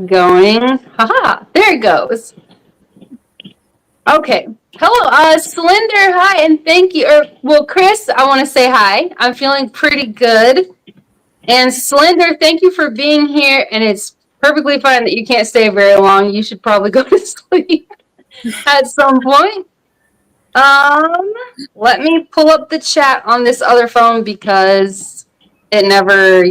going. Haha, there it goes. Okay. Hello, Slender, hi, and thank you. Chris, I want to say hi. I'm feeling pretty good. And Slender, thank you for being here, and it's perfectly fine that you can't stay very long. You should probably go to sleep at some point. Let me pull up the chat on this other phone because it never,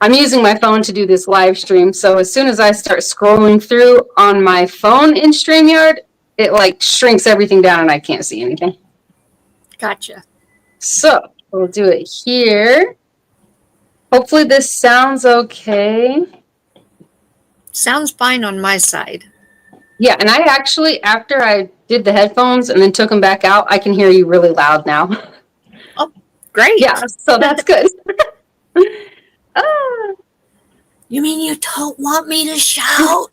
I'm using my phone to do this live stream. So as soon as I start scrolling through on my phone in StreamYard, it like shrinks everything down and I can't see anything. Gotcha. So we'll do it here. Hopefully this sounds okay. Sounds fine on my side. Yeah, and I actually, after I did the headphones and then took them back out, I can hear you really loud now. Oh, great. Yeah, so that's good. You mean you don't want me to shout?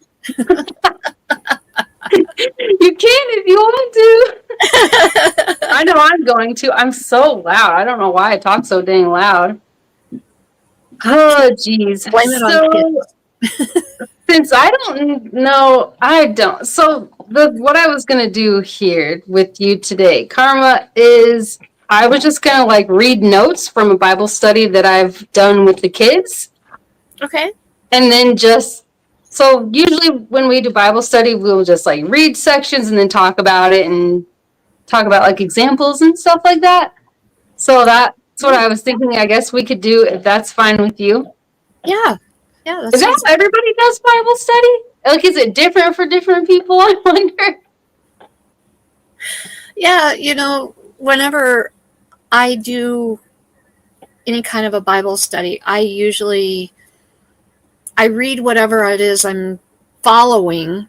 You can if you want to. I know I'm going to. I'm so loud. I don't know why I talk so dang loud. Oh, geez. Blame it on kids. Since I don't know, I don't. So what I was going to do here with you today, Karma, is I was just going to like read notes from a Bible study that I've done with the kids. Okay. And then so usually when we do Bible study, we'll just like read sections and then talk about it and talk about like examples and stuff like that. So that's what I was thinking. I guess we could do if that's fine with you. Yeah. Yeah. Is that how everybody does Bible study? Like, is it different for different people? I wonder. Yeah. Whenever I do any kind of a Bible study, I read whatever it is I'm following,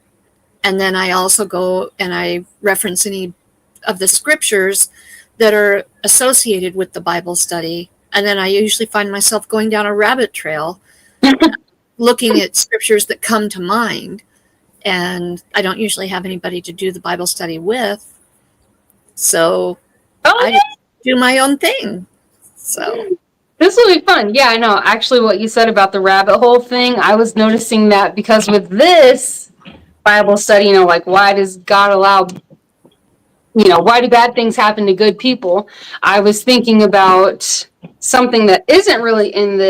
and then I also go and I reference any of the scriptures that are associated with the Bible study. And then I usually find myself going down a rabbit trail looking at scriptures that come to mind. And I don't usually have anybody to do the Bible study with. So I just do my own thing. So this will be fun. Yeah, I know. Actually, what you said about the rabbit hole thing, I was noticing that because with this Bible study, like why does God allow, why do bad things happen to good people? I was thinking about something that isn't really in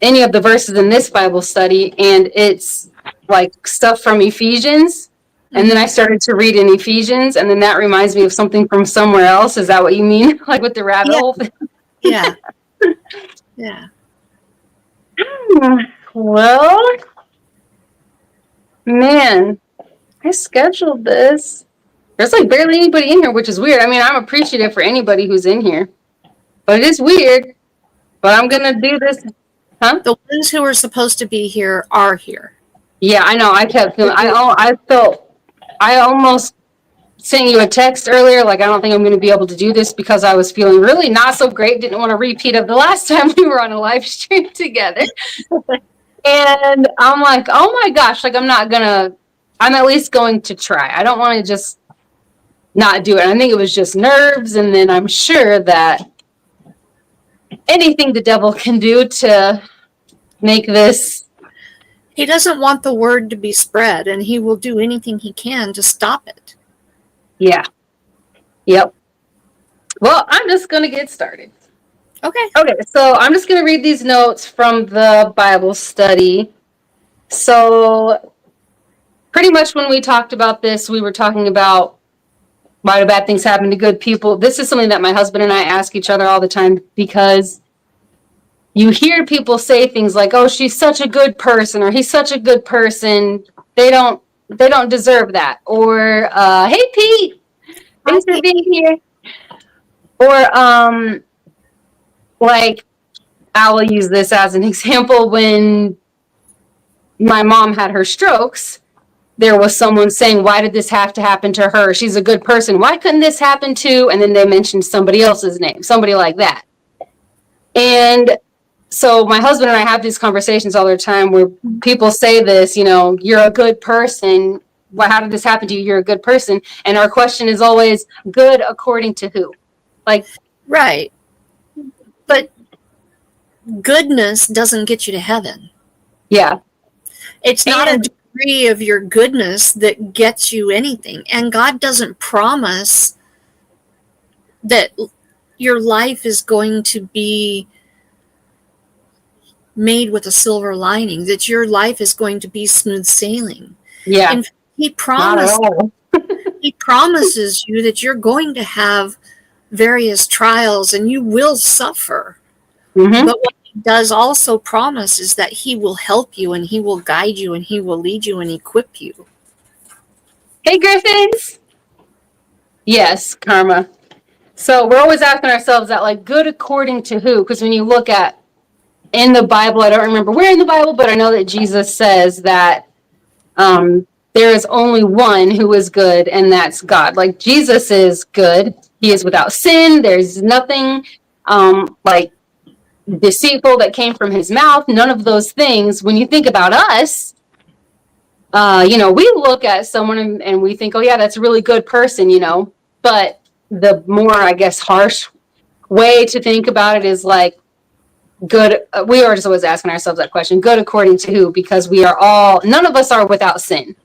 any of the verses in this Bible study, and it's like stuff from Ephesians. And then I started to read in Ephesians, and then that reminds me of something from somewhere else. Is that what you mean? Like with the rabbit hole thing? Yeah. Yeah. Well, man, I scheduled this. There's like barely anybody in here, which is weird. I mean, I'm appreciative for anybody who's in here, but it is weird. But I'm going to do this. Huh? The ones who are supposed to be here are here. Yeah, I know. I kept feeling, I almost sent you a text earlier, like I don't think I'm going to be able to do this because I was feeling really not so great. Didn't want a repeat of the last time we were on a live stream together. And I'm like, oh my gosh, like I'm at least going to try. I don't want to just not do it. I think it was just nerves, and then I'm sure that anything the devil can do to make this. He doesn't want the word to be spread, and he will do anything he can to stop it. Yeah. Yep. Well, I'm just going to get started. Okay. Okay, so I'm just going to read these notes from the Bible study. So pretty much when we talked about this, we were talking about why do bad things happen to good people. This is something that my husband and I ask each other all the time because you hear people say things like, oh, she's such a good person, or he's such a good person. They don't deserve that. Or, hey, Pete, thanks for being here. Or, like, I will use this as an example. When my mom had her strokes, there was someone saying, why did this have to happen to her? She's a good person. Why couldn't this happen to? And then they mentioned somebody else's name, somebody like that. And so my husband and I have these conversations all the time where people say this, you're a good person. Well, how did this happen to you? You're a good person. And our question is always, good according to who? Like, right. But goodness doesn't get you to heaven. Yeah. It's not a And degree of your goodness that gets you anything. And God doesn't promise that your life is going to be made with a silver lining, that your life is going to be smooth sailing. yeah, And not at all. he promises you that you're going to have various trials and you will suffer. Hmm. But what he does also promise is that he will help you and he will guide you and he will lead you and equip you. Hey, Griffins. Yes, karma. So we're always asking ourselves that, like, good according to who? Because when you look at in the Bible, I don't remember where in the Bible, but I know that Jesus says that there is only one who is good, and that's God. Like, Jesus is good. He is without sin. There's nothing like deceitful that came from his mouth. None of those things. When you think about us, we look at someone and we think, oh yeah, that's a really good person, but the more, I guess, harsh way to think about it is like, good. We are just always asking ourselves that question, good according to who? Because none of us are without sin.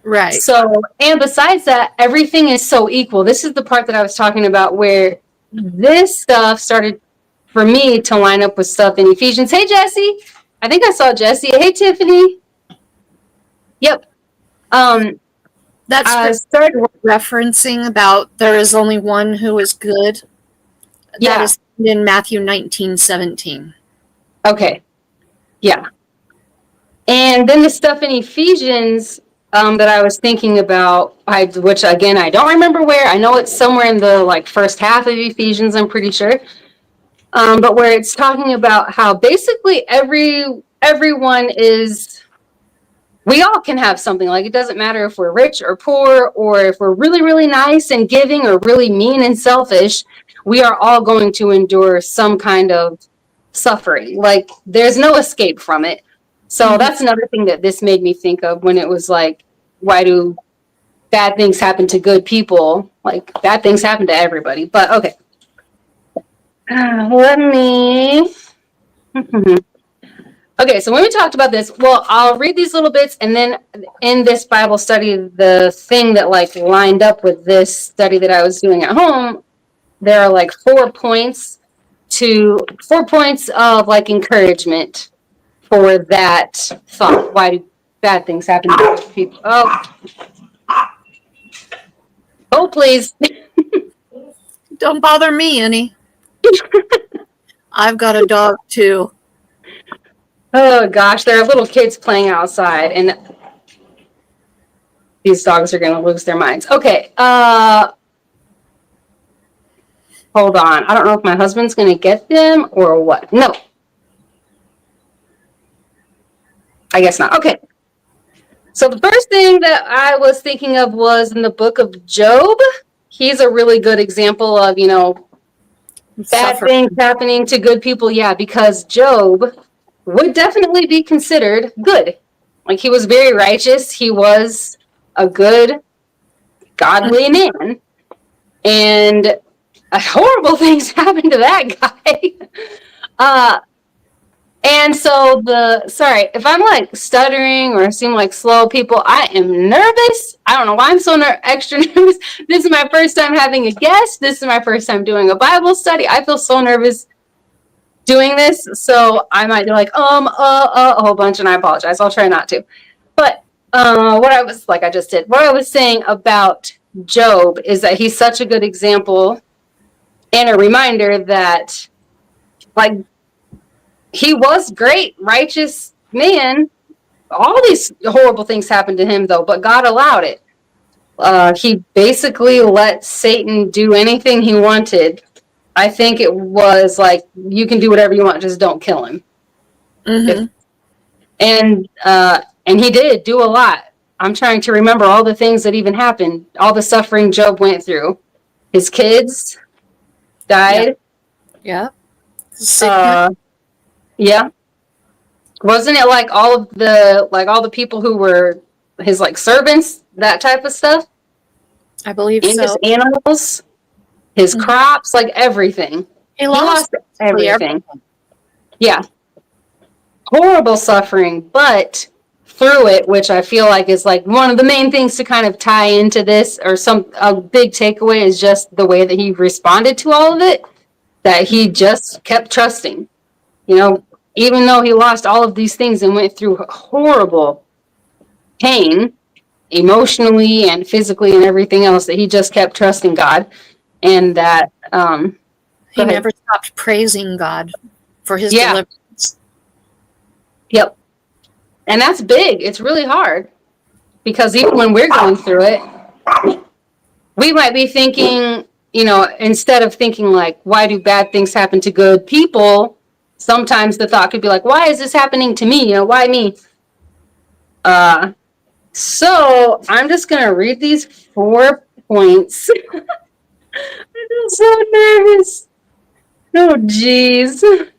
Right. So, and besides that, everything is so equal. This is the part that I was talking about where this stuff started for me to line up with stuff in Ephesians. Hey, Jesse. I think I saw Jesse. Hey, Tiffany. Yep. That's I started. referencing about there is only one who is good. Yeah. That is in Matthew 19:17. Okay. Yeah. And then the stuff in Ephesians that I was thinking about, which again, I don't remember where. I know it's somewhere in the first half of Ephesians, I'm pretty sure. But where it's talking about how basically everyone we all can have something. Like, it doesn't matter if we're rich or poor, or if we're really, really nice and giving, or really mean and selfish. We are all going to endure some kind of suffering. Like, there's no escape from it. So that's another thing that this made me think of when it was like, why do bad things happen to good people? Like, bad things happen to everybody. But okay. Let me. Okay, so when we talked about this, well, I'll read these little bits, and then in this Bible study, the thing that lined up with this study that I was doing at home, there are 4 points of encouragement for that thought. Why do bad things happen to people? Oh, please. Don't bother me any. I've got a dog too. Oh gosh, there are little kids playing outside, and these dogs are going to lose their minds. Okay, hold on. I don't know if my husband's going to get them or what. No. I guess not. Okay. So the first thing that I was thinking of was in the book of Job. He's a really good example of, bad things happening to good people. Yeah, because Job would definitely be considered good. Like, he was very righteous. He was a good, godly man. And horrible things happened to that guy. And so sorry, if I'm stuttering or seem slow, people, I am nervous. I don't know why I'm so extra nervous. This is my first time having a guest. This is my first time doing a Bible study. I feel so nervous doing this. So I might be a whole bunch, and I apologize. I'll try not to. But what I was saying about Job is that he's such a good example and a reminder that he was great, righteous man. All these horrible things happened to him, though, but God allowed it. He basically let Satan do anything he wanted. I think it was you can do whatever you want, just don't kill him. Mm-hmm. And he did do a lot. I'm trying to remember all the things that even happened, all the suffering Job went through. His kids died. Yeah. Yeah. Wasn't it all the people who were his servants, that type of stuff? I believe and so. His animals, his crops, everything. He lost everything. Yeah. Horrible suffering, but through it, which I feel like is like one of the main things to kind of tie into this, or a big takeaway is just the way that he responded to all of it, that he just kept trusting. You know, even though he lost all of these things and went through horrible pain, emotionally and physically and everything else, that he just kept trusting God, and that he never stopped praising God for his Yeah. deliverance. Yep. And that's big. It's really hard, because even when we're going through it, we might be thinking, you know, instead of thinking like, why do bad things happen to good people? Sometimes the thought could be like, why is this happening to me? You know, why me? So I'm just going to read these 4 points. I'm so nervous. Oh, geez. Do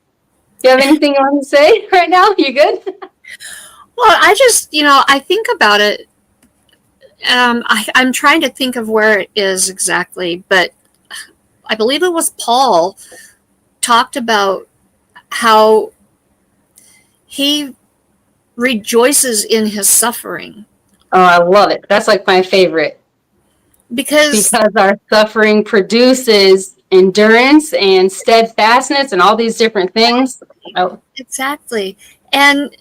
you have anything you want to say right now? You good? Well, I just, I think about it. I'm trying to think of where it is exactly, but I believe it was Paul talked about how he rejoices in his suffering. Oh, I love it. That's like my favorite. Because our suffering produces endurance and steadfastness and all these different things. Oh. Exactly. And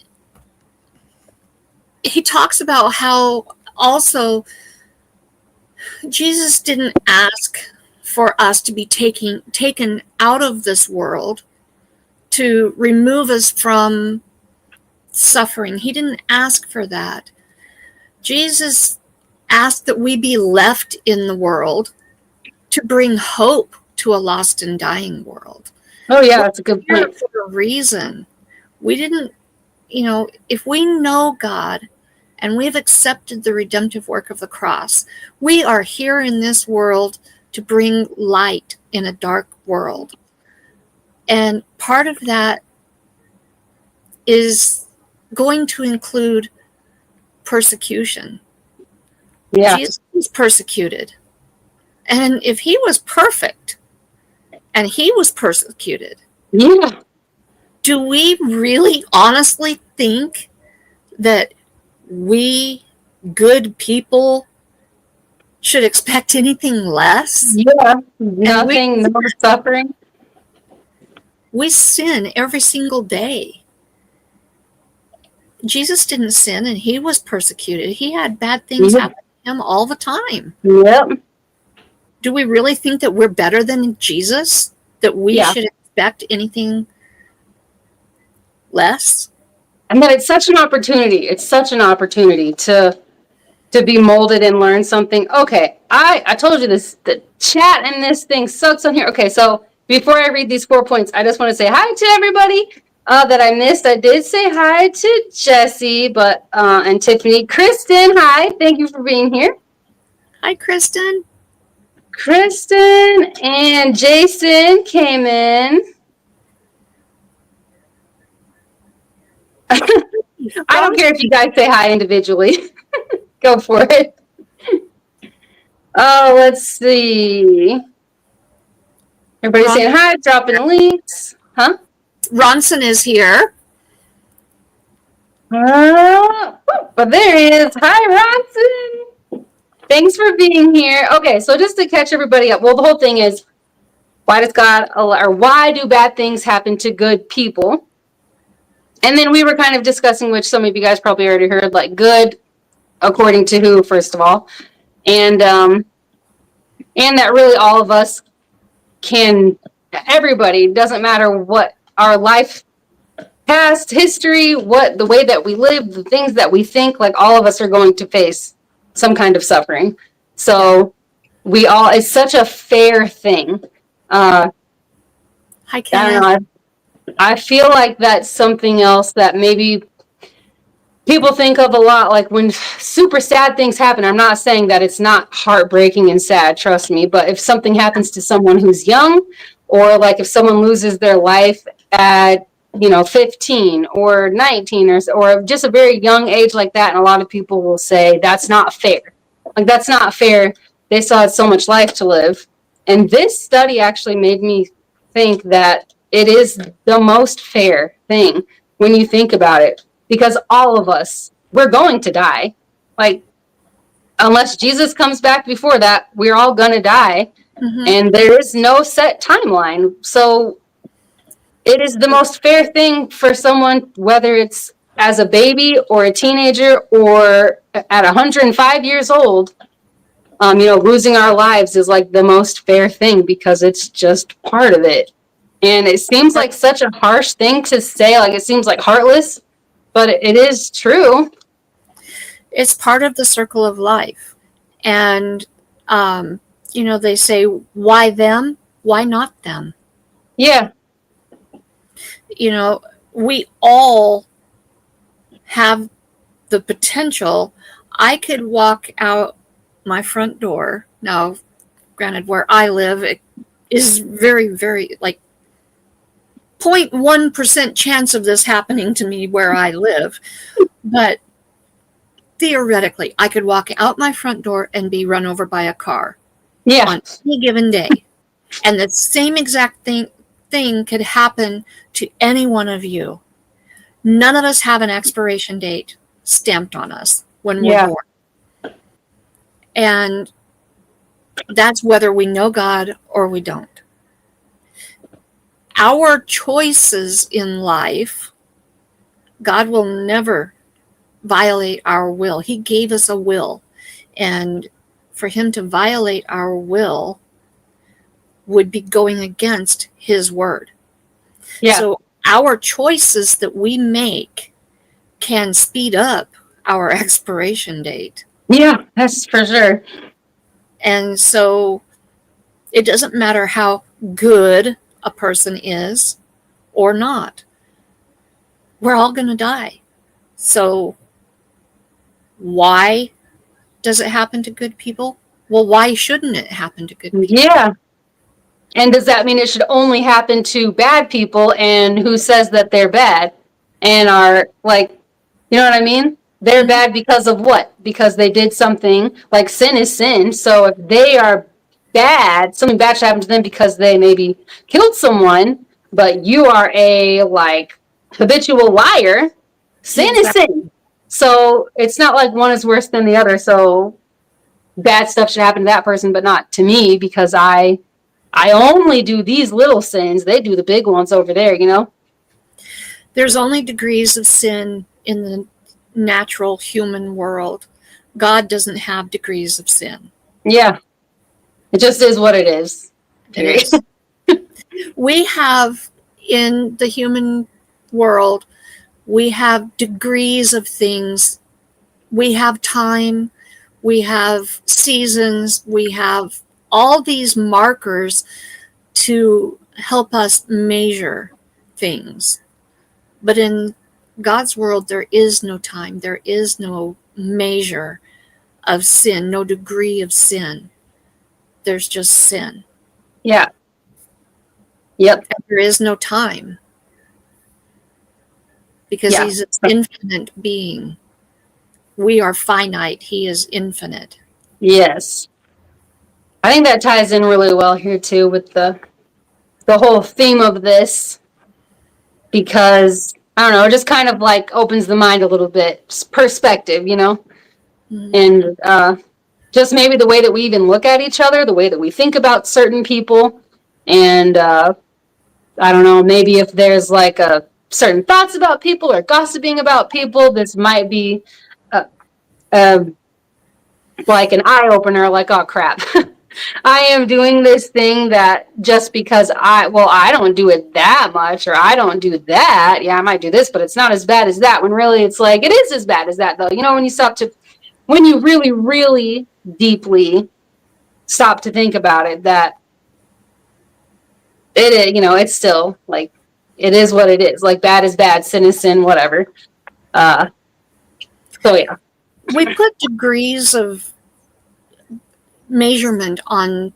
he talks about how also Jesus didn't ask for us to be taken out of this world to remove us from suffering. He didn't ask for that. Jesus asked that we be left in the world to bring hope to a lost and dying world. Oh, yeah, that's a good point. For a reason. We didn't, if we know God and we've accepted the redemptive work of the cross, we are here in this world to bring light in a dark world. And part of that is going to include persecution. Yeah. Jesus was persecuted. And if he was perfect and he was persecuted, Yeah. do we really honestly think that we good people should expect anything less? Yeah. Nothing, no suffering. We sin every single day. Jesus didn't sin and he was persecuted. He had bad things happen to him all the time. Yep. Do we really think that we're better than Jesus? That we should expect anything less? And that it's such an opportunity. It's such an opportunity to be molded and learn something. Okay, I told you this, the chat and this thing sucks on here. Okay, so before I read these 4 points, I just want to say hi to everybody that I missed. I did say hi to Jesse, but and Tiffany. Kristen, hi. Thank you for being here. Hi, Kristen. Kristen and Jason came in. I don't care if you guys say hi individually. Go for it. Oh, let's see. Everybody's saying hi, dropping links. Huh? Ronson is here. But there he is. Hi, Ronson. Thanks for being here. Okay, so just to catch everybody up. Well, the whole thing is, why do bad things happen to good people? And then we were kind of discussing, which some of you guys probably already heard, like good according to who, first of all. And that really all of us can, everybody, doesn't matter what our life, past history, the way that we live, the things that we think, like all of us are going to face some kind of suffering. So it's such a fair thing. Hi, Ken. I don't know. I feel like that's something else that maybe people think of a lot, like when super sad things happen. I'm not saying that it's not heartbreaking and sad, trust me, but if something happens to someone who's young, or like if someone loses their life at 15 or 19 or just a very young age like that, and a lot of people will say that's not fair. Like, that's not fair. They still had so much life to live. And this study actually made me think that it is the most fair thing when you think about it, because all of us we're going to die. Like, unless Jesus comes back before that, we're all going to die. Mm-hmm. And there is no set timeline. So it is the most fair thing for someone, whether it's as a baby or a teenager or at 105 years old, losing our lives is like the most fair thing because it's just part of it. And it seems like such a harsh thing to say, like it seems like heartless, but it is true. It's part of the circle of life. And, they say, why them? Why not them? Yeah. We all have the potential. I could walk out my front door. Now, granted, where I live, it is very, very, like, 0.1% chance of this happening to me where I live. But theoretically, I could walk out my front door and be run over by a car on any given day. And the same exact thing could happen to any one of you. None of us have an expiration date stamped on us when we're born. And that's whether we know God or we don't. Our choices in life, God will never violate our will. He gave us a will. And for him to violate our will would be going against his word. Yeah. So our choices that we make can speed up our expiration date. Yeah, that's for sure. And so it doesn't matter how good a person is or not. We're all going to die. So why does it happen to good people? Well, why shouldn't it happen to good people? Yeah. And does that mean it should only happen to bad people? And who says that they're bad and are like, you know what I mean? They're bad because of what? Because they did something, like sin is sin. So if they are bad, something bad should happen to them because they maybe killed someone, but you are a like habitual liar. Sin is sin. So it's not like one is worse than the other. So bad stuff should happen to that person, but not to me because I only do these little sins. They do the big ones over there, There's only degrees of sin in the natural human world. God doesn't have degrees of sin. Yeah. It just is what it is. It is. We have, in the human world, we have degrees of things. We have time. We have seasons. We have all these markers to help us measure things. But in God's world, there is no time. There is no measure of sin, no degree of sin. There's just sin. Yeah. Yep. And there is no time. Because he's an infinite being. We are finite. He is infinite. Yes. I think that ties in really well here too with the whole theme of this, because I don't know, it just kind of like opens the mind a little bit, perspective, mm-hmm. And just maybe the way that we even look at each other, the way that we think about certain people, and I don't know, maybe if there's like certain thoughts about people or gossiping about people, this might be like an eye opener, like, oh crap. I am doing this thing that just because I don't do it that much, or I don't do that. Yeah, I might do this, but it's not as bad as that, when really it's like, it is as bad as that though. When you really, really deeply stop to think about it, that it's still like, it is what it is. Like bad is bad, sin is sin, whatever. So yeah. We put degrees of measurement on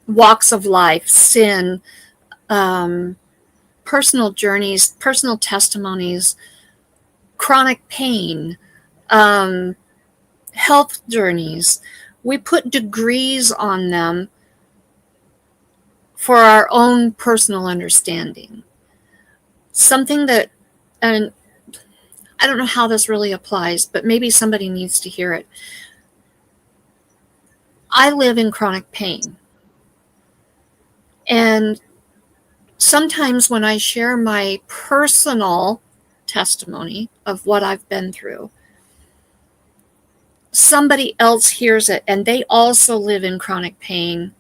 walks of life, sin, personal journeys, personal testimonies, chronic pain, health journeys. We put degrees on them for our own personal understanding. Something that, and I don't know how this really applies, but maybe somebody needs to hear it. I live in chronic pain. And sometimes when I share my personal testimony of what I've been through, somebody else hears it and they also live in chronic pain.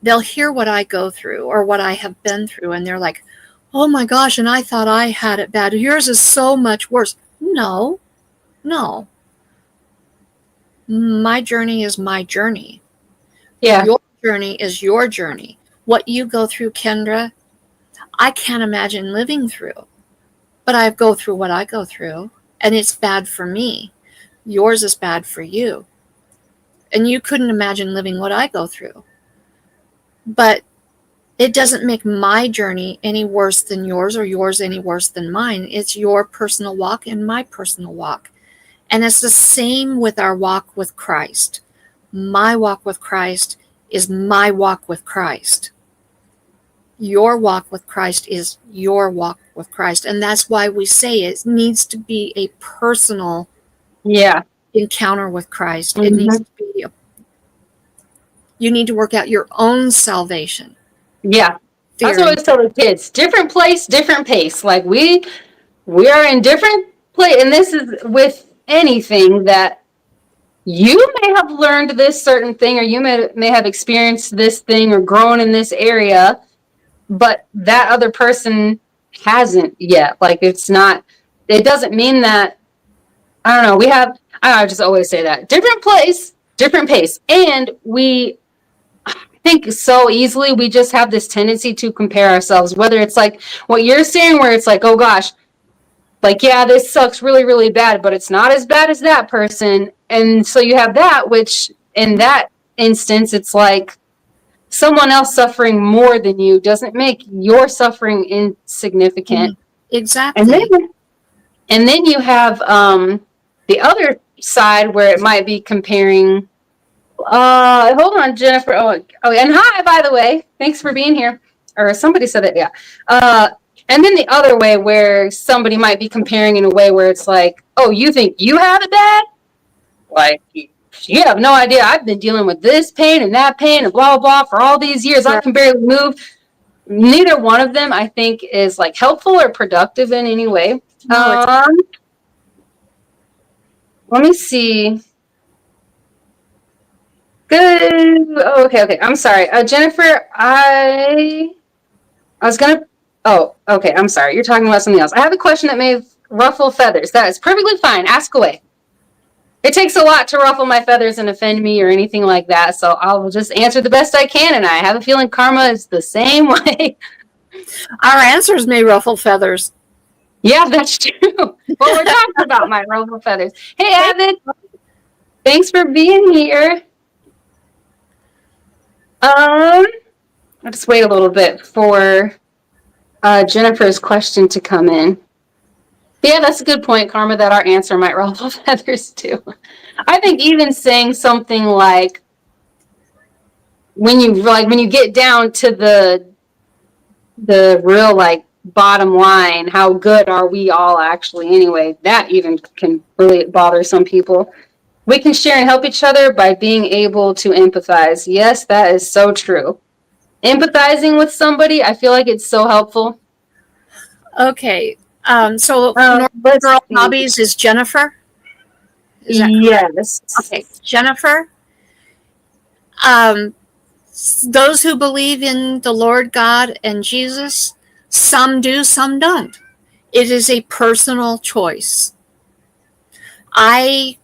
They'll hear what I go through or what I have been through, and they're like, oh my gosh, and I thought I had it bad. Yours is so much worse. No. My journey is my journey. Yeah. Your journey is your journey. What you go through, Kendra, I can't imagine living through. But I go through what I go through, and it's bad for me. Yours is bad for you. And you couldn't imagine living what I go through. But it doesn't make my journey any worse than yours or yours any worse than mine. It's your personal walk and my personal walk. And it's the same with our walk with Christ. My walk with Christ is my walk with Christ. Your walk with Christ is your walk with Christ. And that's why we say it needs to be a personal encounter with Christ. It needs to be you need to work out your own salvation. Yeah. That's what I always tell the kids. Different place, different pace. Like we are in different place. And this is with anything that you may have learned this certain thing, or you may have experienced this thing or grown in this area, but that other person hasn't yet. Like it doesn't mean that, I don't know, I just always say that. Different place, different pace. And we think so easily, we just have this tendency to compare ourselves, whether it's like what you're saying, where it's like, oh gosh, like, yeah, this sucks really, really bad, but it's not as bad as that person. And so you have that, which in that instance, it's like someone else suffering more than you doesn't make your suffering insignificant. Exactly. And then you have the other side where it might be comparing. Hold on, Jennifer. Oh, and hi, by the way. Thanks for being here. Or somebody said it, yeah. And then the other way where somebody might be comparing in a way where it's like, oh, you think you have it bad? Like, you have no idea. I've been dealing with this pain and that pain and blah, blah, blah for all these years. I can barely move. Neither one of them, I think, is like helpful or productive in any way. Let me see. Good. Oh, okay. I'm sorry. Jennifer, I was going to. Oh, okay. I'm sorry. You're talking about something else. I have a question that may ruffle feathers. That is perfectly fine. Ask away. It takes a lot to ruffle my feathers and offend me or anything like that. So I'll just answer the best I can. And I have a feeling karma is the same way. Our answers may ruffle feathers. Yeah, that's true. Well, we're talking about my ruffle feathers. Hey, Avid. Thanks for being here. I'll just wait a little bit for Jennifer's question to come in. Yeah, that's a good point, Karma, that our answer might ruffle feathers too. I think even saying something like, when you get down to the real like bottom line, how good are we all actually anyway? That even can really bother some people. We can share and help each other by being able to empathize. Yes, that is so true. Empathizing with somebody, I feel like it's so helpful. Okay. So Girl Hobbies is Jennifer? Is that yes. Okay. Jennifer, those who believe in the Lord God and Jesus, some do, some don't. It is a personal choice. I,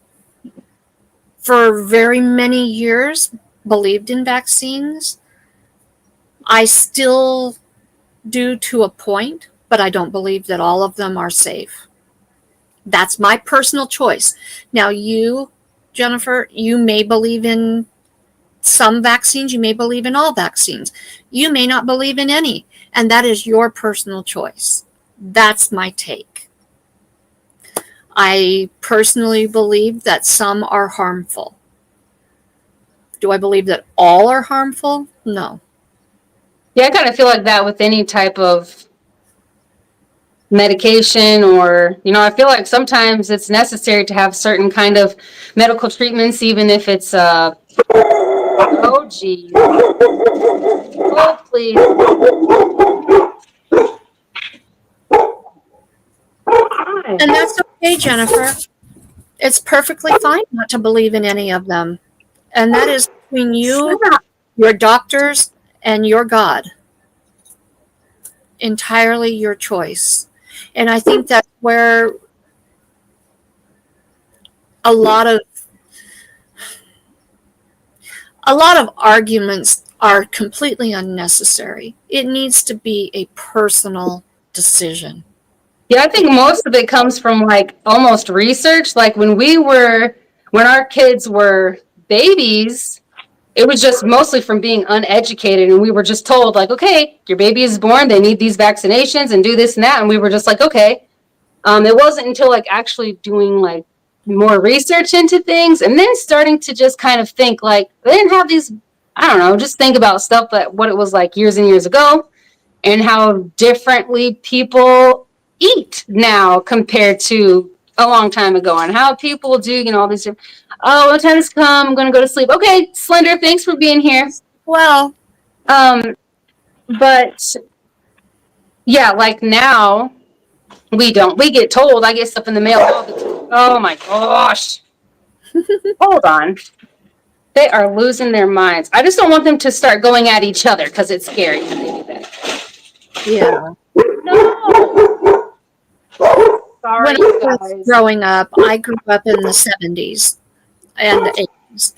for very many years, believed in vaccines. I still do to a point, but I don't believe that all of them are safe. That's my personal choice. Now you, Jennifer, you may believe in some vaccines, you may believe in all vaccines. You may not believe in any, and that is your personal choice. That's my take. I personally believe that some are harmful. Do I believe that all are harmful? No. Yeah, I kind of feel like that with any type of medication, or, I feel like sometimes it's necessary to have certain kind of medical treatments, even if it's, oh, geez. Oh, please. And that's okay, Jennifer. It's perfectly fine not to believe in any of them. And that is between you, your doctors, and your God. Entirely your choice. And I think that's where a lot of arguments are completely unnecessary. It needs to be a personal decision. Yeah, I think most of it comes from like almost research. Like when our kids were babies, it was just mostly from being uneducated, and we were just told like, okay, your baby is born, they need these vaccinations and do this and that, and we were just like, okay. It wasn't until like actually doing like more research into things, and then starting to just kind of think like they didn't have these. I don't know, just think about stuff that what it was like years and years ago, and how differently people eat now compared to a long time ago, and how people do, all these different, oh, what time has come? I'm going to go to sleep. Okay, Slender, thanks for being here. Well, but yeah, like now we get told, I get stuff in the mail all the time. Oh my gosh. Hold on. They are losing their minds. I just don't want them to start going at each other because it's scary when they do that. yeah. No. Sorry, When I was guys. growing up, I grew up in the 70s and the 80s.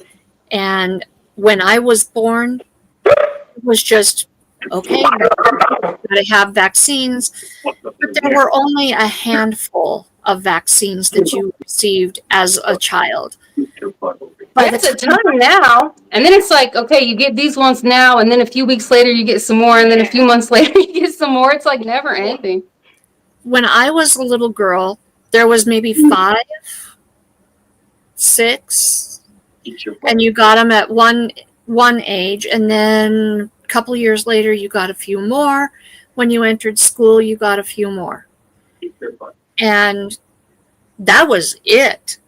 And when I was born, it was just, okay, got to have vaccines. But there were only a handful of vaccines that you received as a child. It's a ton now. And then it's like, okay, you get these ones now, and then a few weeks later you get some more, and then a few months later you get some more. It's like never ending. When I was a little girl, there was maybe 5, 6, and you got them at one age, and then a couple years later you got a few more. When you entered school, you got a few more. And that was it.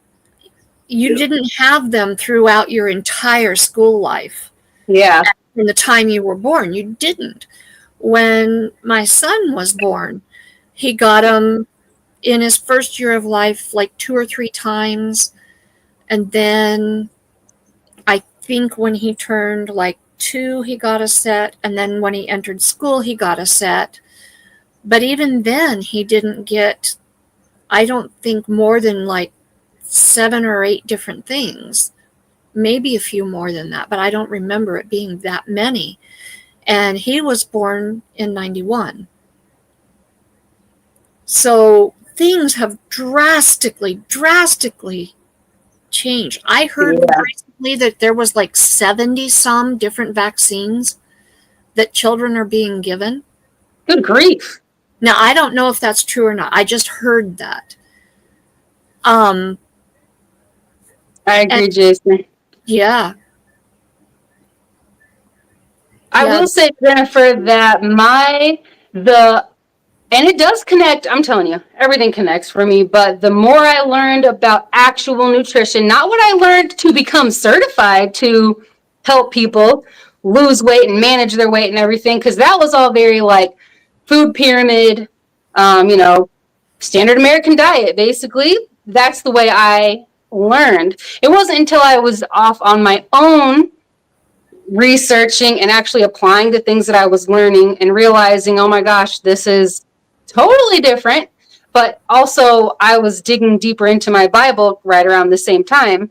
You didn't have them throughout your entire school life. Yeah. From the time you were born, you didn't. When my son was born, he got them in his first year of life like 2 or 3 times. And then I think when he turned like 2, he got a set. And then when he entered school, he got a set. But even then, he didn't get, I don't think, more than like 7 or 8 different things. Maybe a few more than that, but I don't remember it being that many. And he was born in 91. So things have drastically changed. I heard recently that there was like 70 some different vaccines that children are being given. Good grief. Now, I don't know if that's true or not. I just heard that. I agree, Jason. Yeah. I will say, Jennifer, that and it does connect, I'm telling you, everything connects for me, but the more I learned about actual nutrition, not what I learned to become certified to help people lose weight and manage their weight and everything, because that was all very like food pyramid, standard American diet, basically. That's the way I learned. It wasn't until I was off on my own researching and actually applying the things that I was learning and realizing, oh my gosh, this is totally different. But also I was digging deeper into my Bible right around the same time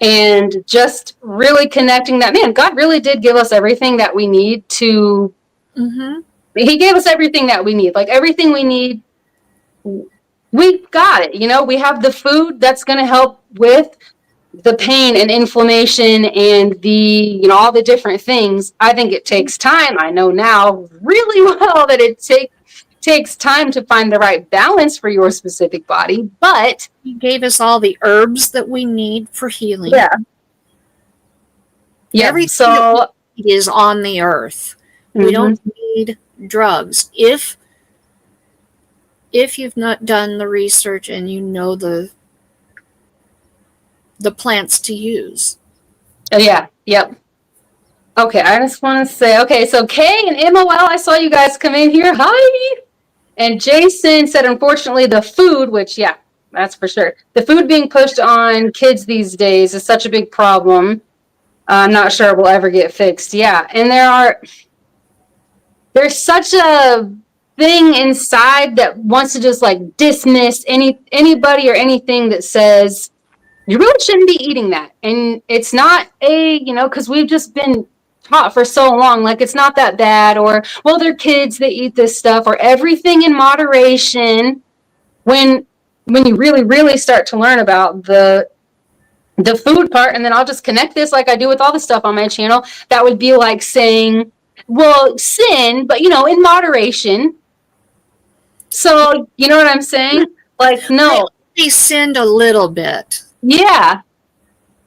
and just really connecting that, man, God really did give us everything that we need to, He gave us everything that we need, like everything we need. We got it. We have the food that's going to help with the pain and inflammation and the, all the different things. I think it takes time. I know now really well that it takes time to find the right balance for your specific body, but He gave us all the herbs that we need for healing. Yeah. Everything So is on the earth. We don't need drugs. If if you've not done the research and you know the plants to use. Oh, yeah. Yep. Okay, I just want to say, okay, so Kay and MOL, I saw you guys come in here. Hi. And Jason said, unfortunately, the food, which, yeah, that's for sure. The food being pushed on kids these days is such a big problem. I'm not sure it will ever get fixed. Yeah, and there's such a thing inside that wants to just like dismiss anybody or anything that says you really shouldn't be eating that. And it's not because we've just been taught for so long, like it's not that bad, or well, they're kids, they eat this stuff, or everything in moderation. When you really, really start to learn about the food part, and then I'll just connect this like I do with all the stuff on my channel, that would be like saying, well, sin, but in moderation. So, you know what I'm saying? Like, no. They sinned a little bit. Yeah.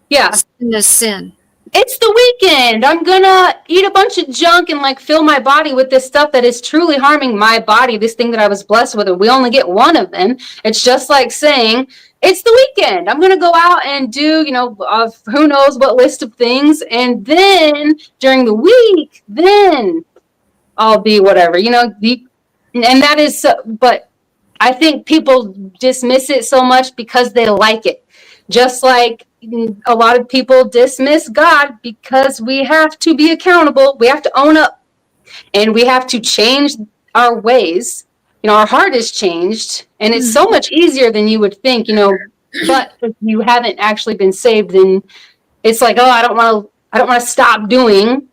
Yeah. Sin is sin. It's the weekend. I'm gonna eat a bunch of junk and like fill my body with this stuff that is truly harming my body, this thing that I was blessed with, and we only get one of them. It's just like saying, it's the weekend. I'm gonna go out and do, who knows what list of things, and then during the week, then I'll be whatever, and that is, but I think people dismiss it so much because they like it. Just like a lot of people dismiss God because we have to be accountable. We have to own up and we have to change our ways. Our heart is changed, and it's so much easier than you would think, but if you haven't actually been saved, then it's like, oh, I don't want to stop doing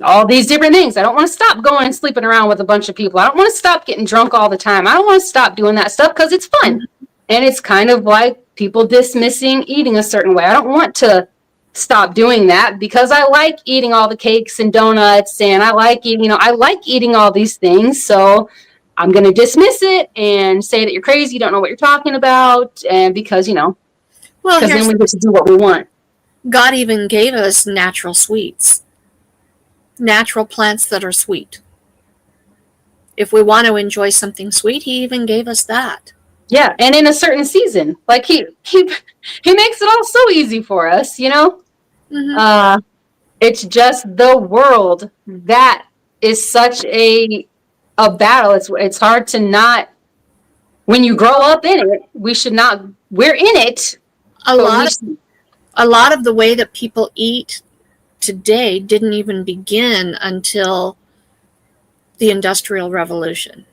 all these different things. I don't want to stop going and sleeping around with a bunch of people. I don't want to stop getting drunk all the time. I don't want to stop doing that stuff because it's fun. And it's kind of like people dismissing eating a certain way. I don't want to stop doing that because I like eating all the cakes and donuts, and I like eating all these things. So I'm going to dismiss it and say that you're crazy. You don't know what you're talking about. And because then we get to do what we want. God even gave us natural sweets. Natural plants that are sweet. If we want to enjoy something sweet, he even gave us that. Yeah, and in a certain season. Like he makes it all so easy for us, Mm-hmm. It's just the world that is such a battle. It's hard to not, when you grow up in it, we're in it. A lot of the way that people eat today didn't even begin until the Industrial Revolution.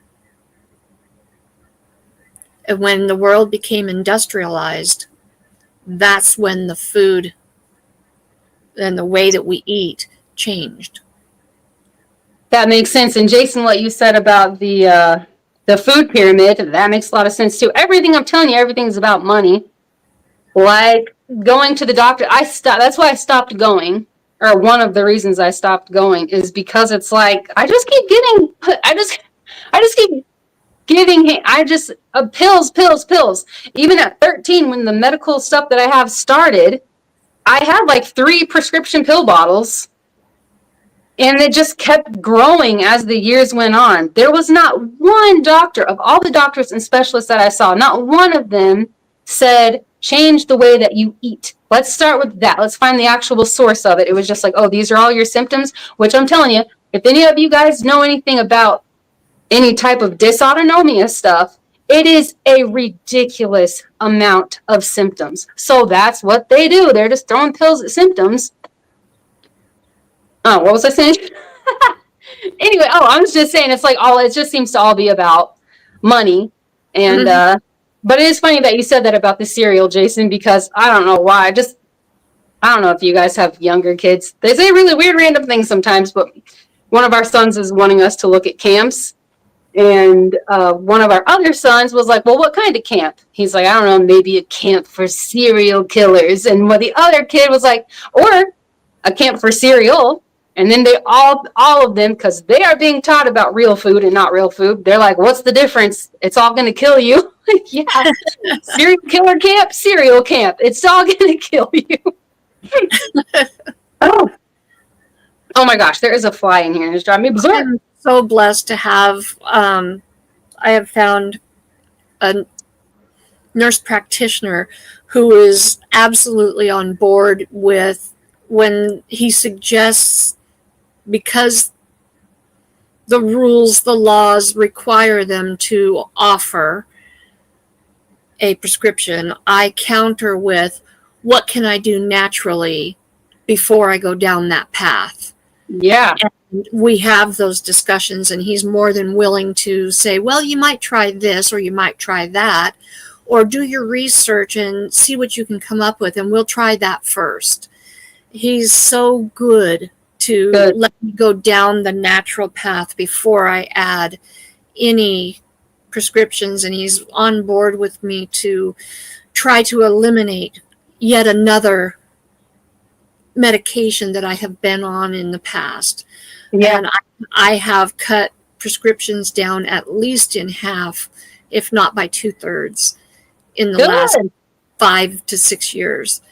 And when the world became industrialized, that's when the food and the way that we eat changed. That makes sense. And Jason, what you said about the food pyramid, that makes a lot of sense too. Everything, I'm telling you, everything's about money. Like going to the doctor, that's why I stopped going. Or one of the reasons I stopped going is because it's like I just keep pills. Even at 13, when the medical stuff that I have started, I had like 3 prescription pill bottles, and it just kept growing as the years went on. There was not one doctor, of all the doctors and specialists that I saw, not one of them said, change the way that you eat. Let's start with that. Let's find the actual source of it. It was just like, oh, these are all your symptoms, which I'm telling you, if any of you guys know anything about any type of dysautonomia stuff, it is a ridiculous amount of symptoms. So that's what they do. They're just throwing pills at symptoms. Oh, what was I saying? Anyway, I was just saying it just seems to all be about money. And but it is funny that you said that about the cereal, Jason, because I don't know why. I don't know if you guys have younger kids. They say really weird random things sometimes, but one of our sons is wanting us to look at camps. And one of our other sons was like, well, what kind of camp? He's like, I don't know, maybe a camp for serial killers. And the other kid was like, or a camp for cereal. And then they all of them, because they are being taught about real food and not real food, they're like, what's the difference? It's all going to kill you. Yeah. Serial killer camp, cereal camp. It's all going to kill you. Oh my gosh, there is a fly in here. It's driving me berserk. I'm so blessed to have, I have found a nurse practitioner who is absolutely on board with when he suggests, because the rules, the laws require them to offer a prescription, I counter with, what can I do naturally before I go down that path? Yeah. And we have those discussions, and he's more than willing to say, well, you might try this or you might try that, or do your research and see what you can come up with, and we'll try that first. He's so good to let me go down the natural path before I add any prescriptions, and he's on board with me to try to eliminate yet another medication that I have been on in the past. Yeah. And I have cut prescriptions down at least in half, if not by 2/3, in the last 5 to 6 years.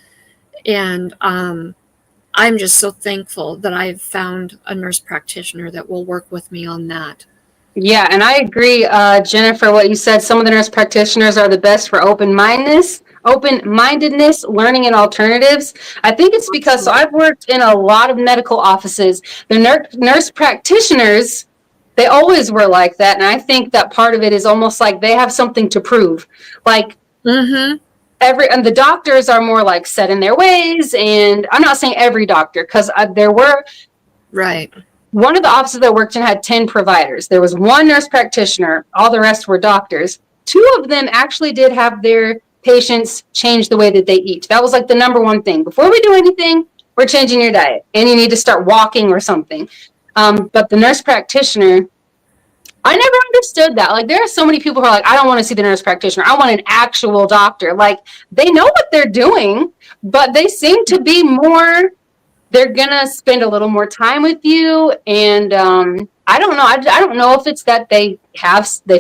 And I'm just so thankful that I've found a nurse practitioner that will work with me on that. Yeah, and I agree, Jennifer, what you said. Some of the nurse practitioners are the best for open-mindedness, learning and alternatives. I think it's because, so I've worked in a lot of medical offices. The nurse practitioners, they always were like that, and I think that part of it is almost like they have something to prove. Like, and the doctors are more like set in their ways, and I'm not saying every doctor, because there were... Right. One of the offices that I worked in had 10 providers. There was one nurse practitioner. All the rest were doctors. 2 of them actually did have their patients change the way that they eat. That was like the number one thing. Before we do anything, we're changing your diet, and you need to start walking or something. But the nurse practitioner, I never understood that. Like, there are so many people who are like, I don't want to see the nurse practitioner. I want an actual doctor. Like, they know what they're doing, but they seem to be more... They're going to spend a little more time with you. And I don't know. I don't know if it's that they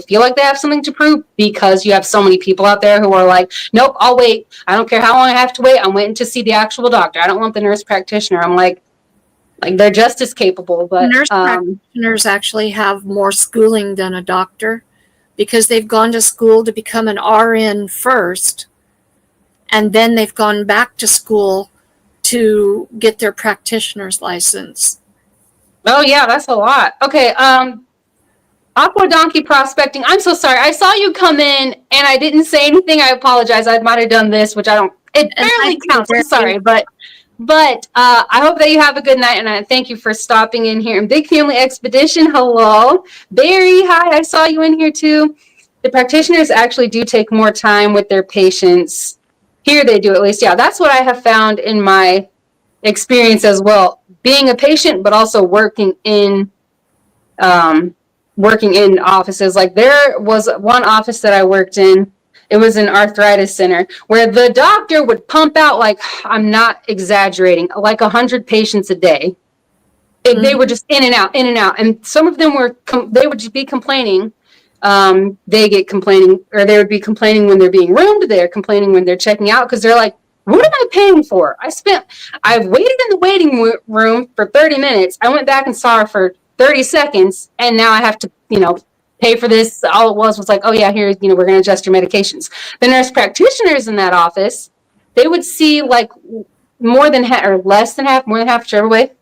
feel like they have something to prove, because you have so many people out there who are like, nope, I'll wait. I don't care how long I have to wait. I'm waiting to see the actual doctor. I don't want the nurse practitioner. I'm like they're just as capable. But nurse practitioners actually have more schooling than a doctor, because they've gone to school to become an RN first, and then they've gone back to school to get their practitioner's license. Oh yeah, that's a lot. Okay, Aqua Donkey Prospecting. I'm so sorry. I saw you come in and I didn't say anything. I apologize. I might have done this, which I don't. It barely counts. I'm sorry, but I hope that you have a good night, and I thank you for stopping in here. And Big Family Expedition. Hello, Barry. Hi. I saw you in here too. The practitioners actually do take more time with their patients. Here they do, at least. Yeah, that's what I have found in my experience as well. Being a patient, but also working in offices. Like, there was one office that I worked in. It was an arthritis center where the doctor would pump out, like, I'm not exaggerating, like 100 patients a day. They were just in and out. And some of them they would just be complaining. They would be complaining when they're being roomed. They're complaining when they're checking out, because they're like, what am I paying for? I've waited in the waiting room for 30 minutes. I went back and saw her for 30 seconds, and now I have to, pay for this. All it was like, oh yeah, here, we're going to adjust your medications. The nurse practitioners in that office, they would see like more than half, or less than half, more than half, whichever way,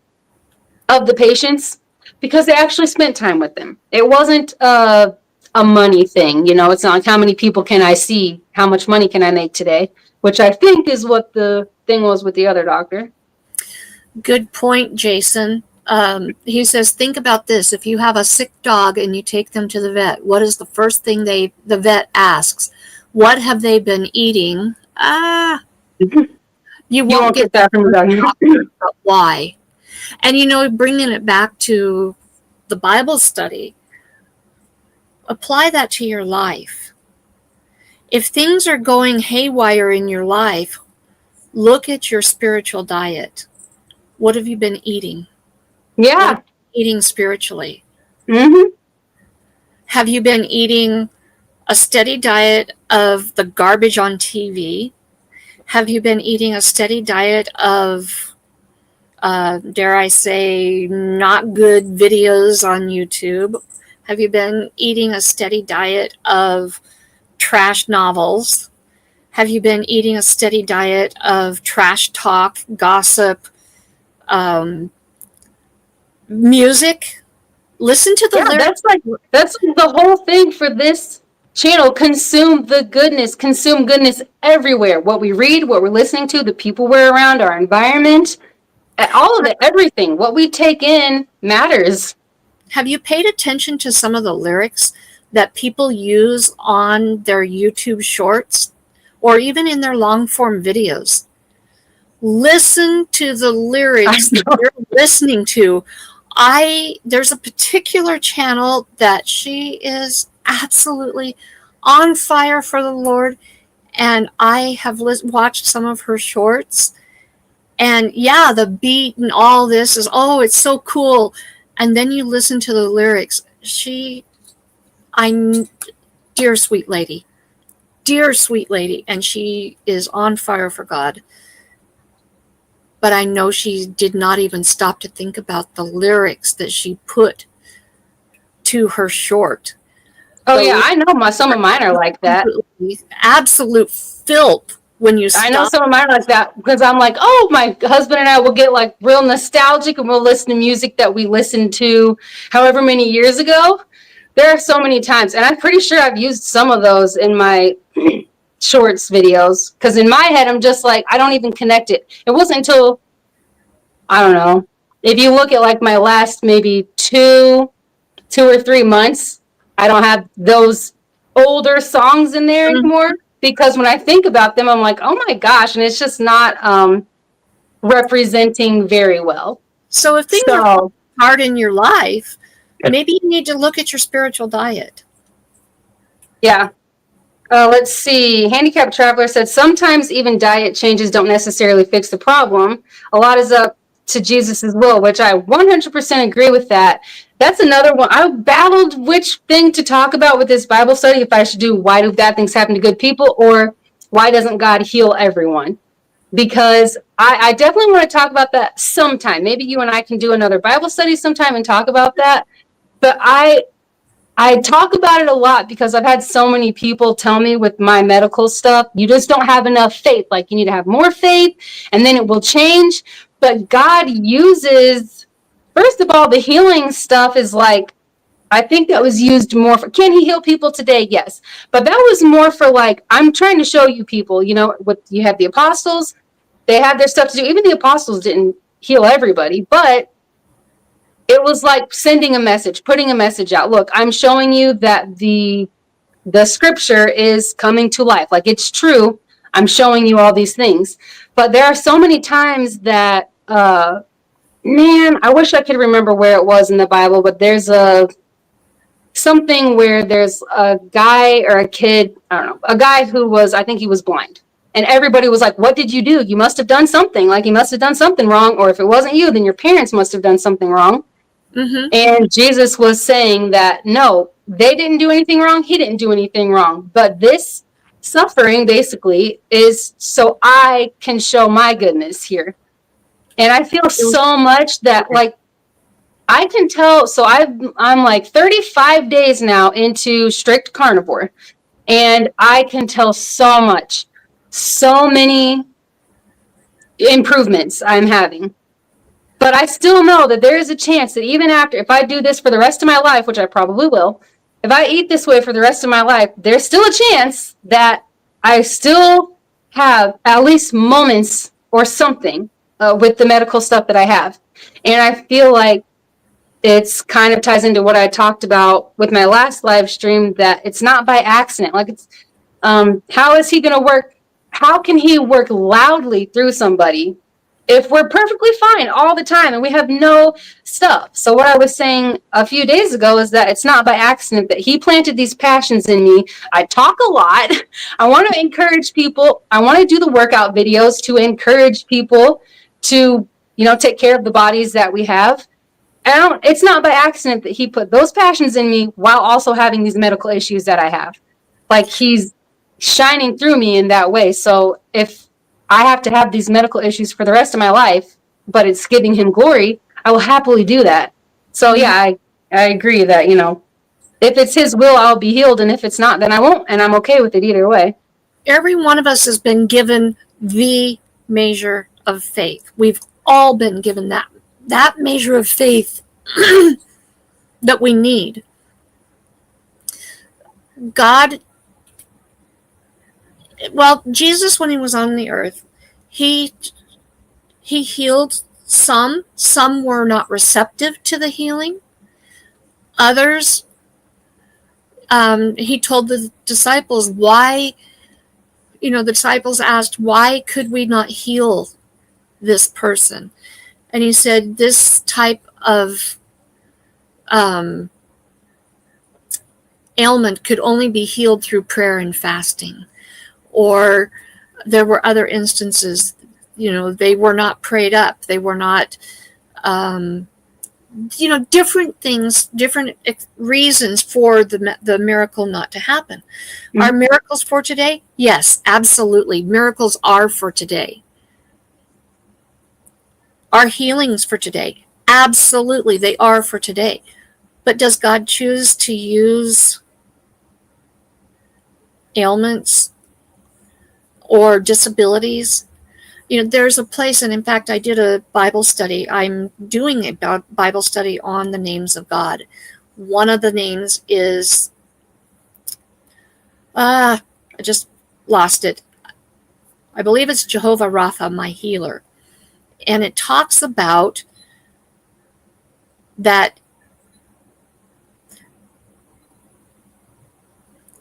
of the patients, because they actually spent time with them. It wasn't a money thing. It's not like, how many people can I see? How much money can I make today? Which I think is what the thing was with the other doctor. Good point, Jason. He says, think about this. If you have a sick dog and you take them to the vet, what is the first thing the vet asks? What have they been eating? You won't get that from the doctor. But why? And, bringing it back to the Bible study, apply that to your life. If things are going haywire in your life, look at your spiritual diet. What have you been eating? Yeah. Eating spiritually. Mm-hmm. Have you been eating a steady diet of the garbage on TV? Have you been eating a steady diet of, dare I say, not good videos on YouTube? Have you been eating a steady diet of trash novels? Have you been eating a steady diet of trash talk, gossip, music? Listen to the Yeah, lyrics. that's the whole thing for this channel. Consume the goodness, consume goodness everywhere. What we read, what we're listening to, the people we're around, our environment, all of it, everything. What we take in matters. Have you paid attention to some of the lyrics that people use on their YouTube shorts or even in their long form videos? Listen to the lyrics that you're listening to. There's a particular channel that she is absolutely on fire for the Lord, and I have watched some of her shorts, and yeah, the beat and all this is, oh, it's so cool. And then you listen to the lyrics. Dear sweet lady, and she is on fire for God. But I know she did not even stop to think about the lyrics that she put to her short. Oh, yeah, I know some of mine are like that. Absolute filth when you stop. I know some of mine are like that because I'm like, oh, my husband and I will get like real nostalgic and we'll listen to music that we listened to however many years ago. There are so many times, and I'm pretty sure I've used some of those in my shorts videos because in my head, I'm just like, I don't even connect it. It wasn't until, I don't know, if you look at like my last maybe two or 3 months, I don't have those older songs in there anymore because when I think about them, I'm like, oh my gosh, and it's just not representing very well. So if things are hard in your life, maybe you need to look at your spiritual diet. Yeah. Let's see. Handicapped Traveler said, sometimes even diet changes don't necessarily fix the problem. A lot is up to Jesus' will, which I 100% agree with that. That's another one. I battled which thing to talk about with this Bible study, if I should do why do bad things happen to good people or why doesn't God heal everyone? Because I definitely want to talk about that sometime. Maybe you and I can do another Bible study sometime and talk about that. But I talk about it a lot because I've had so many people tell me with my medical stuff, you just don't have enough faith. Like you need to have more faith and then it will change. But God uses, first of all, the healing stuff is like, I think that was used more for, can he heal people today? Yes. But that was more for like, I'm trying to show you people, you know, what you have the apostles, they had their stuff to do. Even the apostles didn't heal everybody, but it was like sending a message, putting a message out. Look, I'm showing you that the scripture is coming to life. Like it's true. I'm showing you all these things. But there are so many times that, man, I wish I could remember where it was in the Bible, but there's something where there's a guy or a kid, I don't know, a guy who was, I think he was blind. And everybody was like, what did you do? You must have done something. Like you must have done something wrong. Or if it wasn't you, then your parents must have done something wrong. Mm-hmm. And Jesus was saying that, no, they didn't do anything wrong. He didn't do anything wrong. But this suffering basically is so I can show my goodness here. And I feel so much that like, I can tell. So I'm like 35 days now into strict carnivore. And I can tell so much, so many improvements I'm having. But I still know that there is a chance that even after, if I do this for the rest of my life, which I probably will, if I eat this way for the rest of my life, there's still a chance that I still have at least moments or something with the medical stuff that I have. And I feel like it's kind of ties into what I talked about with my last live stream, that it's not by accident. Like it's, how is he going to work? How can he work loudly through somebody if we're perfectly fine all the time and we have no stuff? So what I was saying a few days ago is that it's not by accident that he planted these passions in me. I talk a lot. I want to encourage people. I want to do the workout videos to encourage people to, you know, take care of the bodies that we have. It's not by accident that he put those passions in me while also having these medical issues that I have. Like he's shining through me in that way. So if I have to have these medical issues for the rest of my life, but it's giving him glory, I will happily do that. So yeah, I agree that, you know, If it's his will, I'll be healed. And if it's not, then I won't. And I'm okay with it either way. Every one of us has been given the measure of faith. We've all been given that measure of faith that we need. God, well, Jesus, when he was on the earth, he healed some. Some were not receptive to the healing. Others, he told the disciples why, the disciples asked, why could we not heal this person? And he said, this type of ailment could only be healed through prayer and fasting. Or there were other instances, they were not prayed up. They were not, different things, different reasons for the miracle not to happen. Mm-hmm. Are miracles for today? Yes, absolutely. Miracles are for today. Are healings for today? Absolutely, they are for today. But does God choose to use ailments or disabilities? There's a place, and in fact, I did a Bible study. I'm doing a Bible study on the names of God. One of the names is, I just lost it. I believe it's Jehovah Rapha, my healer. And it talks about that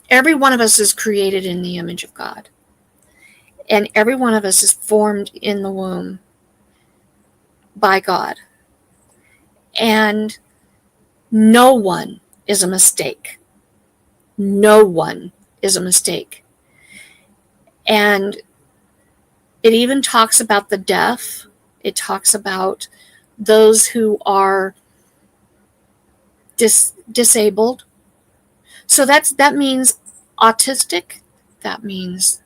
every one of us is created in the image of God. And every one of us is formed in the womb by God. And no one is a mistake. No one is a mistake. And it even talks about the deaf. It talks about those who are disabled. So that means autistic. That means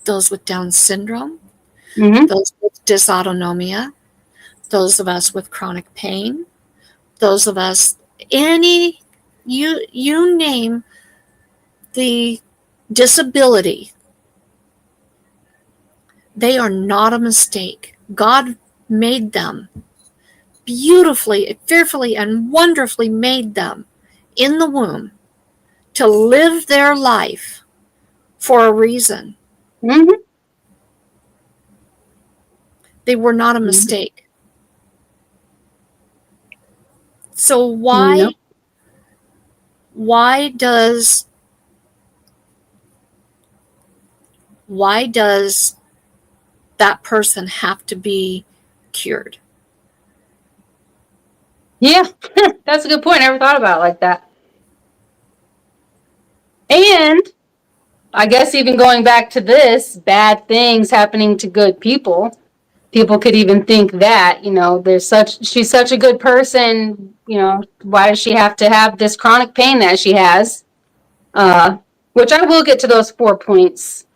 those with Down syndrome, mm-hmm. those with dysautonomia, those of us with chronic pain, those of us, you name the disability, they are not a mistake. God made them beautifully, fearfully, and wonderfully made them in the womb to live their life for a reason. Mm-hmm. They were not a mistake. So why does that person have to be cured? Yeah, that's a good point. I never thought about it like that. And I guess even going back to this, bad things happening to good people. People could even think that, she's such a good person, why does she have to have this chronic pain that she has? Which I will get to those 4 points.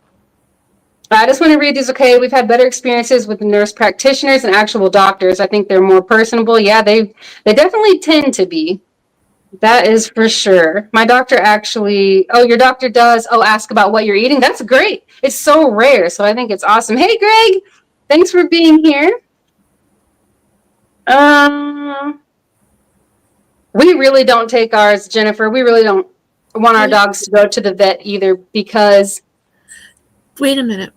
I just want to read these, okay? We've had better experiences with nurse practitioners and actual doctors. I think they're more personable. Yeah, they definitely tend to be. That is for sure. My doctor actually, your doctor does, ask about what you're eating. That's great. It's so rare, so I think it's awesome. Hey, Greg, thanks for being here. We really don't take ours, Jennifer. We really don't want our dogs to go to the vet either because... Wait a minute.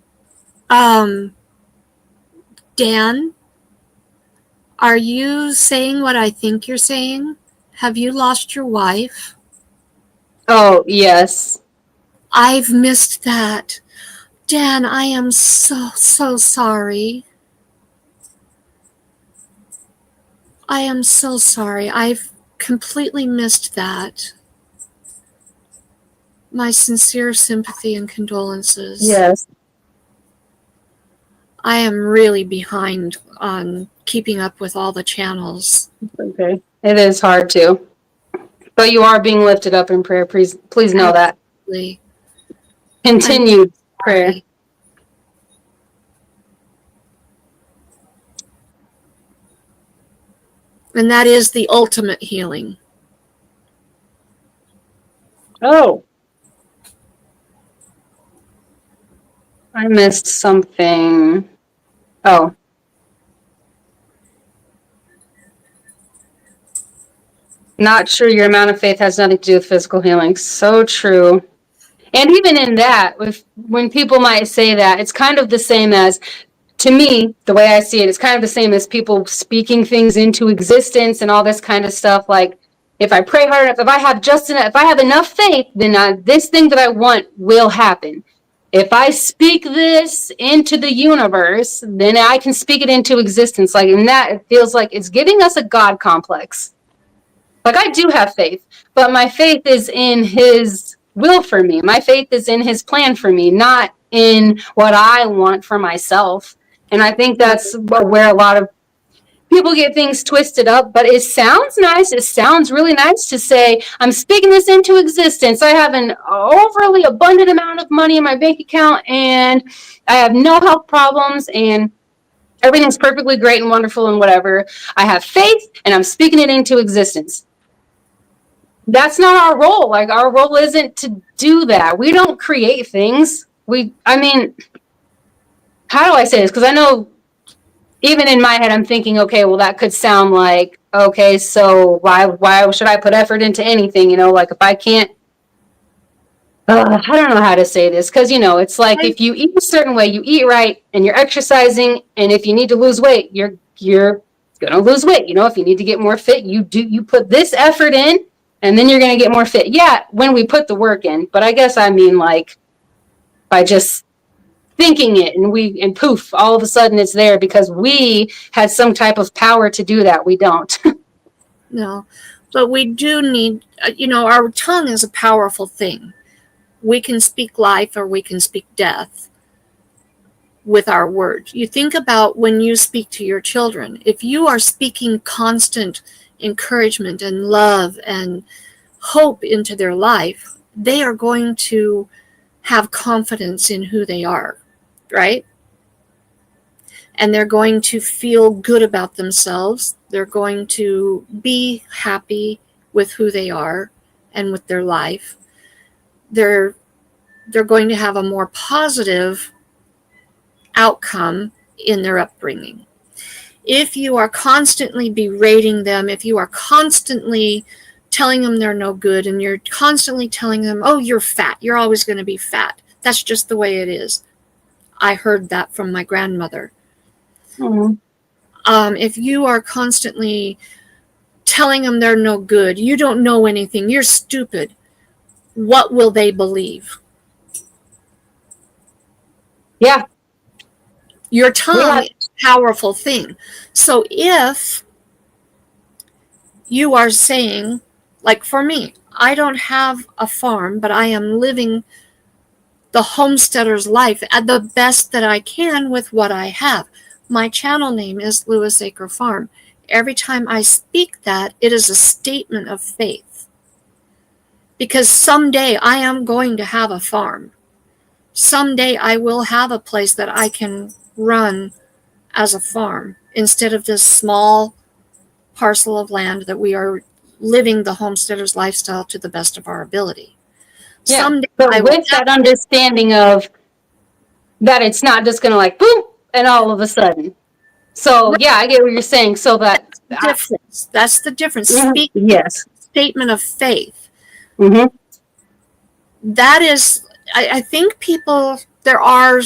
Dan, are you saying what I think you're saying? Have you lost your wife? Oh, yes. I've missed that. Dan, I am so sorry. I am so sorry. I've completely missed that. My sincere sympathy and condolences. Yes. I am really behind on keeping up with all the channels. Okay. It is hard to. But you are being lifted up in prayer. Please know Absolutely. That. Continued prayer. And that is the ultimate healing. Oh, I missed something. Oh. Not sure your amount of faith has nothing to do with physical healing. So true. And even in that, when people might say that, it's kind of the same as, to me, the way I see it, it's kind of the same as people speaking things into existence and all this kind of stuff. Like, if I pray hard enough, if I have enough faith, then this thing that I want will happen. If I speak this into the universe, then I can speak it into existence. Like, in that, it feels like it's giving us a God complex. Like, I do have faith, but my faith is in his will for me. My faith is in his plan for me, not in what I want for myself. And I think that's where a lot of people get things twisted up, but it sounds nice. It sounds really nice to say, I'm speaking this into existence. I have an overly abundant amount of money in my bank account, and I have no health problems, and everything's perfectly great and wonderful and whatever. I have faith, and I'm speaking it into existence. That's not our role. Like, our role isn't to do that. We don't create things. I mean, how do I say this? Because I know even in my head, I'm thinking, okay, well, that could sound like, okay, so why should I put effort into anything? Like, if I can't, I don't know how to say this. Because, it's like, if you eat a certain way, you eat right and you're exercising. And if you need to lose weight, you're going to lose weight. If you need to get more fit, you put this effort in. And then you're going to get more fit. Yeah, when we put the work in. But I guess I mean, like, by just thinking it and poof, all of a sudden it's there because we had some type of power to do that. We don't. No, but we do need, our tongue is a powerful thing. We can speak life or we can speak death with our words. You think about when you speak to your children. If you are speaking constant encouragement and love and hope into their life, they are going to have confidence in who they are, right? And they're going to feel good about themselves. They're going to be happy with who they are and with their life. They're going to have a more positive outcome in their upbringing. If you are constantly berating them, if you are constantly telling them they're no good, and you're constantly telling them, oh, you're fat, you're always going to be fat, that's just the way it is. I heard that from my grandmother. Mm-hmm. If you are constantly telling them they're no good, you don't know anything, you're stupid, what will they believe? Yeah. Your tongue is a powerful thing. So if you are saying, like for me, I don't have a farm, but I am living the homesteader's life at the best that I can with what I have. My channel name is Lewis Acre Farm. Every time I speak that, it is a statement of faith. Because someday I am going to have a farm. Someday I will have a place that I can run as a farm instead of this small parcel of land that we are living the homesteader's lifestyle to the best of our ability. Yeah, someday but with that understanding of that it's not just going to like boom and all of a sudden. So yeah, I get what you're saying. So that's the difference. Yes. Statement of faith. Mm-hmm. That is, I think people, there are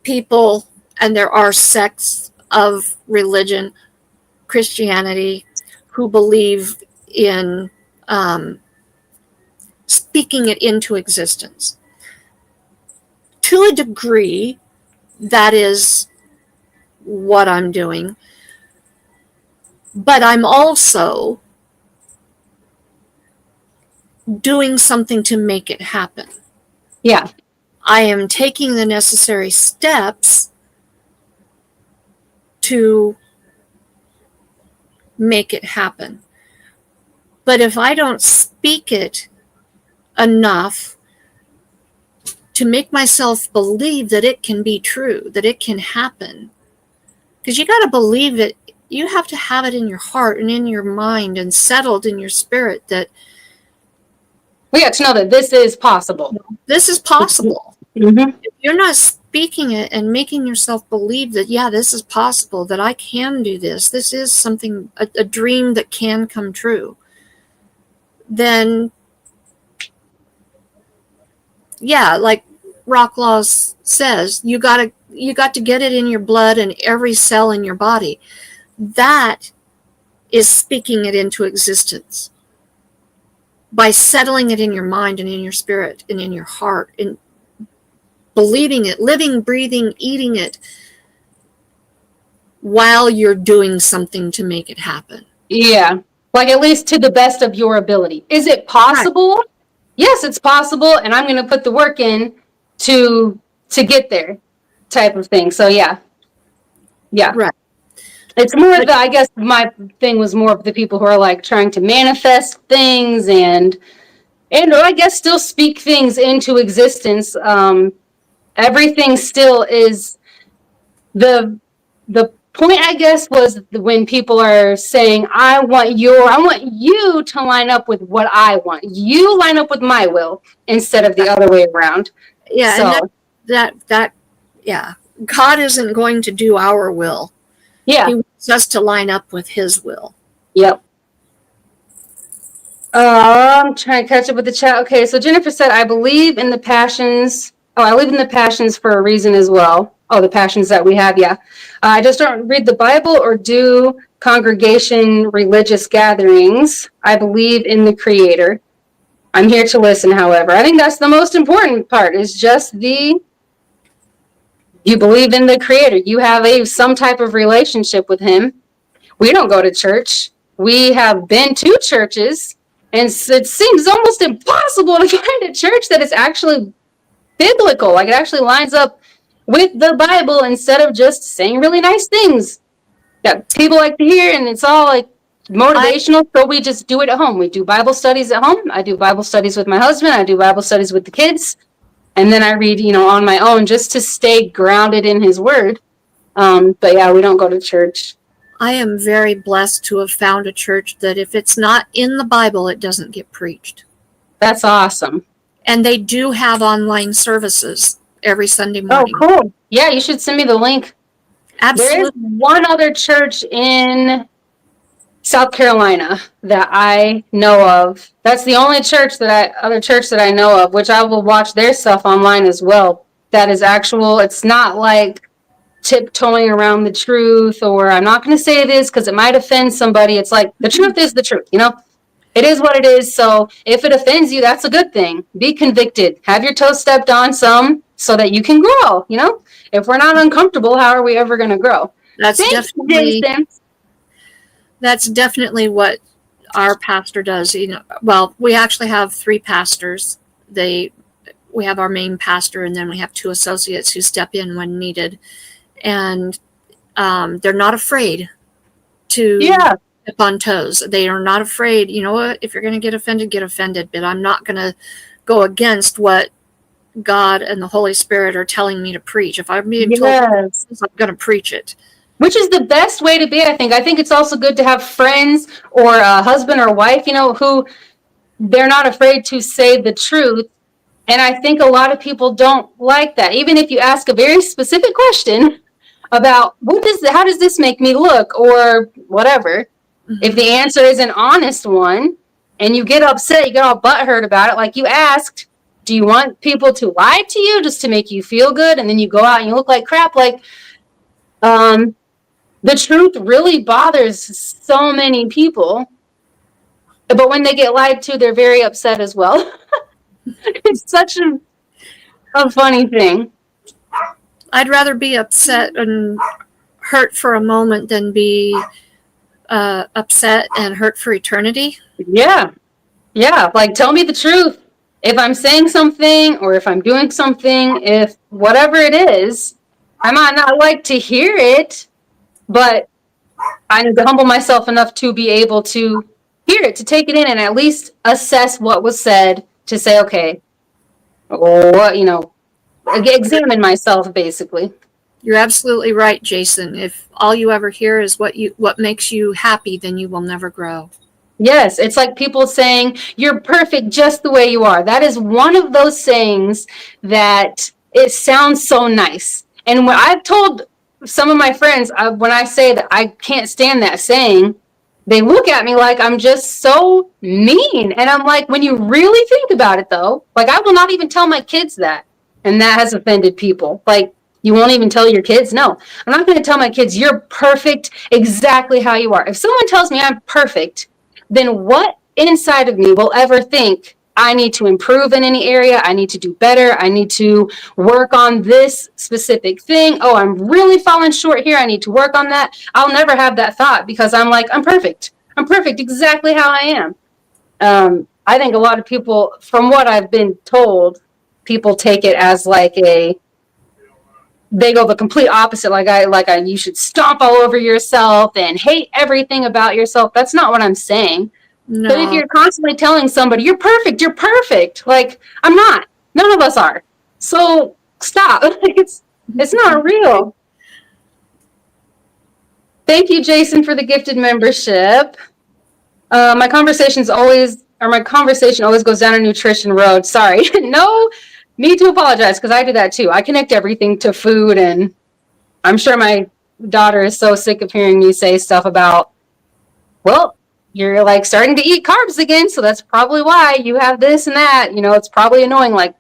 people and there are sects of religion, Christianity, who believe in speaking it into existence. To a degree, that is what I'm doing. But I'm also doing something to make it happen. Yeah. I am taking the necessary steps to make it happen. But if I don't speak it enough to make myself believe that it can be true, that it can happen, because you got to believe it you have to have it in your heart and in your mind and settled in your spirit that we have to know that this is possible. this is possible. Mm-hmm. If you're not speaking it and making yourself believe that, yeah, this is possible, that I can do this is something, a dream that can come true, then, yeah, like Rock Laws says, you got to get it in your blood and every cell in your body. That is speaking it into existence by settling it in your mind and in your spirit and in your heart and believing it, living, breathing, eating it while you're doing something to make it happen. Yeah. Like at least to the best of your ability. Is it possible? Right. Yes, it's possible. And I'm going to put the work in to get there type of thing. So yeah. Yeah. Right. It's more of the, I guess my thing was more of the people who are like trying to manifest things and I guess still speak things into existence. Everything still is the point, I guess, was when people are saying, I want you to line up with what I want. You line up with my will instead of the other way around. Yeah. So, and that yeah. God isn't going to do our will. Yeah. He wants us to line up with his will. Yep. I'm trying to catch up with the chat. Okay, so Jennifer said, I believe in the passions. Oh, I live in the passions for a reason as well. Oh, the passions that we have, yeah. I just don't read the Bible or do congregation religious gatherings. I believe in the Creator. I'm here to listen, however. I think that's the most important part, is just you believe in the Creator. You have some type of relationship with him. We don't go to church. We have been to churches, and it seems almost impossible to find a church that is actually biblical. Like it actually lines up with the Bible instead of just saying really nice things that people like to hear, and it's all like motivational. So we just do it at home. We do Bible studies at home. I do Bible studies with my husband. I do Bible studies with the kids. And then I read, on my own just to stay grounded in his word. But yeah, we don't go to church. I am very blessed to have found a church that if it's not in the Bible, it doesn't get preached. That's awesome. And they do have online services every Sunday morning. Oh, cool. Yeah, you should send me the link. Absolutely. There is one other church in South Carolina that I know of. That's the only other church that I know of, which I will watch their stuff online as well. That is actual. It's not like tiptoeing around the truth, or I'm not going to say it is because it might offend somebody. It's like the truth is the truth, It is what it is. So if it offends you, that's a good thing. Be convicted. Have your toes stepped on some so that you can grow, If we're not uncomfortable, how are we ever going to grow? That's definitely what our pastor does. Well, we actually have 3 pastors. We have our main pastor, and then we have 2 associates who step in when needed. And they're not afraid to step on toes. They are not afraid. You know what? If you're going to get offended. But I'm not going to go against what God and the Holy Spirit are telling me to preach. If I'm being told, I'm going to preach it. Which is the best way to be, I think. I think it's also good to have friends or a husband or wife, who they're not afraid to say the truth. And I think a lot of people don't like that. Even if you ask a very specific question about how does this make me look or whatever, if the answer is an honest one and you get upset, you get all butthurt about it, like you asked, do you want people to lie to you just to make you feel good? And then you go out and you look like crap. Like, the truth really bothers so many people. But when they get lied to, they're very upset as well. It's such a funny thing. I'd rather be upset and hurt for a moment than be upset and hurt for eternity. Yeah. Like, tell me the truth. If I'm saying something or if I'm doing something, if whatever it is, I might not like to hear it, but I need to humble myself enough to be able to hear it, to take it in and at least assess what was said, to say, okay, what, examine myself, basically. You're absolutely right, Jason. If all you ever hear is what makes you happy, then you will never grow. Yes, it's like people saying, you're perfect just the way you are. That is one of those sayings that it sounds so nice. And when I've told some of my friends, when I say that I can't stand that saying, they look at me like I'm just so mean. And I'm like, when you really think about it, though, like I will not even tell my kids that. And that has offended people. Like, you won't even tell your kids? No, I'm not going to tell my kids, you're perfect exactly how you are. If someone tells me I'm perfect, then what inside of me will ever think I need to improve in any area? I need to do better. I need to work on this specific thing. Oh, I'm really falling short here. I need to work on that. I'll never have that thought because I'm like, I'm perfect. I'm perfect exactly how I am. I think a lot of people, from what I've been told, people take it as like they go the complete opposite. You should stomp all over yourself and hate everything about yourself. That's not what I'm saying. No. But if you're constantly telling somebody, you're perfect, like, I'm not. None of us are. So stop. It's not real. Thank you, Jason, for the gifted membership. My conversation always goes down a nutrition road. Sorry. No need to apologize because I do that too. I connect everything to food, and I'm sure my daughter is so sick of hearing me say stuff about, well, you're like starting to eat carbs again, so that's probably why you have this and that. You know, it's probably annoying. Like,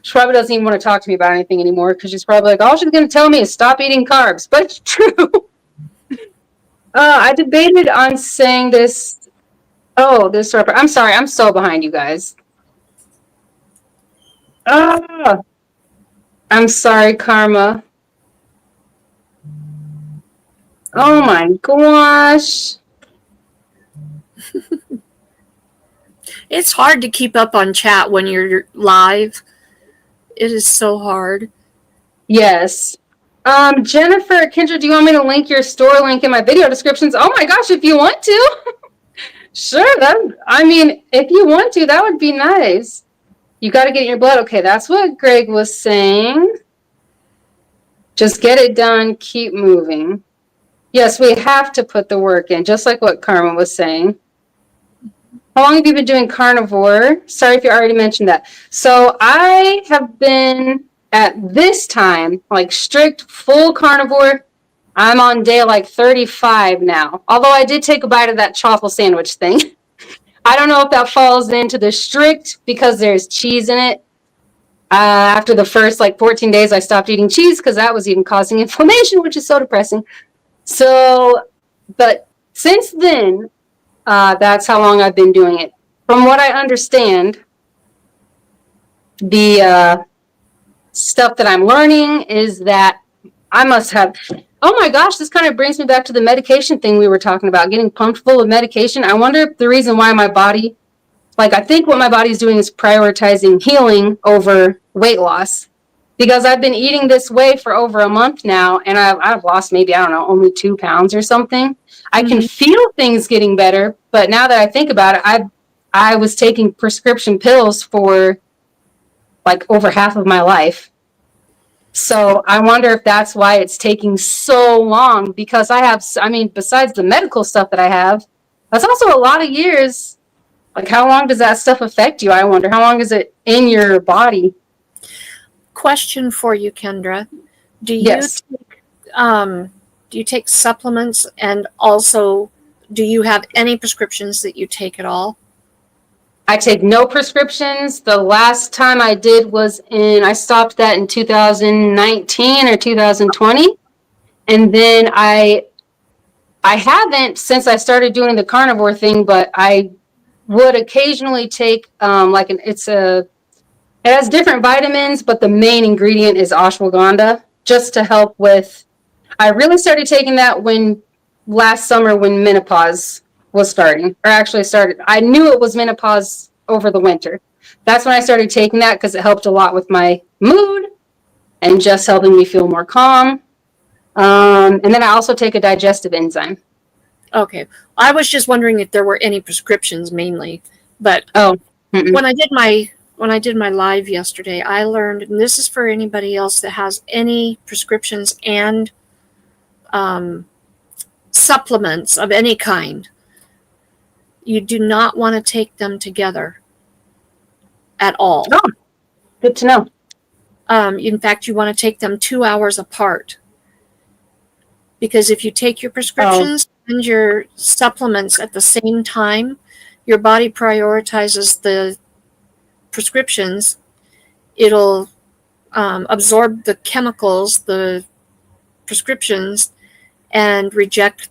she probably doesn't even want to talk to me about anything anymore because she's probably like, all she's going to tell me is stop eating carbs. But it's true. I debated on saying this. Oh, this. I'm sorry. I'm so behind, you guys. I'm sorry, Karma. Oh my gosh. It's hard to keep up on chat when you're live. It is so hard. Yes. Jennifer, Kendra, do you want me to link your store link in my video descriptions? Oh my gosh, if you want to. Sure, if you want to, that would be nice. You got to get your blood. Okay, that's what Greg was saying. Just get it done. Keep moving. Yes, we have to put the work in, just like what Carmen was saying. How long have you been doing carnivore? Sorry if you already mentioned that. So I have been at this time, like strict full carnivore. I'm on day like 35 now. Although I did take a bite of that chaffle sandwich thing. I don't know if that falls into the strict because there's cheese in it. After the first like 14 days, I stopped eating cheese because that was even causing inflammation, which is so depressing. So, but since then, that's how long I've been doing it. From what I understand, the stuff that I'm learning is that I must have, oh my gosh, this kind of brings me back to the medication thing we were talking about, getting pumped full of medication. I wonder if the reason why my body, like I think what my body is doing is prioritizing healing over weight loss. Because I've been eating this way for over a month now, and I've lost maybe, I don't know, only 2 pounds or something. I can feel things getting better, but now that I think about it, I was taking prescription pills for like over half of my life. So I wonder if that's why it's taking so long, because besides the medical stuff that I have, that's also a lot of years. Like, how long does that stuff affect you? I wonder, how long is it in your body? Question for you, Kendra. Do you take supplements, and also do you have any prescriptions that you take at all? I take no prescriptions. The last time I did was I stopped that in 2019 or 2020. And then I haven't since I started doing the carnivore thing, but I would occasionally take it has different vitamins, but the main ingredient is ashwagandha, just to help with. I really started taking that last summer when menopause was starting, or actually started. I knew it was menopause over the winter. That's when I started taking that because it helped a lot with my mood and just helping me feel more calm. And then I also take a digestive enzyme. Okay. I was just wondering if there were any prescriptions mainly, but Oh. When I did my when I did my live yesterday, I learned, and this is for anybody else that has any prescriptions and supplements of any kind, you do not want to take them together at all. Oh, good to know. In fact, you want to take them 2 hours apart. Because if you take your prescriptions and your supplements at the same time, your body prioritizes the prescriptions. It'll absorb the chemicals, the prescriptions, and reject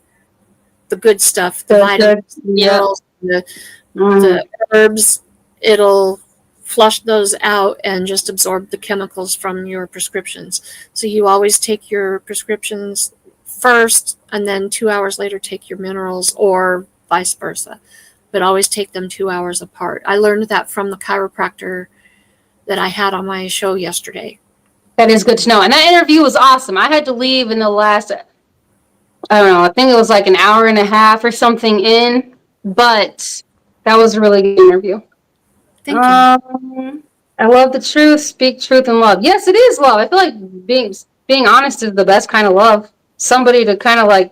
the good stuff, the vitamins, minerals, the herbs. It'll flush those out and just absorb the chemicals from your prescriptions. So you always take your prescriptions first, and then 2 hours later take your minerals, or vice versa. But always take them 2 hours apart. I learned that from the chiropractor that I had on my show yesterday. That is good to know. And that interview was awesome. I had to leave in the last, I don't know, I think it was like an hour and a half or something in, but that was a really good interview. Thank you. I love the truth, speak truth and love. Yes, it is love. I feel like being honest is the best kind of love. Somebody to kind of like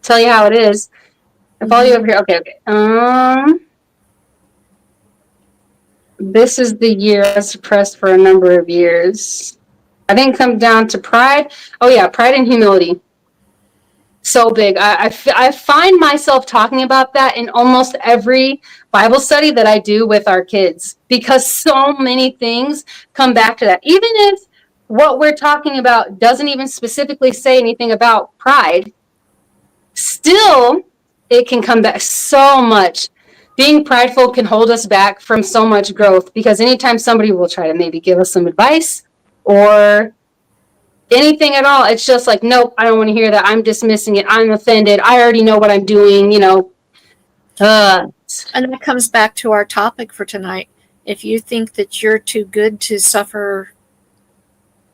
tell you how it is. I follow you over here. Okay. This is the year I was suppressed for a number of years. I think it comes down to pride. Oh yeah, pride and humility. So big. I find myself talking about that in almost every Bible study that I do with our kids, because so many things come back to that. Even if what we're talking about doesn't even specifically say anything about pride, still it can come back so much. Being prideful can hold us back from so much growth, because anytime somebody will try to maybe give us some advice or anything at all, it's just like, nope, I don't want to hear that. I'm dismissing it. I'm offended. I already know what I'm doing, you know. And that comes back to our topic for tonight. If you think that you're too good to suffer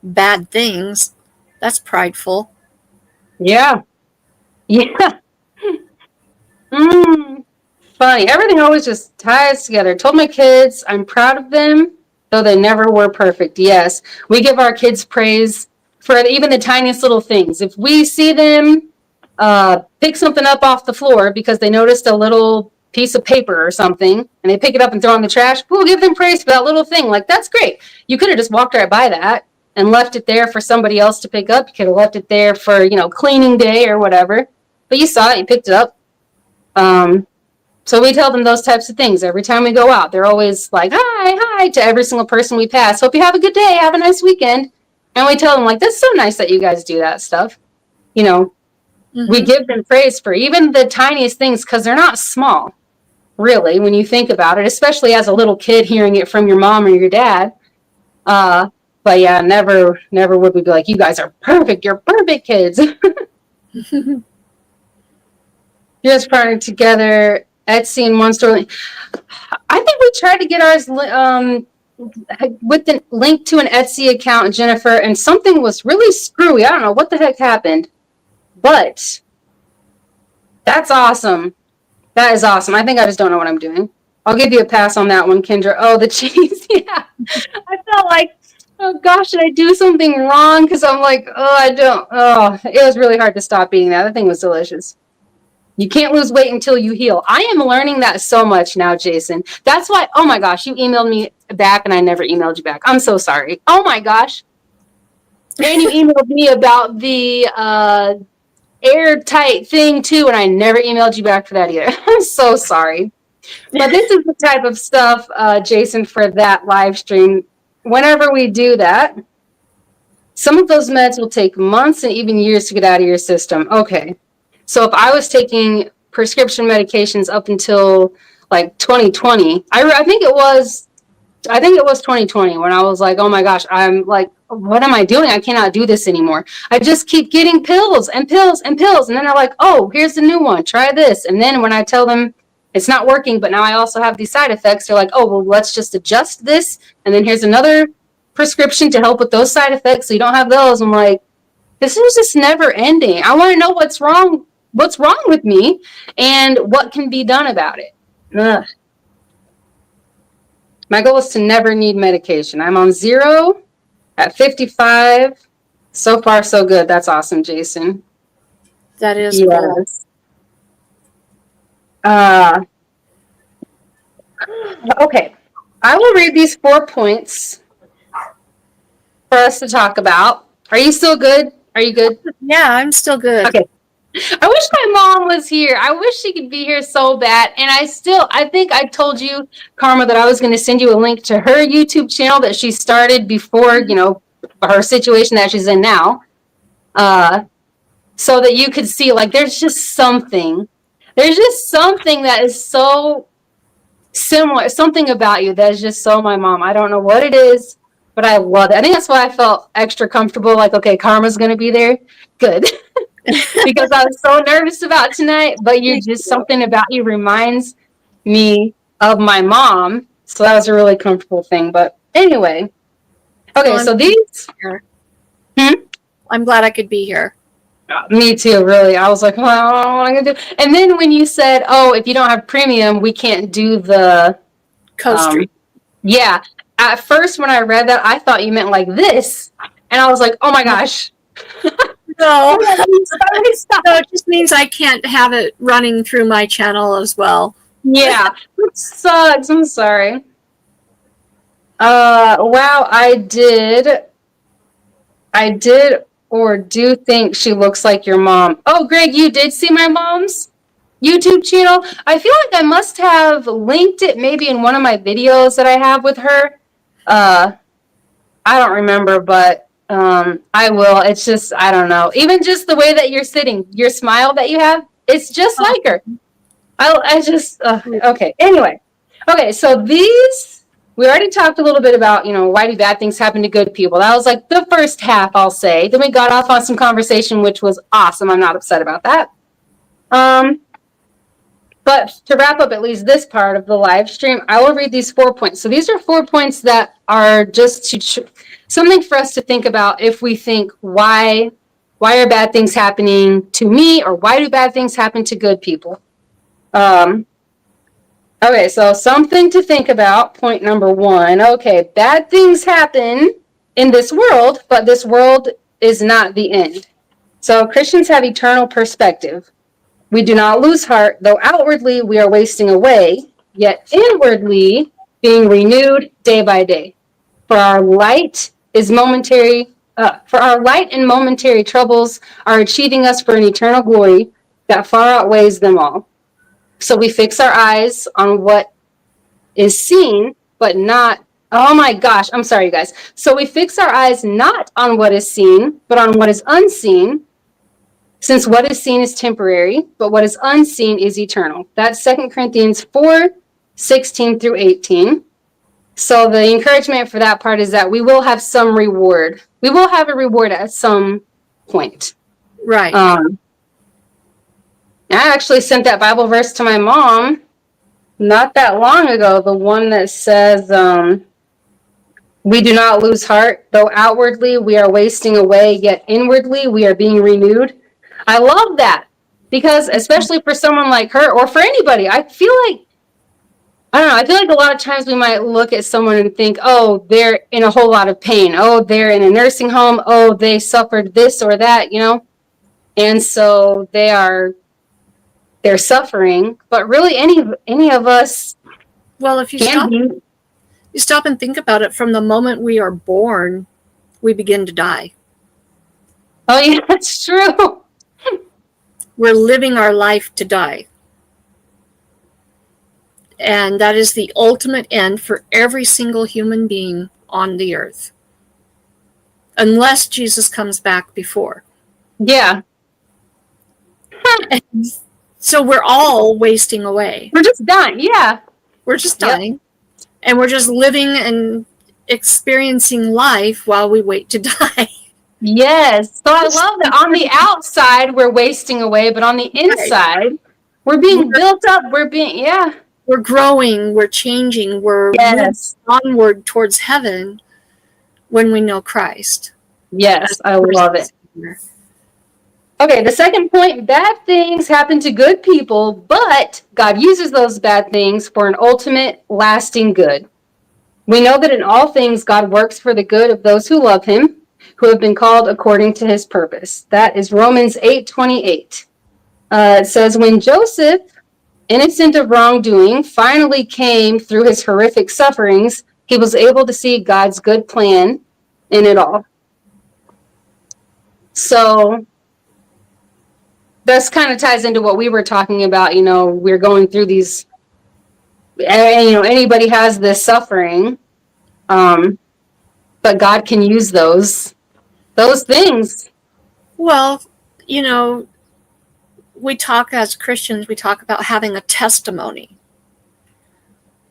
bad things, that's prideful. Yeah. Funny. Everything always just ties together. Told my kids I'm proud of them, though they never were perfect. Yes. We give our kids praise for even the tiniest little things. If we see them pick something up off the floor because they noticed a little piece of paper or something, and they pick it up and throw it in the trash, we'll give them praise for that little thing. Like, that's great. You could have just walked right by that and left it there for somebody else to pick up. You could have left it there for, you know, cleaning day or whatever. But you saw it, you picked it up. So we tell them those types of things every time we go out. They're always like, hi to every single person we pass. Hope you have a good day. Have a nice weekend. And we tell them, like, that's so nice that you guys do that stuff. You know, we give them praise for even the tiniest things, because they're not small, really, when you think about it, especially as a little kid hearing it from your mom or your dad. But yeah, never would we be like, you guys are perfect. You're perfect kids. Just partnered together, Etsy and one store. I think we tried to get ours with the link to an Etsy account, Jennifer, and something was really screwy. I don't know what the heck happened, but that's awesome. That is awesome. I think I just don't know what I'm doing. I'll give you a pass on that one, Kendra. Oh, the cheese. Yeah. I felt like, oh gosh, did I do something wrong? Because I'm like, it was really hard to stop eating that. That thing was delicious. You can't lose weight until you heal. I am learning that so much now, Jason. That's why, oh my gosh, you emailed me back and I never emailed you back. I'm so sorry. Oh my gosh. And you emailed me about the airtight thing too, and I never emailed you back for that either. I'm so sorry. But this is the type of stuff, Jason, for that live stream. Whenever we do that, some of those meds will take months and even years to get out of your system. Okay. So if I was taking prescription medications up until like 2020, I think it was 2020 when I was like, oh my gosh, I'm like, what am I doing? I cannot do this anymore. I just keep getting pills and pills and pills. And then they're like, oh, here's the new one. Try this. And then when I tell them it's not working, but now I also have these side effects, they're like, oh, well, let's just adjust this. And then here's another prescription to help with those side effects, so you don't have those. I'm like, this is just never ending. I want to know what's wrong with me and what can be done about it. Ugh. My goal is to never need medication. I'm on 0 at 55. So far, so good. That's awesome, Jason. That is cool. Yes. Okay. I will read these 4 points for us to talk about. Are you still good? Are you good? Yeah, I'm still good. Okay. I wish my mom was here. I wish she could be here so bad. And I think I told you, Karma, that I was going to send you a link to her YouTube channel that she started before, her situation that she's in now. So that you could see, like, there's just something that is so similar, something about you that is just so my mom. I don't know what it is, but I love it. I think that's why I felt extra comfortable. Like, okay, Karma's going to be there. Good. Because I was so nervous about tonight, but something about you reminds me of my mom. So that was a really comfortable thing. But anyway, okay, so these. I'm glad I could be here. Me too, really. I was like, well, I don't know what I'm going to do. And then when you said, oh, if you don't have premium, we can't do the co-stream. Yeah. At first, when I read that, I thought you meant like this. And I was like, oh my gosh. No. No, it just means I can't have it running through my channel as well. Yeah. It sucks. I'm sorry. Wow, I did or do think she looks like your mom. Oh, Greg, you did see my mom's YouTube channel? I feel like I must have linked it maybe in one of my videos that I have with her. I don't remember, but I will. It's just, I don't know. Even just the way that you're sitting, your smile that you have, it's just like her. Okay. Anyway. Okay, so we already talked a little bit about, why do bad things happen to good people? That was like the first half, I'll say. Then we got off on some conversation, which was awesome. I'm not upset about that. But to wrap up at least this part of the live stream, I will read these 4 points. So these are 4 points that are just something for us to think about if we think, why are bad things happening to me, or why do bad things happen to good people? Okay, so something to think about. Point number 1. Okay, bad things happen in this world, but this world is not the end. So Christians have eternal perspective. We do not lose heart, though outwardly we are wasting away, yet inwardly being renewed day by day. For our light and momentary troubles are achieving us for an eternal glory that far outweighs them all. So we fix our eyes on what is seen, but not, oh my gosh, I'm sorry, you guys. So we fix our eyes not on what is seen, but on what is unseen, since what is seen is temporary, but what is unseen is eternal. That's 2 Corinthians 4:16 through 18. So the encouragement for that part is that we will have some reward. We will have a reward at some point. Right. I actually sent that Bible verse to my mom not that long ago, the one that says, we do not lose heart, though outwardly we are wasting away, yet inwardly we are being renewed. I love that, because especially for someone like her, or for anybody, I feel like a lot of times we might look at someone and think, oh, they're in a whole lot of pain. Oh, they're in a nursing home. Oh, they suffered this or that, and so they're suffering. But really, any of us. Well, if you stop and think about it, from the moment we are born, we begin to die. Oh, yeah, that's true. We're living our life to die. And that is the ultimate end for every single human being on the earth. Unless Jesus comes back before. Yeah. And so we're all wasting away. We're just dying. Yeah. We're just dying. Yep. And we're just living and experiencing life while we wait to die. Yes. So I love that on the outside, we're wasting away, but on the inside, we're being built up. We're growing, we're changing, we're moving onward towards heaven when we know Christ. Yes, I love it. Okay, the second point, bad things happen to good people, but God uses those bad things for an ultimate lasting good. We know that in all things God works for the good of those who love him, who have been called according to his purpose. That is Romans 8:28. It says, when Joseph, innocent of wrongdoing, finally came through his horrific sufferings, he was able to see God's good plan in it all. So this kind of ties into what we were talking about. We're going through these, anybody has this suffering, but God can use those things. Well, we talk as Christians, we talk about having a testimony.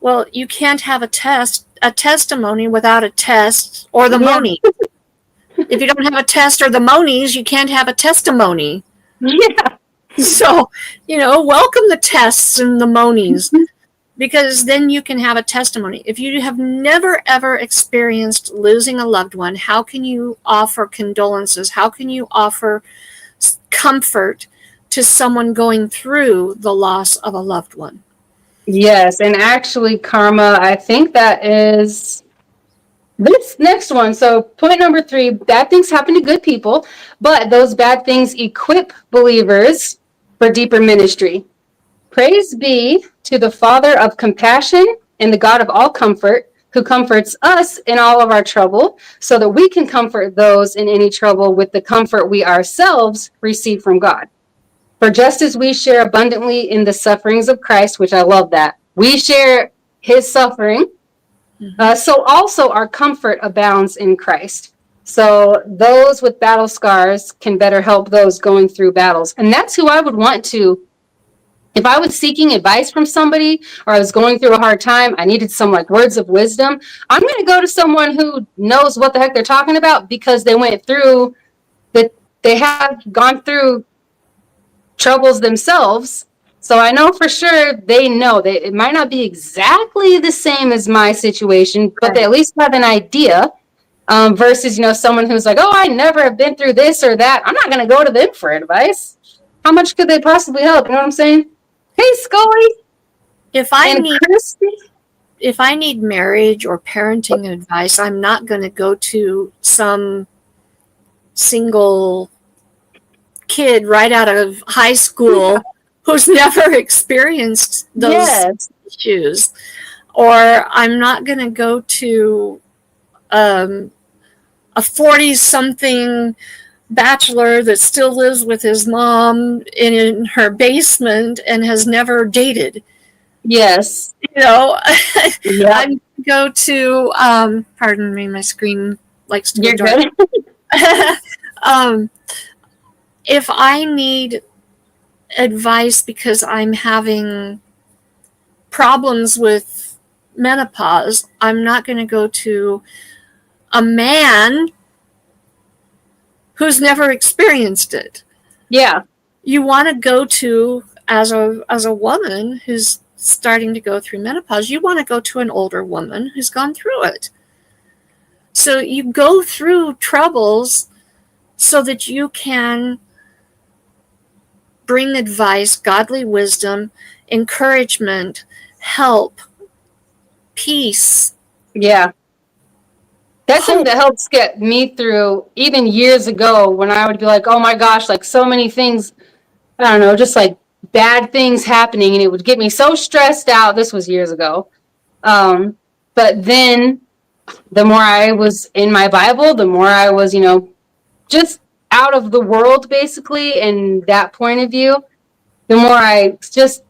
Well, you can't have a testimony without a test or the money. If you don't have a test or the monies, you can't have a testimony. Yeah. So, welcome the tests and the monies, because then you can have a testimony. If you have never, ever experienced losing a loved one, how can you offer condolences? How can you offer comfort to someone going through the loss of a loved one? Yes, and actually, Karma, I think that is this next one. So point number 3, bad things happen to good people, but those bad things equip believers for deeper ministry. Praise be to the Father of compassion and the God of all comfort, who comforts us in all of our trouble, so that we can comfort those in any trouble with the comfort we ourselves receive from God. For just as we share abundantly in the sufferings of Christ, which I love that, we share his suffering, so also our comfort abounds in Christ. So those with battle scars can better help those going through battles. And that's who I would want to, if I was seeking advice from somebody or I was going through a hard time, I needed some words of wisdom, I'm going to go to someone who knows what the heck they're talking about, because they went through that, they have gone through troubles themselves. So I know for sure they know that it might not be exactly the same as my situation, but they at least have an idea, versus, someone who's like, oh, I never have been through this or that. I'm not going to go to them for advice. How much could they possibly help? You know what I'm saying? Hey, Scully. If I need marriage or parenting advice, I'm not going to go to some single kid right out of high school who's never experienced those issues. Or I'm not going to go to a 40-something bachelor that still lives with his mom in her basement and has never dated. Yes. I go to, pardon me, my screen likes to go dark. If I need advice because I'm having problems with menopause, I'm not going to go to a man who's never experienced it. Yeah. You want to go to, as a woman who's starting to go through menopause, you want to go to an older woman who's gone through it. So you go through troubles so that you can bring advice, godly wisdom, encouragement, help, peace. Yeah. That's something that helps get me through even years ago when I would be like, oh my gosh, so many things, I don't know, just bad things happening, and it would get me so stressed out. This was years ago. But then the more I was in my Bible, the more I was, just out of the world, basically, and that point of view, the more I just,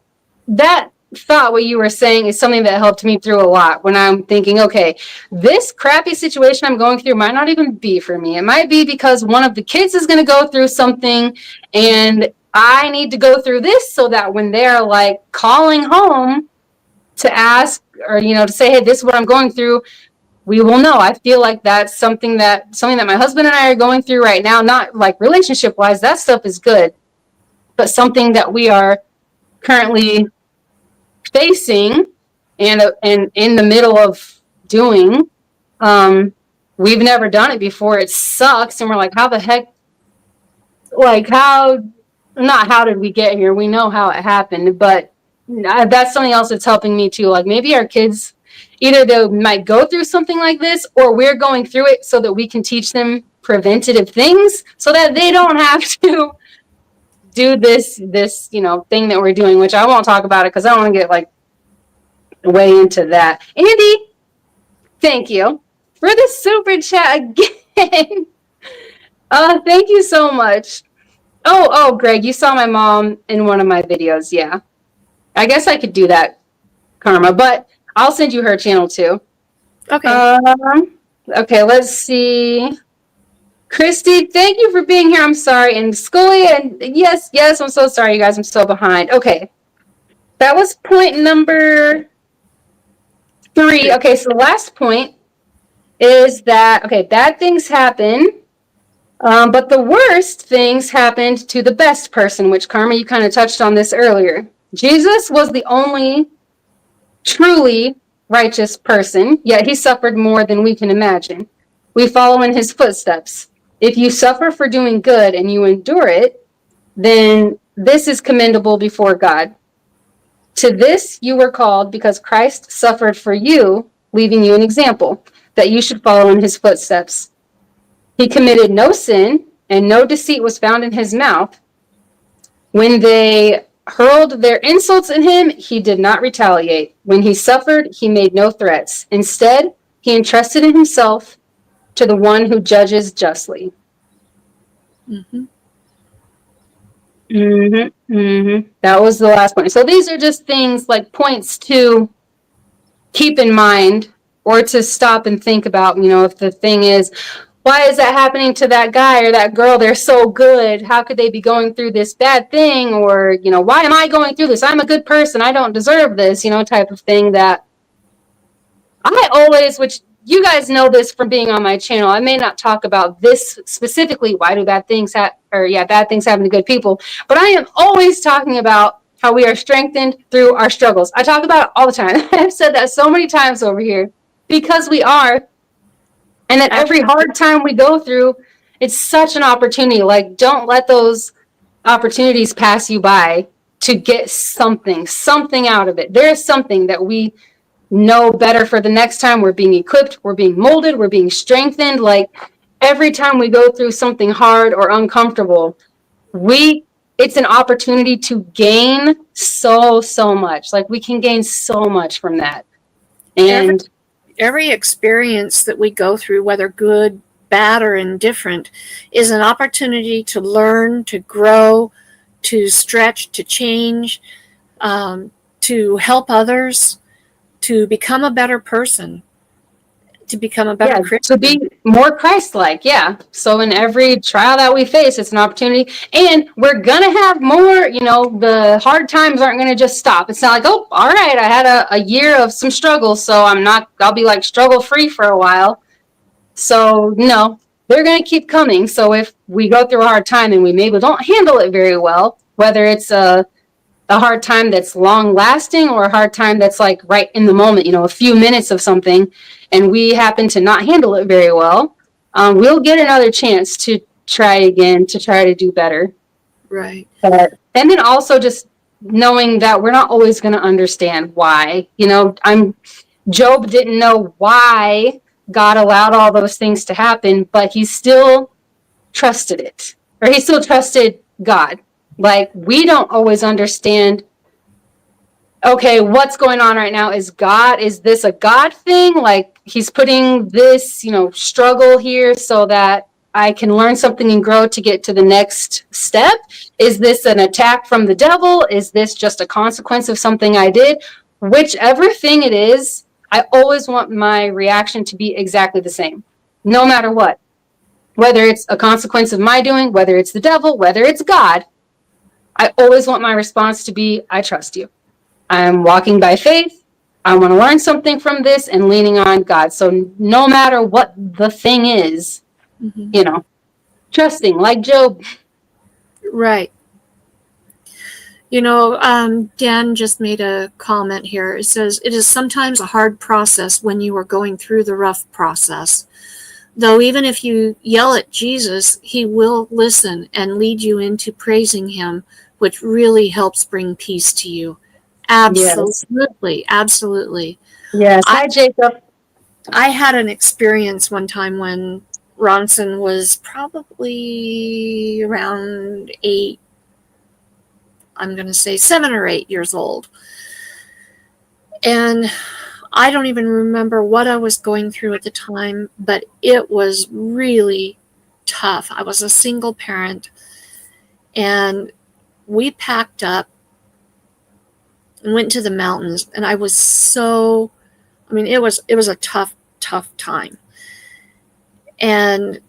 that thought, what you were saying, is something that helped me through a lot when I'm thinking, okay, this crappy situation I'm going through might not even be for me. It might be because one of the kids is going to go through something, and I need to go through this so that when they're calling home to ask, or, to say, hey, this is what I'm going through, we will know. I feel like that's something that my husband and I are going through right now, not relationship wise, that stuff is good, but something that we are currently facing and in the middle of doing. We've never done it before. It sucks. And we're like, how the heck, how did we get here? We know how it happened, but that's something else that's helping me too. Maybe our kids, either they might go through something like this, or we're going through it so that we can teach them preventative things so that they don't have to do this thing that we're doing, which I won't talk about it because I don't want to get like way into that. Andy, thank you for the super chat again. Thank you so much. Oh, Greg, you saw my mom in one of my videos. Yeah, I guess I could do that, Karma, but I'll send you her channel too. Okay. Okay, let's see. Christy, thank you for being here. I'm sorry. And Scully, and yes, I'm so sorry, you guys. I'm so behind. Okay. That was point number 3. Okay, so the last point is that, okay, bad things happen, but the worst things happened to the best person, which, Karma, you kind of touched on this earlier. Jesus was the only truly righteous person, yet he suffered more than we can imagine. We follow in his footsteps. If you suffer for doing good and you endure it, then this is commendable before God. To this you were called because Christ suffered for you, leaving you an example that you should follow in his footsteps. He committed no sin, and no deceit was found in his mouth. When they hurled their insults at him, he did not retaliate. When he suffered, he made no threats. Instead, he entrusted himself to the one who judges justly. Mm-hmm. That was the last point. So these are just things like points to keep in mind or to stop and think about, if the thing is, why is that happening to that guy or that girl? They're so good. How could they be going through this bad thing? Or, why am I going through this? I'm a good person. I don't deserve this, type of thing that I always, which you guys know this from being on my channel. I may not talk about this specifically. Why do bad things happen to good people? But I am always talking about how we are strengthened through our struggles. I talk about it all the time. I've said that so many times over here because we are. And that every hard time we go through, it's such an opportunity. Like, don't let those opportunities pass you by to get something out of it. There is something that we know better for the next time. We're being equipped, we're being molded, we're being strengthened. Like, every time we go through something hard or uncomfortable, it's an opportunity to gain so much. Like, we can gain so much from that. And every experience that we go through, whether good, bad, or indifferent, is an opportunity to learn, to grow, to stretch, to change, to help others, to become a better person, to become a better Christian. To be more Christ-like, So in every trial that we face, it's an opportunity. And we're going to have more, the hard times aren't going to just stop. It's not like, oh, all right, I had a year of some struggles, so I'll be like struggle-free for a while. So, no, they're going to keep coming. So if we go through a hard time and we maybe don't handle it very well, whether it's a hard time that's long lasting or a hard time that's like right in the moment, a few minutes of something, and we happen to not handle it very well, we'll get another chance to try again, to try to do better. Right. And then also just knowing that we're not always going to understand why. Job didn't know why God allowed all those things to happen, but he still trusted it, or he still trusted God. Like, we don't always understand, okay, what's going on right now? Is this a God thing? Like, he's putting this, struggle here so that I can learn something and grow to get to the next step? Is this an attack from the devil? Is this just a consequence of something I did? Whichever thing it is, I always want my reaction to be exactly the same, no matter what. Whether it's a consequence of my doing, whether it's the devil, whether it's God, I always want my response to be, I trust you. I'm walking by faith. I want to learn something from this and leaning on God. So no matter what the thing is, trusting, like Job. Right. Dan just made a comment here. It says, it is sometimes a hard process when you are going through the rough process. Though even if you yell at Jesus, he will listen and lead you into praising him, which really helps bring peace to you. Absolutely. Yes. Absolutely. Yes. I, Hi, Jacob. I had an experience one time when Ronson was probably around 8, I'm going to say 7 or 8 years old. And I don't even remember what I was going through at the time, but it was really tough. I was a single parent, and we packed up and went to the mountains, and I was so, I mean, it was a tough time. And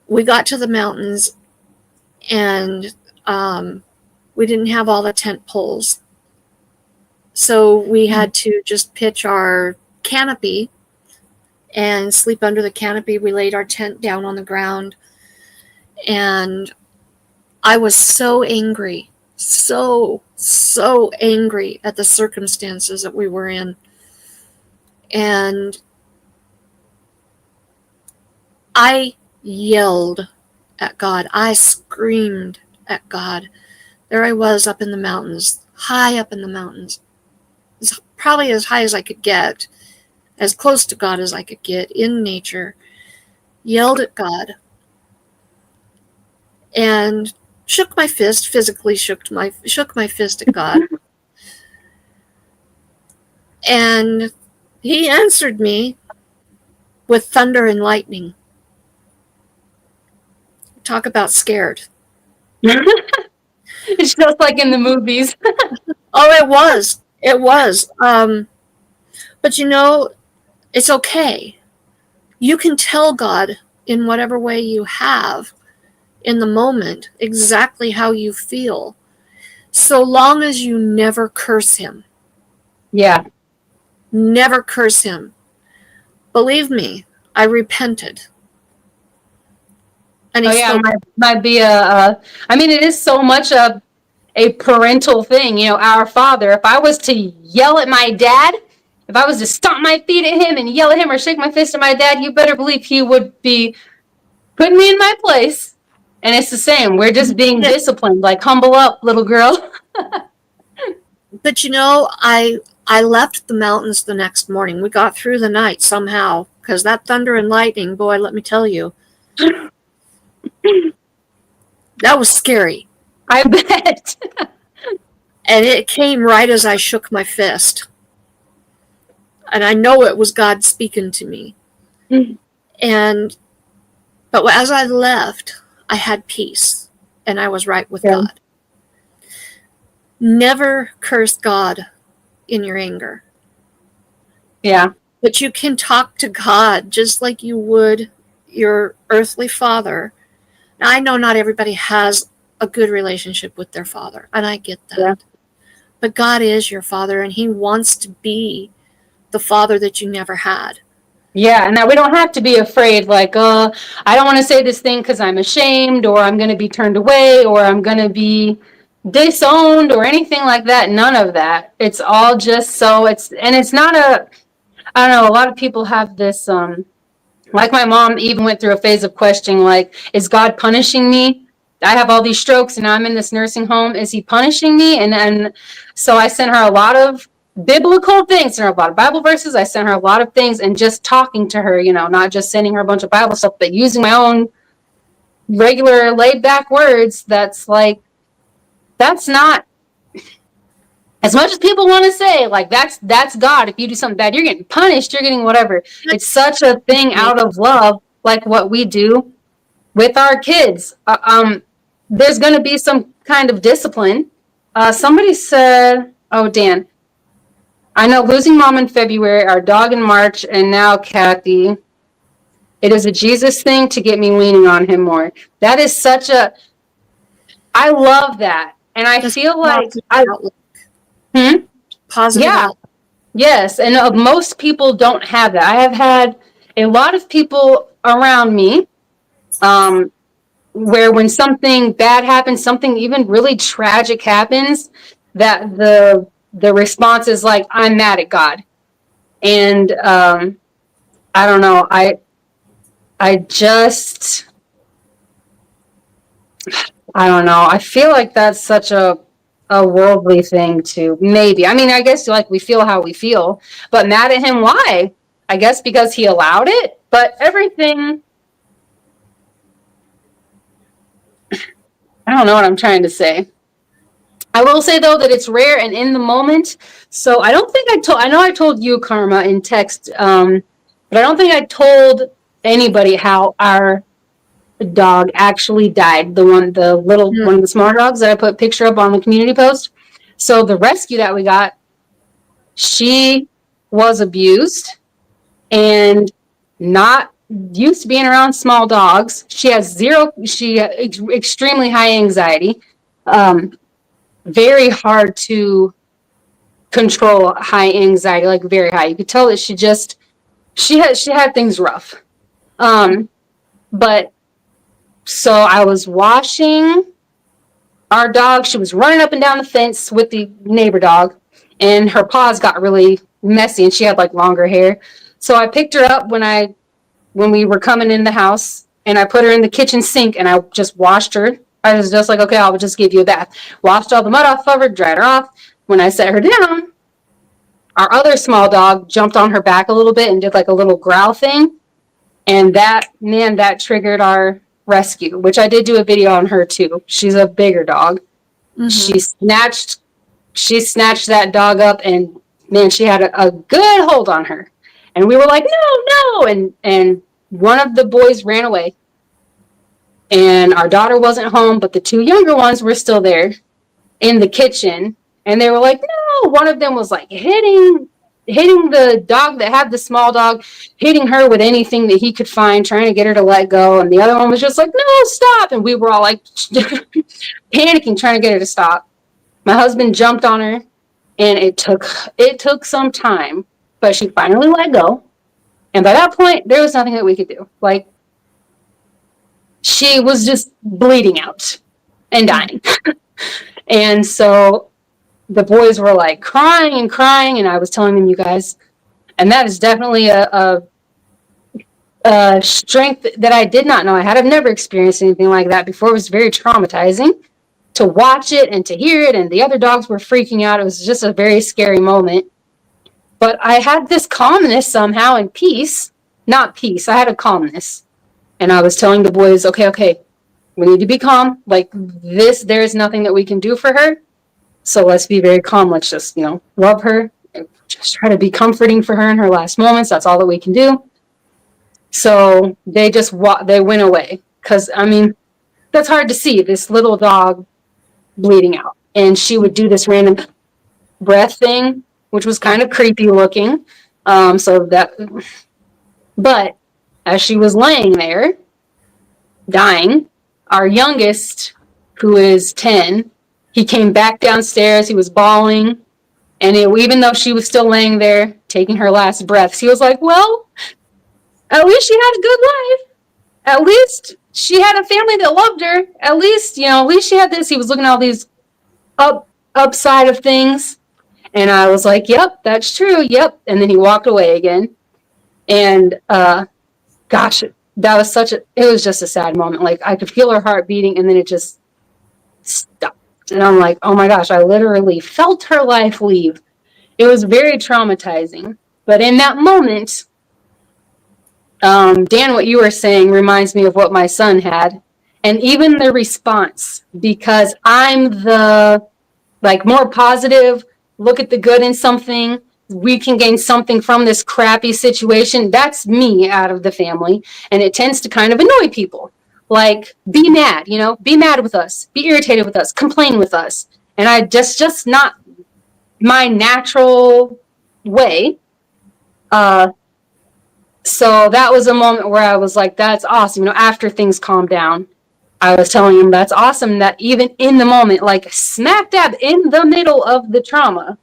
we got to the mountains, and we didn't have all the tent poles, so we had to just pitch our canopy and sleep under the canopy. We laid our tent down on the ground, and I was so angry, so angry at the circumstances that we were in. And I yelled at God. I screamed at God. There I was up in the mountains, high up in the mountains, probably as high as I could get, as close to God as I could get in nature, yelled at God, and shook my fist, physically shook my fist at God. And he answered me with thunder and lightning. Talk about scared. It's just like in the movies. Oh, it was. It was. But you know, it's okay. You can tell God in whatever way you have in the moment exactly how you feel, so long as you never curse him. Yeah. Never curse him. Believe me, I repented. And he Oh yeah, spoke. might be I mean, it is so much a parental thing, you know, our father. If I was to yell at my dad, if I was to stomp my feet at him and yell at him or shake my fist at my dad, you better believe he would be putting me in my place. And it's the same. We're just being disciplined, like humble up, little girl. But you know, I left the mountains the next morning. We got through the night somehow, because that thunder and lightning, boy, let me tell you, that was scary. I bet. And it came right as I shook my fist. And I know it was God speaking to me. And but as I left, I had peace, and I was right with God. Never curse God in your anger. Yeah. But you can talk to God just like you would your earthly father. Now, I know not everybody has a good relationship with their father, and I get that. Yeah. But God is your father, and he wants to be the father that you never had. Yeah, and that we don't have to be afraid, like, I don't want to say this thing because I'm ashamed, or I'm going to be turned away, or I'm going to be disowned, or anything like that. None of that. It's all just so it's not I don't know, a lot of people have this, like my mom even went through a phase of questioning, like, is God punishing me? I have all these strokes and now I'm in this nursing home. Is he punishing me? And so I sent her a lot of biblical things, sent her a lot of Bible verses. I sent her a lot of things, and just talking to her, you know, not just sending her a bunch of Bible stuff, but using my own regular laid back words. That's like, that's not, as much as people want to say, like, that's God. If you do something bad, you're getting punished, you're getting whatever. It's such a thing out of love, like what we do with our kids. There's going to be some kind of discipline. Somebody said, oh, Dan, I know losing mom in February, our dog in March, and now Kathy. It is a Jesus thing to get me leaning on him more. That is such a, I love that. And I feel like positive outlook. Yes, and most people don't have that. I have had a lot of people around me where when something bad happens, something even really tragic happens, that the response is like, I'm mad at God. And I don't know, I don't know. I feel like that's such a a worldly thing too. Maybe. I mean, I guess like we feel how we feel, but mad at him, why? I guess because he allowed it, but everything, I don't know what I'm trying to say. I will say though that it's rare and in the moment. So I don't think I know I told you, Karma, in text, but I don't think I told anybody how our dog actually died. The one of the smaller dogs that I put a picture up on the community post. So the rescue that we got, she was abused and not used to being around small dogs. She has extremely high anxiety. Very hard to control high anxiety, like very high. You could tell that she had things rough. But so I was washing our dog. She was running up and down the fence with the neighbor dog, and her paws got really messy, and she had like longer hair. So I picked her up when we were coming in the house, and I put her in the kitchen sink, and I just washed her. I was just like, okay, I'll just give you a bath. Washed all the mud off of her, dried her off. When I set her down, our other small dog jumped on her back a little bit and did like a little growl thing. And that triggered our rescue, which I did do a video on her too. She's a bigger dog. Mm-hmm. She snatched that dog up, and man, she had a good hold on her. And we were like, no. And one of the boys ran away. And our daughter wasn't home, but the two younger ones were still there in the kitchen. And they were like, no. One of them was like hitting the dog that had the small dog, hitting her with anything that he could find, trying to get her to let go. And the other one was just like, no, stop. And we were all like panicking, trying to get her to stop. My husband jumped on her, and it took some time, but she finally let go. And by that point, there was nothing that we could do. Like, she was just bleeding out and dying. And so the boys were like crying, and I was telling them, you guys, and that is definitely a strength that I did not know I had. I've never experienced anything like that before. It was very traumatizing to watch it and to hear it, and the other dogs were freaking out. It was just a very scary moment. But I had this calmness somehow and peace. Not peace, I had a calmness. And I was telling the boys, okay, we need to be calm. Like this, there is nothing that we can do for her. So let's be very calm. Let's just, love her. Just try to be comforting for her in her last moments. That's all that we can do. So they they went away. Because, I mean, that's hard to see, this little dog bleeding out. And she would do this random breath thing, which was kind of creepy looking. But as she was laying there, dying, our youngest, who is 10, he came back downstairs. He was bawling. And even though she was still laying there, taking her last breaths, he was like, well, at least she had a good life. At least she had a family that loved her. At least she had this. He was looking at all these upside of things. And I was like, yep, that's true. Yep. And then he walked away again. And gosh, that was it was just a sad moment. Like I could feel her heart beating, and then it just stopped. And I'm like, oh my gosh, I literally felt her life leave. It was very traumatizing. But in that moment, Dan, what you were saying reminds me of what my son had. And even the response, because I'm the more positive, look at the good in something. We can gain something from this crappy situation. That's me out of the family. And it tends to kind of annoy people. Like, be mad, be mad with us, be irritated with us, complain with us. And I just not my natural way. So that was a moment where I was like, that's awesome. After things calmed down, I was telling him that's awesome that even in the moment, like smack dab in the middle of the trauma,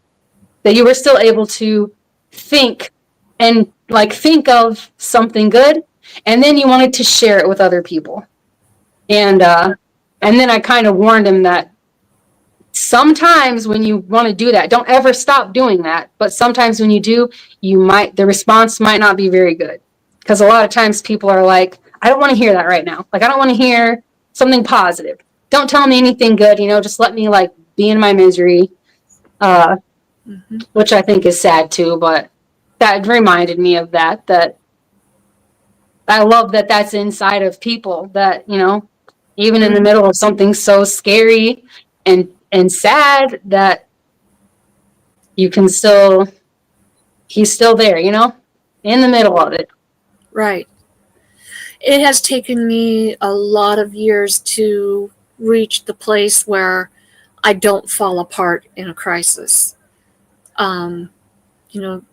that you were still able to think of something good, and then you wanted to share it with other people. And then I kind of warned him that sometimes when you want to do that, don't ever stop doing that. But sometimes when you do, the response might not be very good. Because a lot of times people are like, I don't want to hear that right now. Like, I don't want to hear something positive. Don't tell me anything good, just let me be in my misery, Mm-hmm. which I think is sad too, but that reminded me of that I love that that's inside of people, that, even in the middle of something so scary and sad, that you can still, he's still there, in the middle of it. Right. It has taken me a lot of years to reach the place where I don't fall apart in a crisis. You know,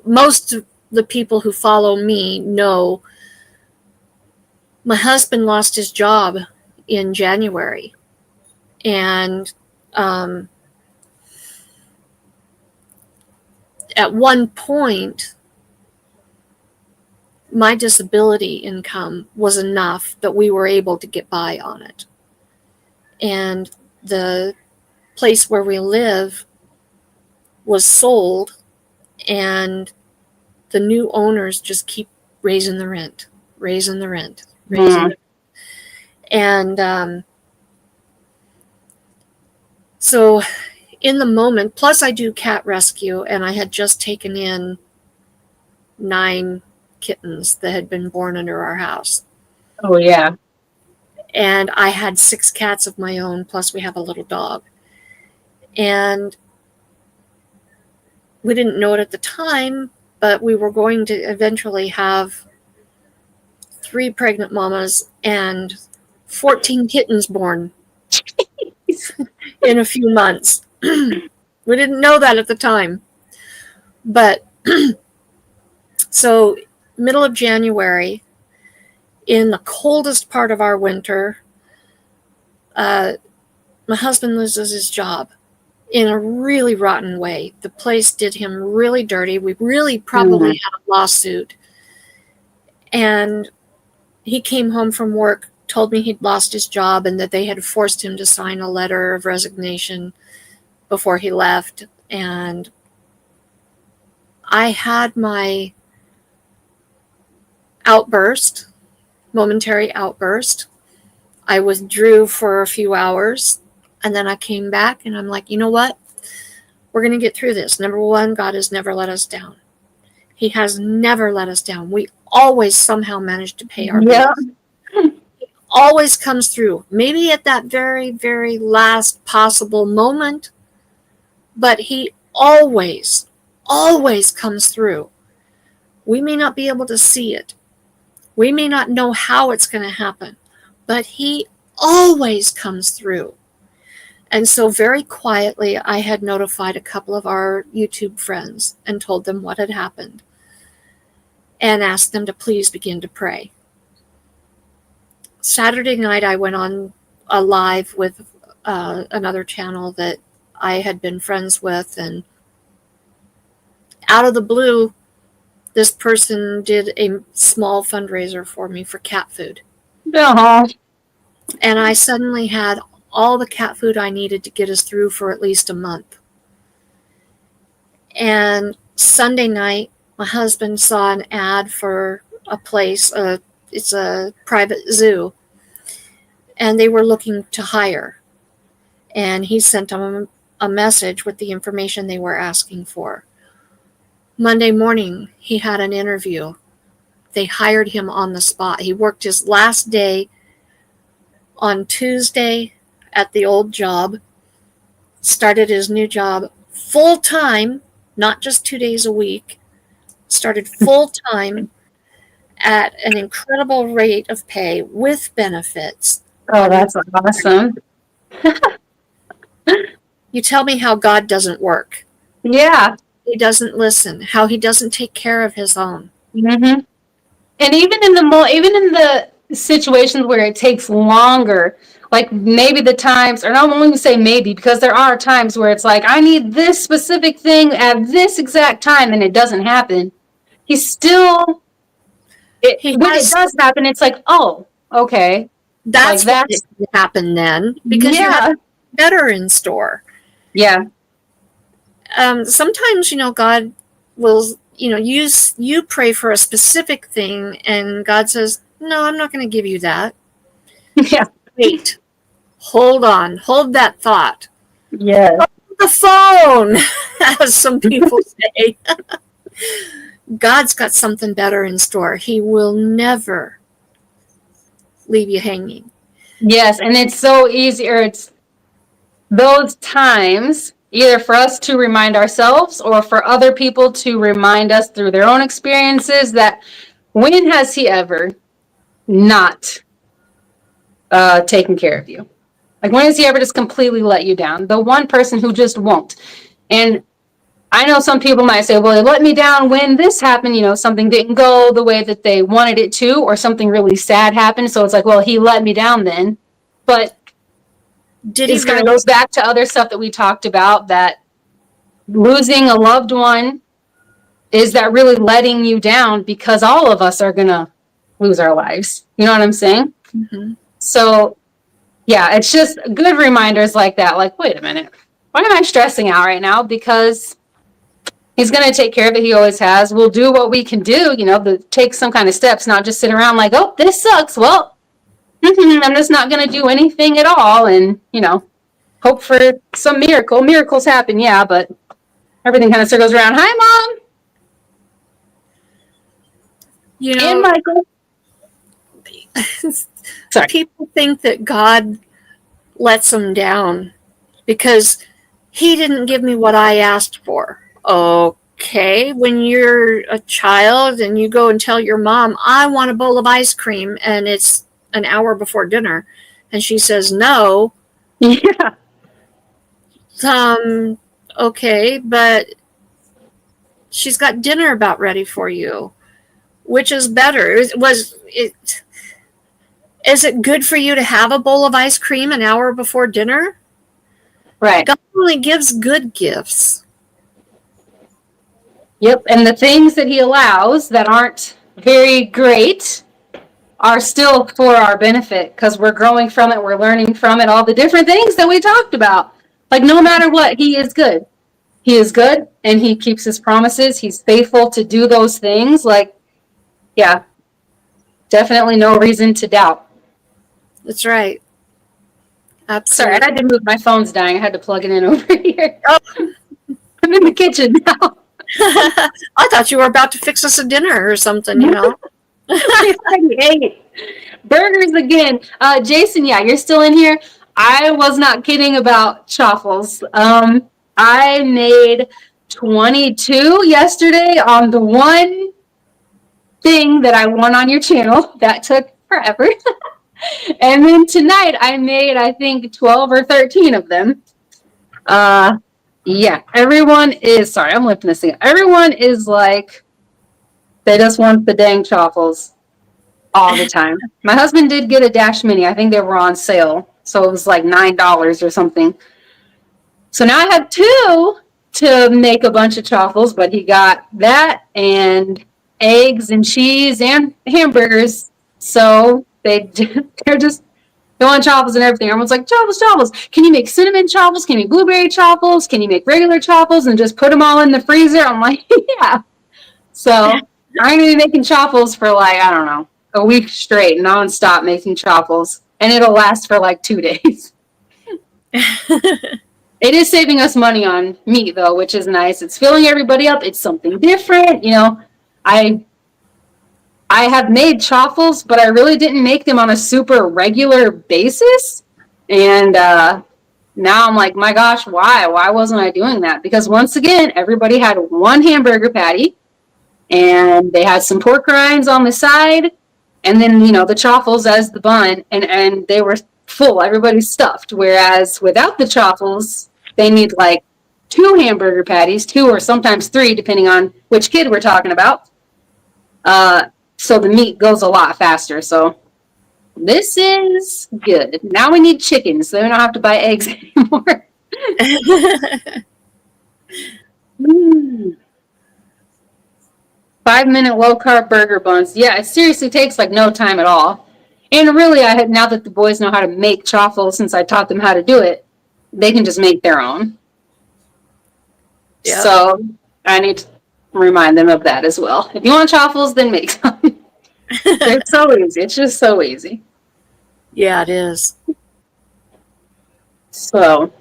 most of the people who follow me know my husband lost his job in January. And at one point, my disability income was enough that we were able to get by on it. And the place where we live was sold, and the new owners just keep raising the rent. And so in the moment, plus I do cat rescue, and I had just taken in 9 kittens that had been born under our house. Oh, yeah. And I had 6 cats of my own, plus we have a little dog. And we didn't know it at the time, but we were going to eventually have 3 pregnant mamas and 14 kittens born in a few months. We didn't know that at the time. But so middle of January, in the coldest part of our winter, my husband loses his job in a really rotten way. The place did him really dirty. We really probably had a lawsuit. And he came home from work, told me he'd lost his job and that they had forced him to sign a letter of resignation before he left. And I had my outburst, momentary outburst. I withdrew for a few hours, and then I came back and I'm like, you know what? We're going to get through this. Number one, God has never let us down. He has never let us down. We always somehow manage to pay our bills. He always comes through. Maybe at that very, very last possible moment, but he always comes through. We may not be able to see it. We may not know how it's going to happen, but he always comes through. And so very quietly, I had notified a couple of our YouTube friends and told them what had happened and asked them to please begin to pray. Saturday night, I went on a live with another channel that I had been friends with, and out of the blue, this person did a small fundraiser for me for cat food. Uh-huh. And I suddenly had all the cat food I needed to get us through for at least a month. And Sunday night, my husband saw an ad for a place, it's a private zoo, and they were looking to hire. And he sent them a message with the information they were asking for. Monday morning, he had an interview. They hired him on the spot. He worked his last day on Tuesday at the old job, started his new job full-time, not just 2 days a week, started full-time at an incredible rate of pay with benefits. Oh, that's awesome. You tell me how God doesn't work. Yeah. He doesn't listen, how he doesn't take care of his own. Mm-hmm. And even in the situations where it takes longer, like maybe the times, or I won't even say maybe, because there are times where it's like, I need this specific thing at this exact time, and it doesn't happen. He's still, when it does happen, it's like, oh, okay. That's what can happen then, because you have better in store. Yeah. Sometimes, God will, you pray for a specific thing, and God says, no, I'm not going to give you that. Yeah. Wait. Hold on. Hold that thought. Yes. The phone, as some people say. God's got something better in store. He will never leave you hanging. Yes, and it's so easy, or it's those times either for us to remind ourselves or for other people to remind us through their own experiences that when has he ever not taken care of you? Like, when has he ever just completely let you down? The one person who just won't. And I know some people might say, well, they let me down when this happened, something didn't go the way that they wanted it to, or something really sad happened. So it's like, well, he let me down then. But Did he it kind really? of goes back to other stuff that we talked about, that losing a loved one, is that really letting you down? Because all of us are going to lose our lives. You know what I'm saying? Mm-hmm. So, yeah, it's just good reminders like that. Like, wait a minute. Why am I stressing out right now? Because he's going to take care of it. He always has. We'll do what we can do, take some kind of steps, not just sit around like, oh, this sucks. Well, I'm just not going to do anything at all. And, hope for some miracle. Miracles happen, yeah, but everything kind of circles around. Hi, Mom. And Michael. Sorry. People think that God lets them down because he didn't give me what I asked for. Okay, when you're a child and you go and tell your mom, I want a bowl of ice cream, and it's an hour before dinner, and she says no. Yeah. Okay, but she's got dinner about ready for you. Which is better? Is it good for you to have a bowl of ice cream an hour before dinner? Right. God only gives good gifts. Yep. And the things that he allows that aren't very great are still for our benefit, because we're growing from it. We're learning from it. All the different things that we talked about. Like, no matter what, he is good. He is good, and he keeps his promises. He's faithful to do those things. Like, yeah, definitely no reason to doubt. That's right. Sorry, Absolutely. I had to move. My phone's dying. I had to plug it in over here. Oh. I'm in the kitchen now. I thought you were about to fix us a dinner or something, I ate burgers again. Jason, yeah, you're still in here. I was not kidding about chaffles. I made 22 yesterday on the one thing that I won on your channel. That took forever. And then tonight I made, I think, 12 or 13 of them. Yeah, everyone is, sorry, I'm lifting this thing up. Everyone is like, they just want the dang chaffles all the time. My husband did get a Dash Mini. I think they were on sale. So it was like $9 or something. So now I have two to make a bunch of chaffles, but he got that and eggs and cheese and hamburgers. So they're just going chaffles and everything. Everyone's like, chaffles. Can you make cinnamon chaffles? Can you make blueberry chaffles? Can you make regular chaffles and just put them all in the freezer? I'm like, yeah. So I'm going to be making chaffles for like, I don't know, a week straight, nonstop making chaffles. And it'll last for like 2 days. It is saving us money on meat, though, which is nice. It's filling everybody up. It's something different. I have made chaffles, but I really didn't make them on a super regular basis. And now I'm like, my gosh, why? Why wasn't I doing that? Because once again, everybody had one hamburger patty, and they had some pork rinds on the side, and then, the chaffles as the bun, and they were full. Everybody's stuffed. Whereas without the chaffles, they need like 2 hamburger patties, 2 or sometimes 3, depending on which kid we're talking about. So the meat goes a lot faster. So this is good. Now we need chicken, so we don't have to buy eggs anymore. 5-minute low-carb burger buns. Yeah, it seriously takes like no time at all. And really, now that the boys know how to make chaffles, since I taught them how to do it, they can just make their own. Yeah. So I need to remind them of that as well. If you want chaffles, then make some. It's so easy. It's just so easy. Yeah, it is. So,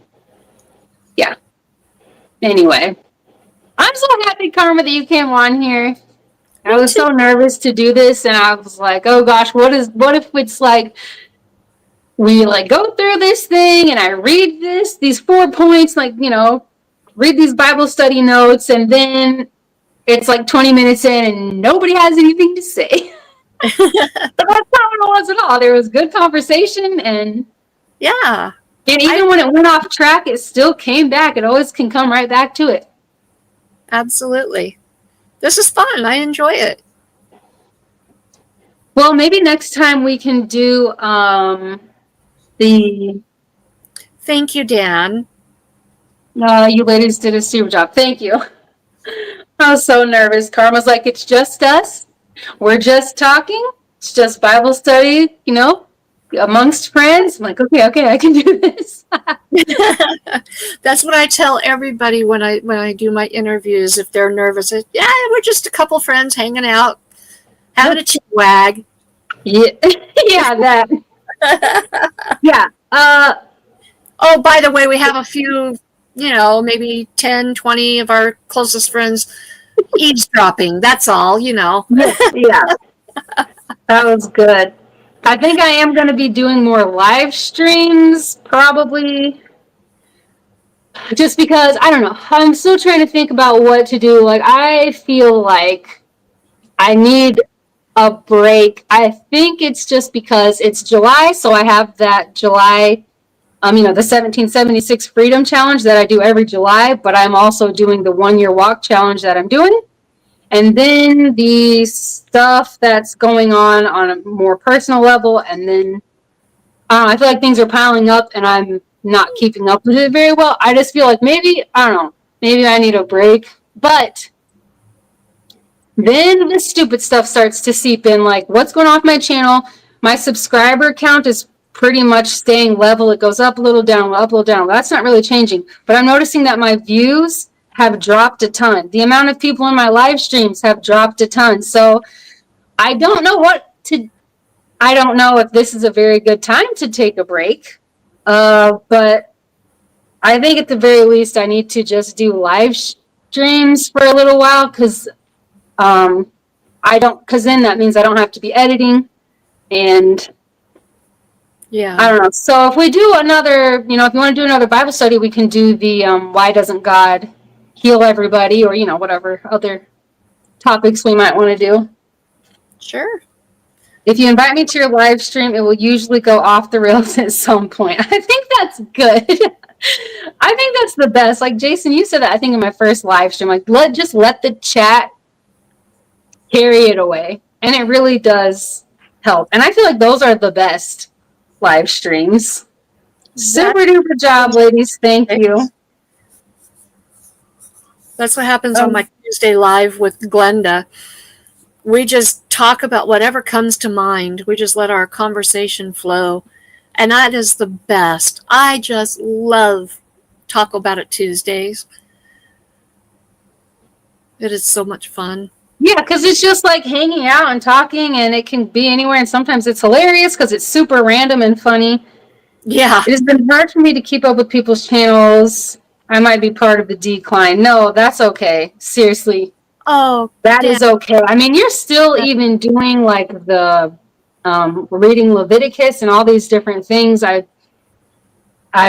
Yeah. Anyway, I'm so happy, Karma, that you came on here. I was so nervous to do this, and I was like, oh gosh, what if it's like we like go through this thing and I read these 4 points, like, read these Bible study notes, and then it's like 20 minutes in and nobody has anything to say. But that's not what it was at all. There was good conversation, and Yeah, even when it went off track, it still came back. It always can come right back to it. absolutely. This is fun. I enjoy it. Well, maybe next time we can do the Thank you, Dan. you ladies did a super job. Thank you. I was so nervous. Karma's like, it's just us. We're just talking. It's just Bible study, amongst friends. I'm like, okay, I can do this. That's what I tell everybody when I do my interviews. If they're nervous, yeah, we're just a couple friends hanging out, having a chin wag. Yeah, yeah, that. Yeah. Oh, by the way, we have a few, maybe 10, 20 of our closest friends eavesdropping. That's all, Yeah. That was good. I think I am going to be doing more live streams, probably. Just because, I don't know, I'm still trying to think about what to do. Like, I feel like I need a break. I think it's just because it's July, so I have that July, the 1776 Freedom Challenge that I do every July, but I'm also doing the 1-year walk challenge that I'm doing. And then the stuff that's going on a more personal level, and then I feel like things are piling up and I'm not keeping up with it very well. I just feel like maybe I need a break. But then the stupid stuff starts to seep in, like what's going on with my channel. My subscriber count is pretty much staying level. It goes up a little, down, up a little, down. That's not really changing. But I'm noticing that my views have dropped a ton. The amount of people in my live streams have dropped a ton. So I don't know I don't know if this is a very good time to take a break. But I think at the very least I need to just do live streams for a little while, because then that means I don't have to be editing, and Yeah. I don't know. So if we do another, if you want to do another Bible study, we can do the why doesn't God heal everybody, or whatever other topics we might want to do. Sure. If you invite me to your live stream, it will usually go off the rails at some point. I think that's good. I think that's the best. Like Jason, you said that I think in my first live stream, like just let the chat carry it away. And it really does help. And I feel like those are the best live streams. Super duper job, ladies. Thank you. That's what happens on my Tuesday live with Glenda. We just talk about whatever comes to mind. We just let our conversation flow. And that is the best. I just love Talk About It Tuesdays. It is so much fun. Yeah, because it's just like hanging out and talking, and it can be anywhere. And sometimes it's hilarious because it's super random and funny. Yeah. It has been hard for me to keep up with people's channels. I might be part of the decline. No, that's okay. Seriously. Oh, that is okay. I mean, you're still even doing like the reading Leviticus and all these different things. I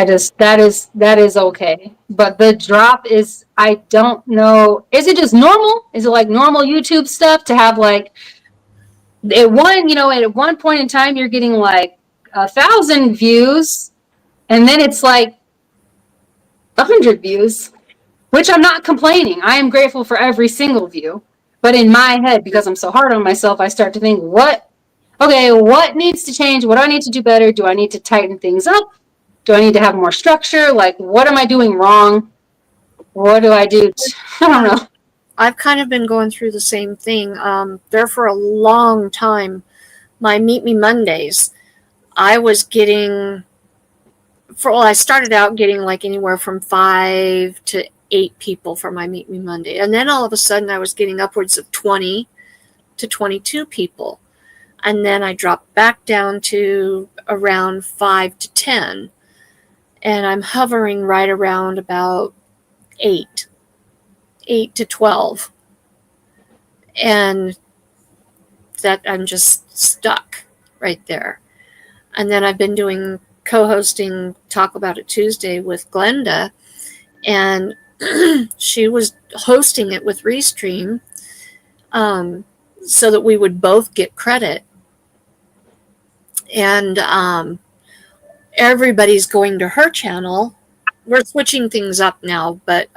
just, that is okay. But the drop is, I don't know. Is it just normal? Is it like normal YouTube stuff to have like at one point in time, you're getting like 1,000 views, and then it's like 100 views, which I'm not complaining. I am grateful for every single view. But in my head, because I'm so hard on myself, I start to think, what needs to change? What do I need to do better? Do I need to tighten things up? Do I need to have more structure? Like, what am I doing wrong? What do I do? I don't know. I've kind of been going through the same thing. There for a long time, my Meet Me Mondays, I was getting, I started out getting like anywhere from 5 to 8 people for my Meet Me Monday. And then all of a sudden I was getting upwards of 20 to 22 people. And then I dropped back down to around 5 to 10. and I'm hovering right around about 8 to 12, and that I'm just stuck right there. And then I've been doing co-hosting Talk About It Tuesday with Glenda, and she was hosting it with Restream, so that we would both get credit. And everybody's going to her channel. We're switching things up now, but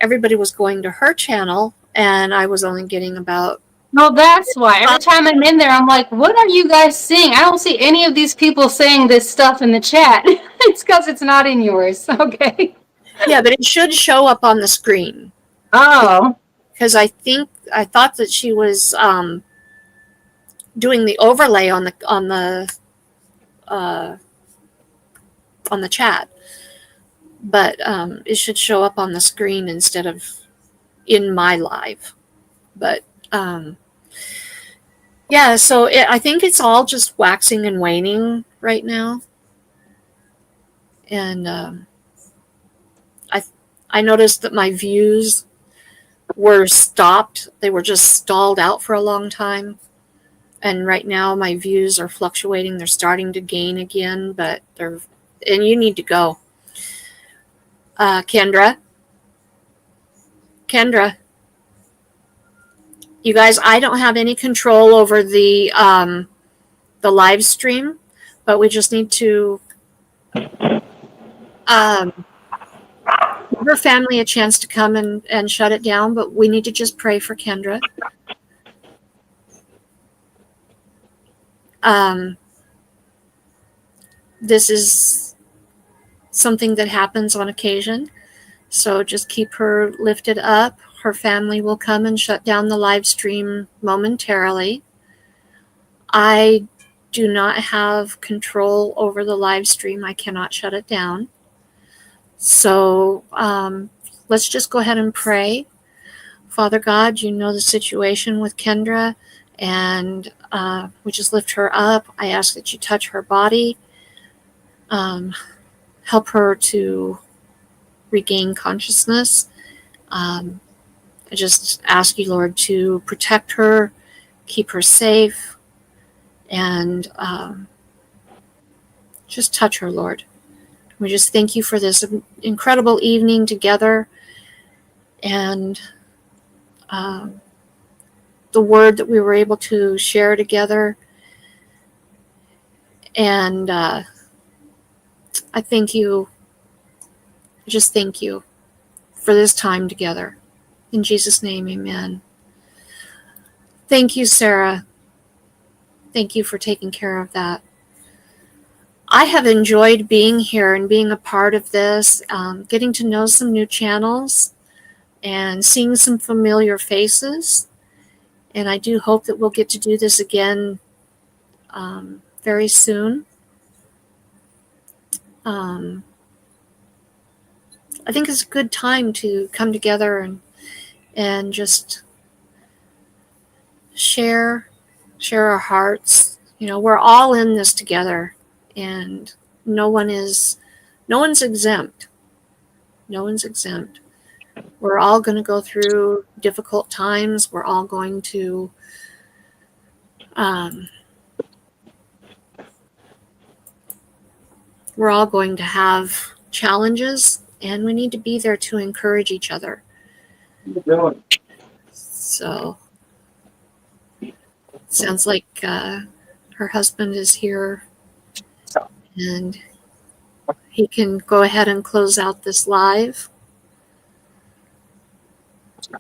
everybody was going to her channel, and I was only getting about. No, that's why. Every time I'm in there, I'm like, what are you guys seeing? I don't see any of these people saying this stuff in the chat. It's because it's not in yours. Okay. Yeah, but it should show up on the screen. Oh. Because I thought that she was doing the overlay on the chat, but it should show up on the screen instead of in my live. But yeah, so I think it's all just waxing and waning right now, and I noticed that my views were stopped. They were just stalled out for a long time. And right now my views are fluctuating. They're starting to gain again, but and you need to go. Kendra, you guys, I don't have any control over the live stream, but we just need to give her family a chance to come and shut it down, but we need to just pray for Kendra. This is something that happens on occasion, so just keep her lifted up. Her family will come and shut down the live stream momentarily. I do not have control over the live stream. I cannot shut it down. So let's just go ahead and pray. Father God, you know the situation with Kendra, and we just lift her up. I ask that you touch her body, help her to regain consciousness. I just ask you, Lord, to protect her, keep her safe, and just touch her, Lord. We just thank you for this incredible evening together, and the word that we were able to share together. And I thank you. I just thank you for this time together. In Jesus' name, amen. Thank you, Sarah. Thank you for taking care of that. I have enjoyed being here and being a part of this, getting to know some new channels and seeing some familiar faces. And I do hope that we'll get to do this again very soon. I think it's a good time to come together and just share our hearts. You know, we're all in this together, and no one's exempt. No one's exempt. We're all going to go through difficult times. We're all going to have challenges, and we need to be there to encourage each other. So, sounds like her husband is here, and he can go ahead and close out this live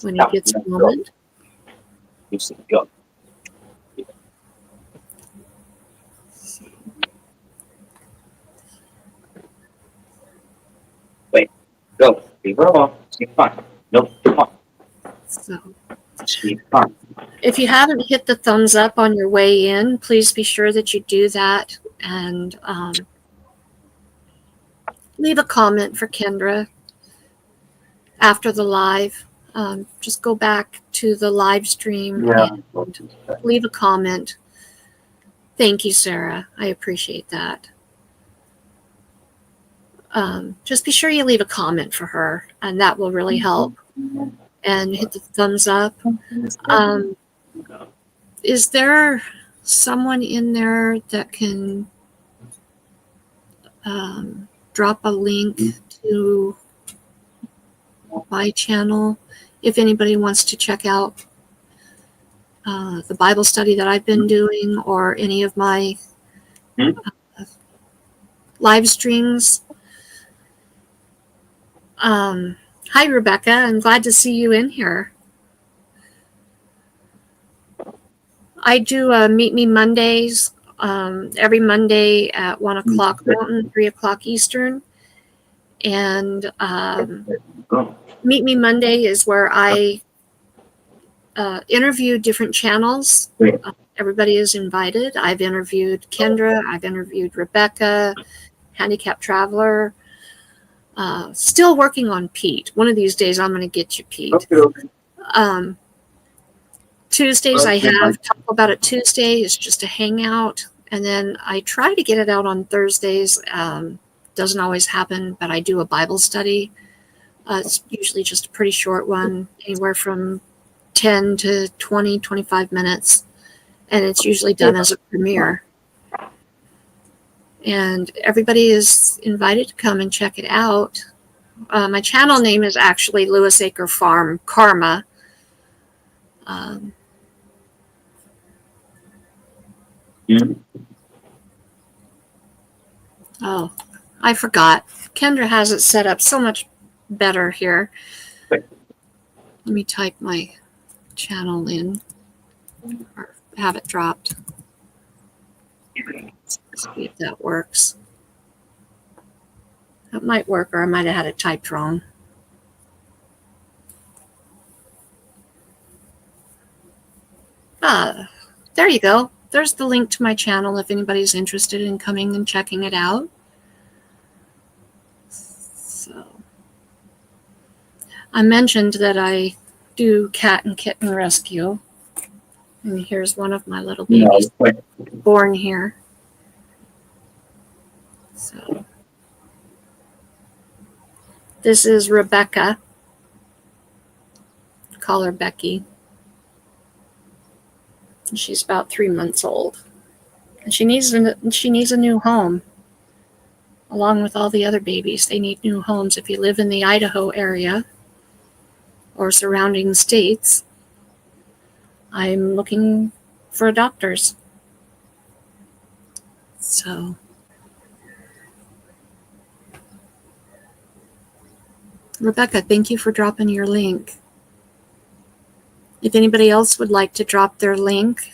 when he gets a moment. Wait, go. Leave her alone. She's fine. No, come on. So, She's fine. if you haven't hit the thumbs up on your way in, please be sure that you do that, and leave a comment for Kendra after the live. Just go back to the live stream and leave a comment. Thank you, Sarah. I appreciate that. just be sure you leave a comment for her, and that will really help. And hit the thumbs up. Is there someone in there that can drop a link to my channel if anybody wants to check out the Bible study that I've been doing, or any of my live streams? Hi, Rebecca. I'm glad to see you in here. I do Meet Me Mondays every Monday at 1 o'clock Mountain, 3 o'clock Eastern. And Meet Me Monday is where I interview different channels. Everybody is invited. I've interviewed Kendra. I've interviewed Rebecca, Handicapped Traveler. Still working on Pete. One of these days I'm going to get you, Pete. Tuesdays I have Talk About It Tuesday. It's just a hangout. And then I try to get it out on Thursdays. Doesn't always happen, but I do a Bible study. It's usually just a pretty short one, anywhere from 10 to 20, 25 minutes. And it's usually done as a premiere. And everybody is invited to come and check it out. My channel name is actually Lewis Acre Farm Karma. Oh, I forgot. Kendra has it set up so much better here. Let me type my channel in, or have it dropped. See if that works. That might work, or I might have had it typed wrong. There you go. There's the link to my channel if anybody's interested in coming and checking it out. So, I mentioned that I do cat and kitten rescue. And here's one of my little babies born here. So, this is Rebecca. Call her Becky. She's about 3 months old, and she needs a new home. Along with all the other babies, they need new homes. If you live in the Idaho area or surrounding states, I'm looking for adopters. So, Rebecca, thank you for dropping your link. If anybody else would like to drop their link,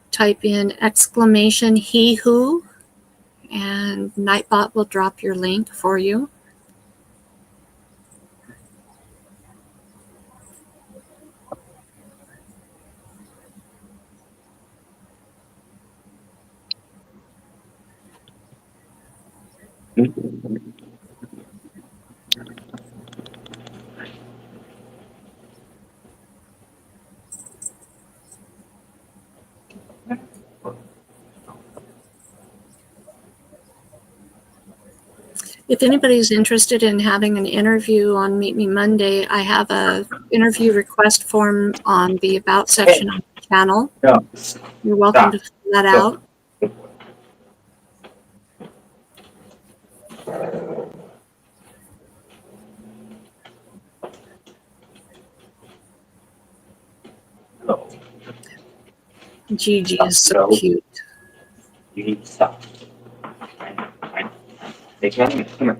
type in exclamation he who, and Nightbot will drop your link for you. If anybody's interested in having an interview on Meet Me Monday, I have a interview request form on the About section of the channel. You're welcome to fill that out. Gigi is so cute. You need to stop. Hey, come here.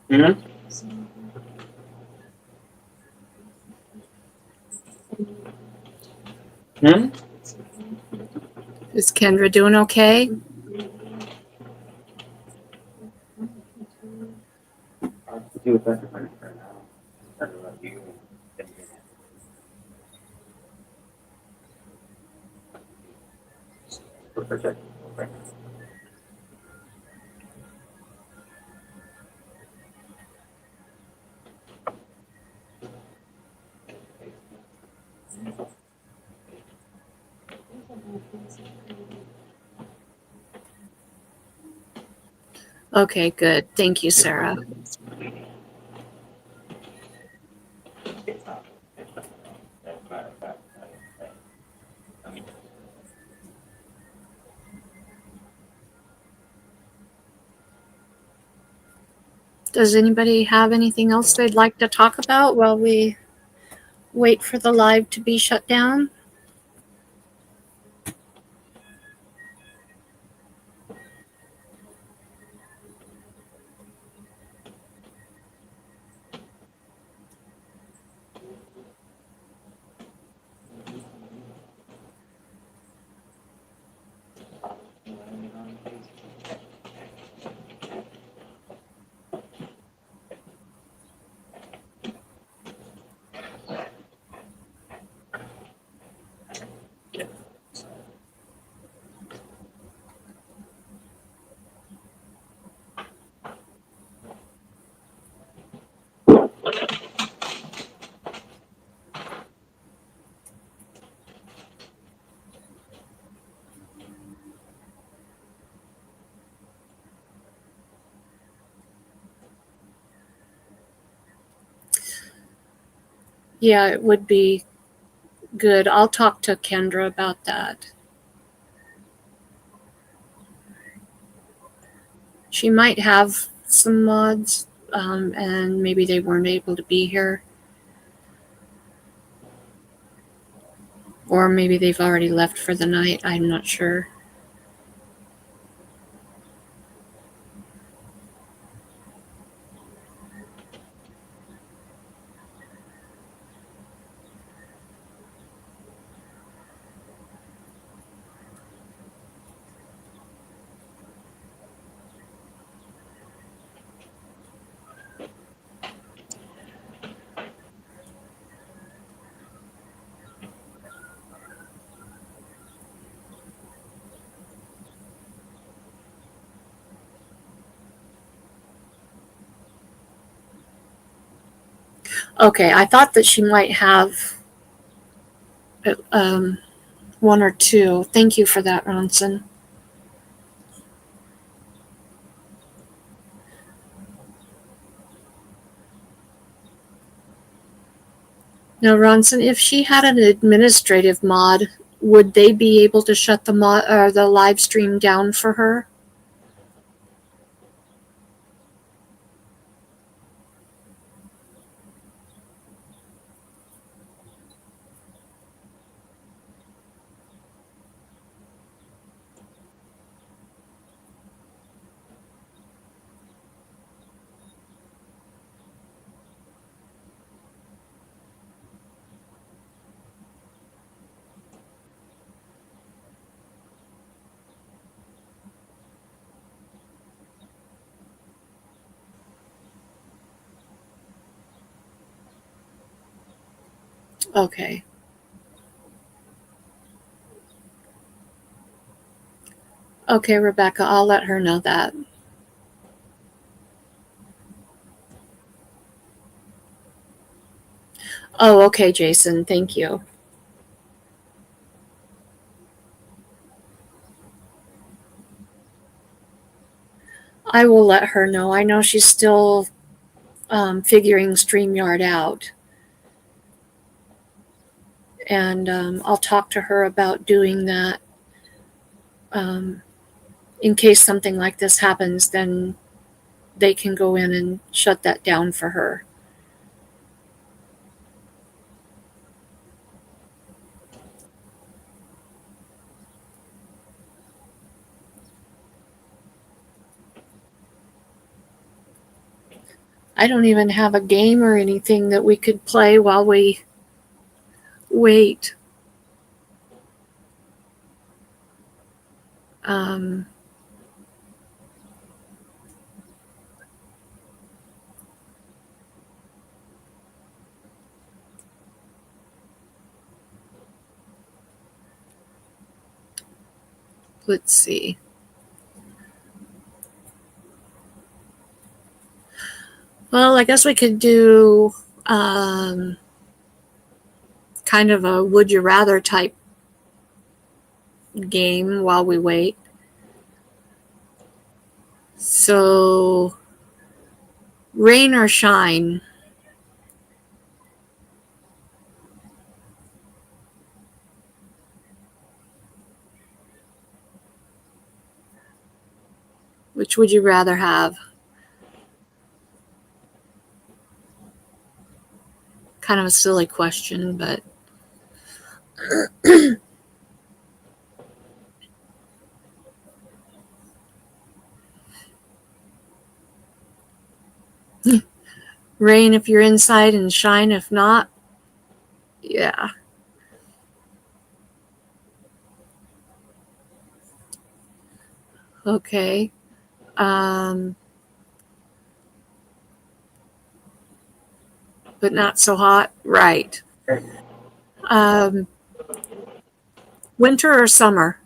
Mm-hmm. Hmm? Is Kendra doing okay? Do it better right now. Okay, good. Thank you, Sarah. Does anybody have anything else they'd like to talk about while we wait for the live to be shut down? Yeah, it would be good. I'll talk to Kendra about that. She might have some mods, and maybe they weren't able to be here. Or maybe they've already left for the night. I'm not sure. Okay, I thought that she might have one or two. Thank you for that, Ronson. Now, Ronson, if she had an administrative mod, would they be able to shut the live stream down for her? Okay. Okay, Rebecca, I'll let her know that. Oh, okay, Jason. Thank you. I will let her know. I know she's still figuring StreamYard out. And I'll talk to her about doing that. In case something like this happens, then they can go in and shut that down for her. I don't even have a game or anything that we could play while we wait. Let's see. Well, I guess we could do kind of a would you rather type game while we wait. So, rain or shine? Which would you rather have? Kind of a silly question, but rain if you're inside and shine if not. Yeah. Okay. But not so hot. Right. Um, winter or summer?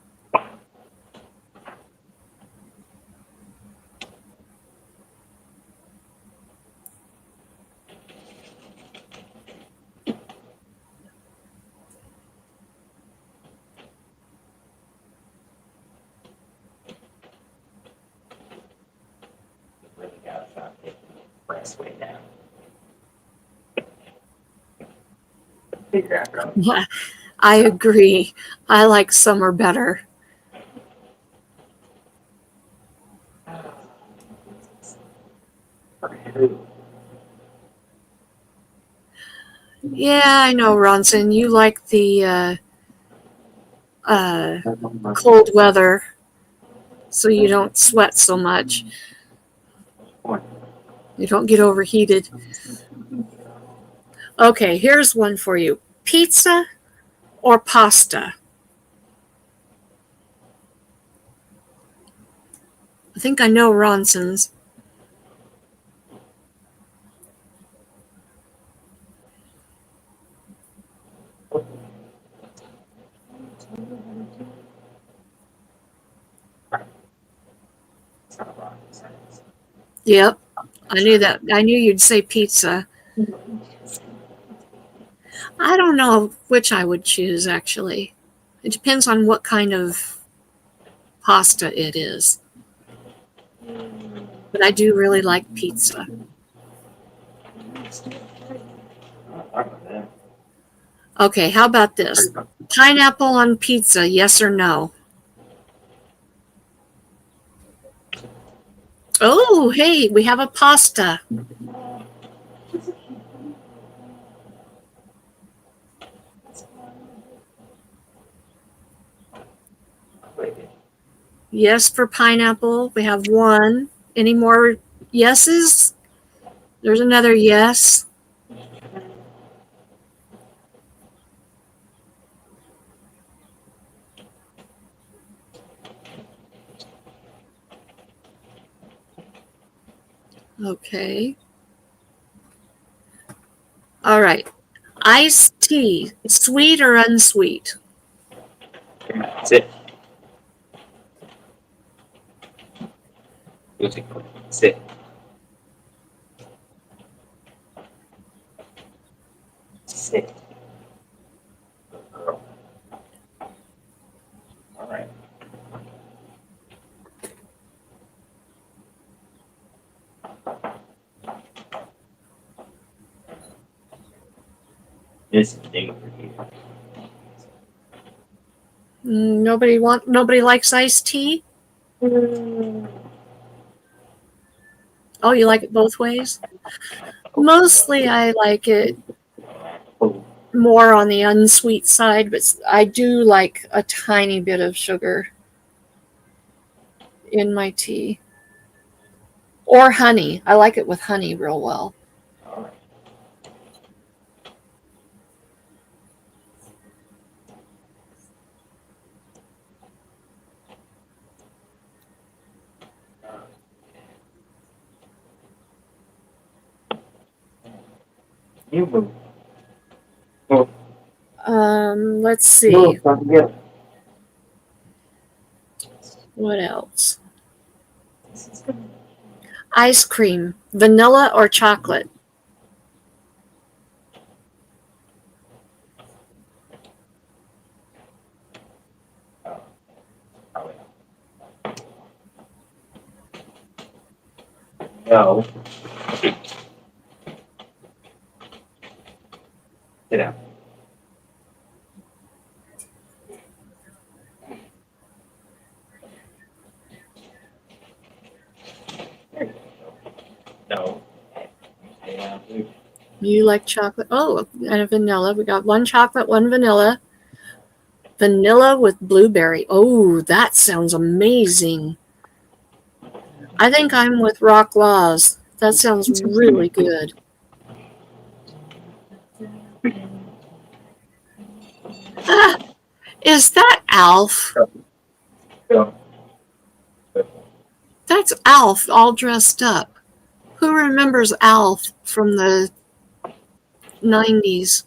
Really gotta stop taking the press way down. Figure out, bro. I agree. I like summer better. Yeah, I know, Ronson. You like the cold weather so you don't sweat so much. You don't get overheated. Okay, here's one for you. Pizza or pasta? I think I know Ronson's. Yep, I knew that. I knew you'd say pizza. I don't know which I would choose, actually. It depends on what kind of pasta it is. But I do really like pizza. Okay, how about this? Pineapple on pizza, yes or no? Oh, hey, we have a pasta. Yes for pineapple. We have one. Any more yeses? There's another yes. Okay. All right. Iced tea, sweet or unsweet? Sit. Sit. Sit. Good girl. All right. This is big for you. Nobody likes iced tea? Oh, you like it both ways? Mostly I like it more on the unsweet side, but I do like a tiny bit of sugar in my tea. Or honey. I like it with honey real well. All right. You move. Move. Let's see. Move. Don't forget. What else? Ice cream, vanilla or chocolate? No. Sit down. There you go. No. Yeah, please. You like chocolate? Oh, and a vanilla. We got one chocolate, one vanilla. Vanilla with blueberry. Oh, that sounds amazing. I think I'm with Rock Laws. That sounds really good. Ah, is that Alf? Go. That's Alf all dressed up. Who remembers Alf from the 90s?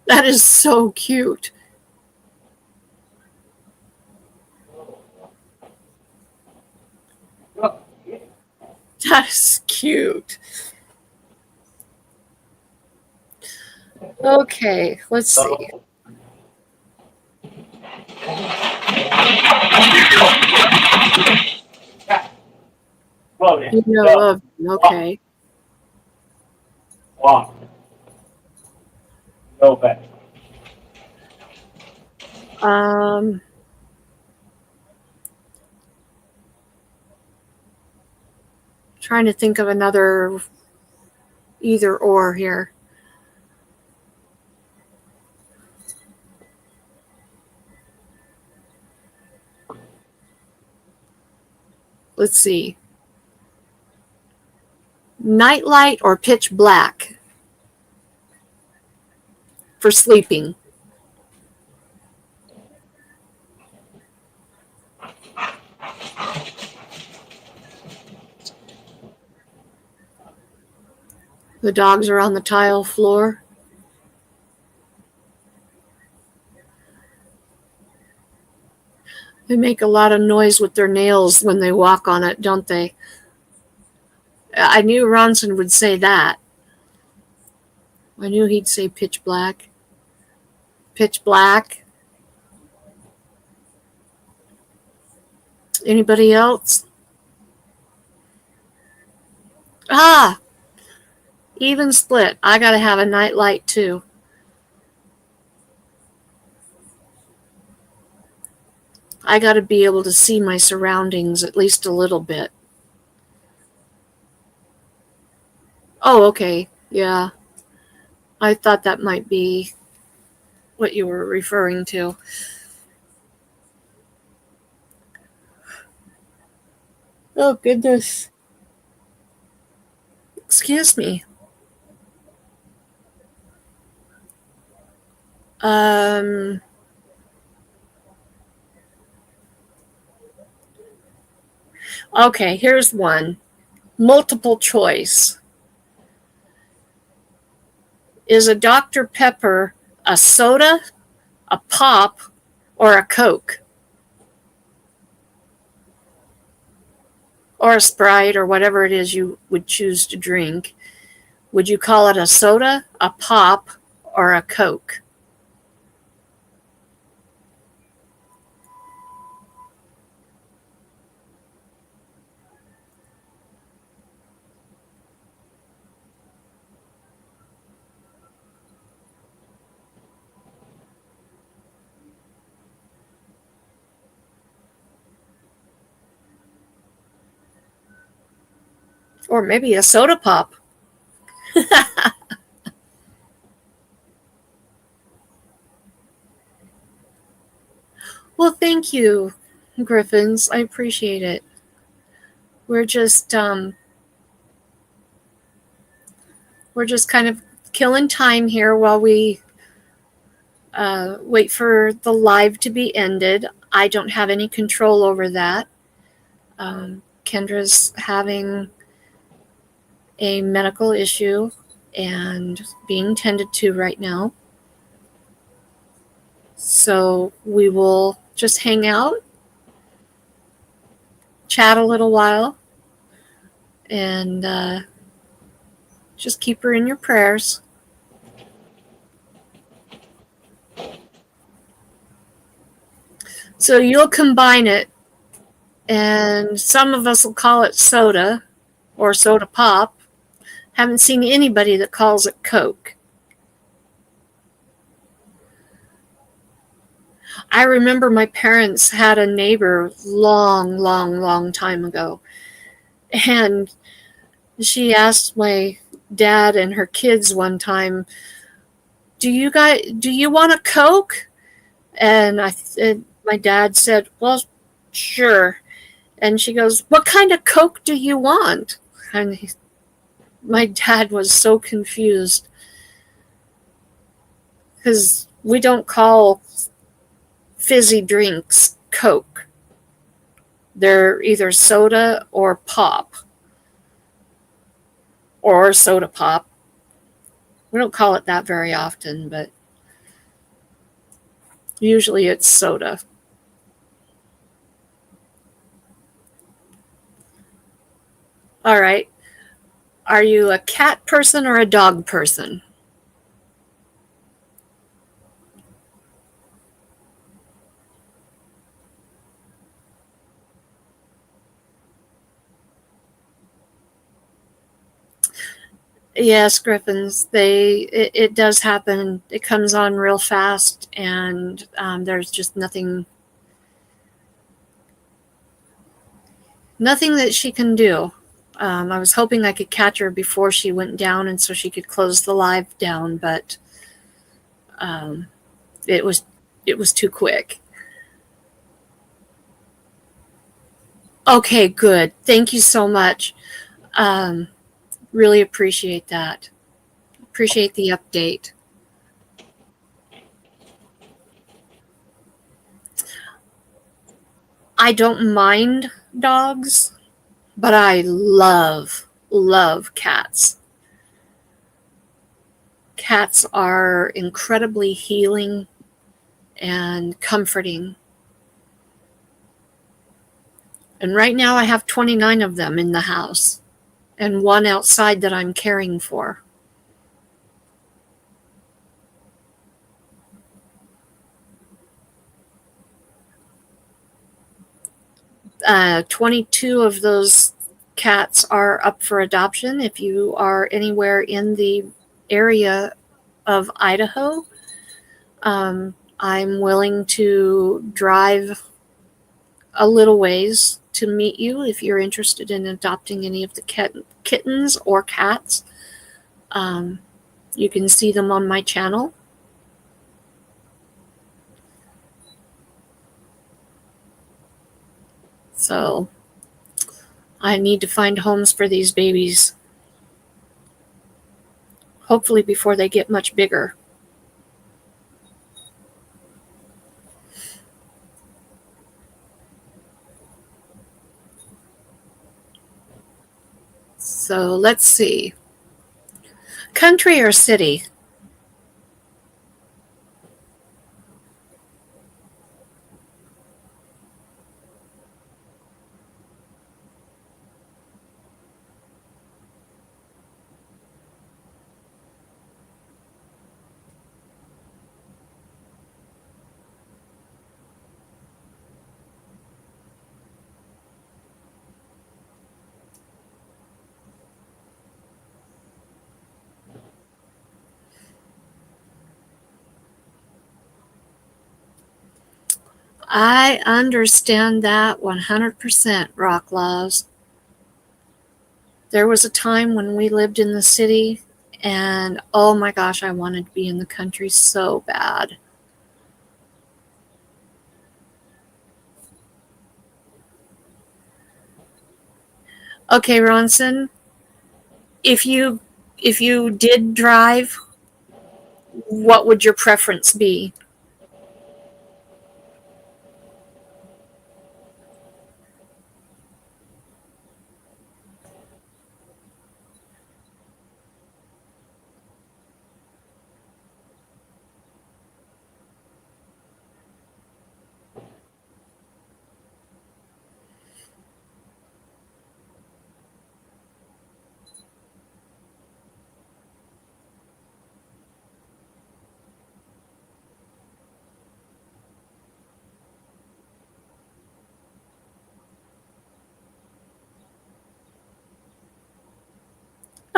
That is so cute. That is cute. Okay, let's see. You know of okay. Walk. Go back. Trying to think of another either or here. Let's see. Nightlight or pitch black for sleeping. The dogs are on the tile floor. They make a lot of noise with their nails when they walk on it, don't they? I knew Ronson would say that. I knew he'd say pitch black. Pitch black. Anybody else? Ah! Even split. I gotta have a night light too. I gotta be able to see my surroundings at least a little bit. Oh, okay. Yeah. I thought that might be what you were referring to. Oh, goodness. Excuse me. Okay, here's one. Multiple choice. Is a Dr. Pepper a soda, a pop, or a Coke? Or a Sprite, or whatever it is you would choose to drink. Would you call it a soda, a pop, or a Coke? Or maybe a soda pop. Well, thank you, Griffins. I appreciate it. We're just kind of killing time here while we wait for the live to be ended. I don't have any control over that. Kendra's having a medical issue and being tended to right now. So we will just hang out, chat a little while, and just keep her in your prayers. So you'll combine it And some of us will call it soda or soda pop. Haven't seen anybody that calls it Coke. I remember my parents had a neighbor long time ago, and she asked my dad and her kids one time, do you want a Coke? And my dad said, well, sure. And she goes, what kind of Coke do you want? And my dad was so confused because we don't call fizzy drinks Coke. They're either soda or pop or soda pop. We don't call it that very often, but usually it's soda. All right. Are you a cat person or a dog person? Yes, Griffins. It does happen. It comes on real fast, and there's just nothing that she can do. I was hoping I could catch her before she went down, and so she could close the live down, but it was too quick. Okay, good. Thank you so much. Really appreciate that. Appreciate the update. I don't mind dogs, but I love cats. Cats are incredibly healing and comforting. And right now I have 29 of them in the house and one outside that I'm caring for. 22 of those cats are up for adoption. If you are anywhere in the area of Idaho, I'm willing to drive a little ways to meet you if you're interested in adopting any of the kittens or cats. You can see them on my channel. So I need to find homes for these babies, hopefully before they get much bigger. So let's see. Country or city? I understand that 100%, Rock Laws. There was a time when we lived in the city, and oh my gosh, I wanted to be in the country so bad. Okay, Ronson, if you did drive, what would your preference be?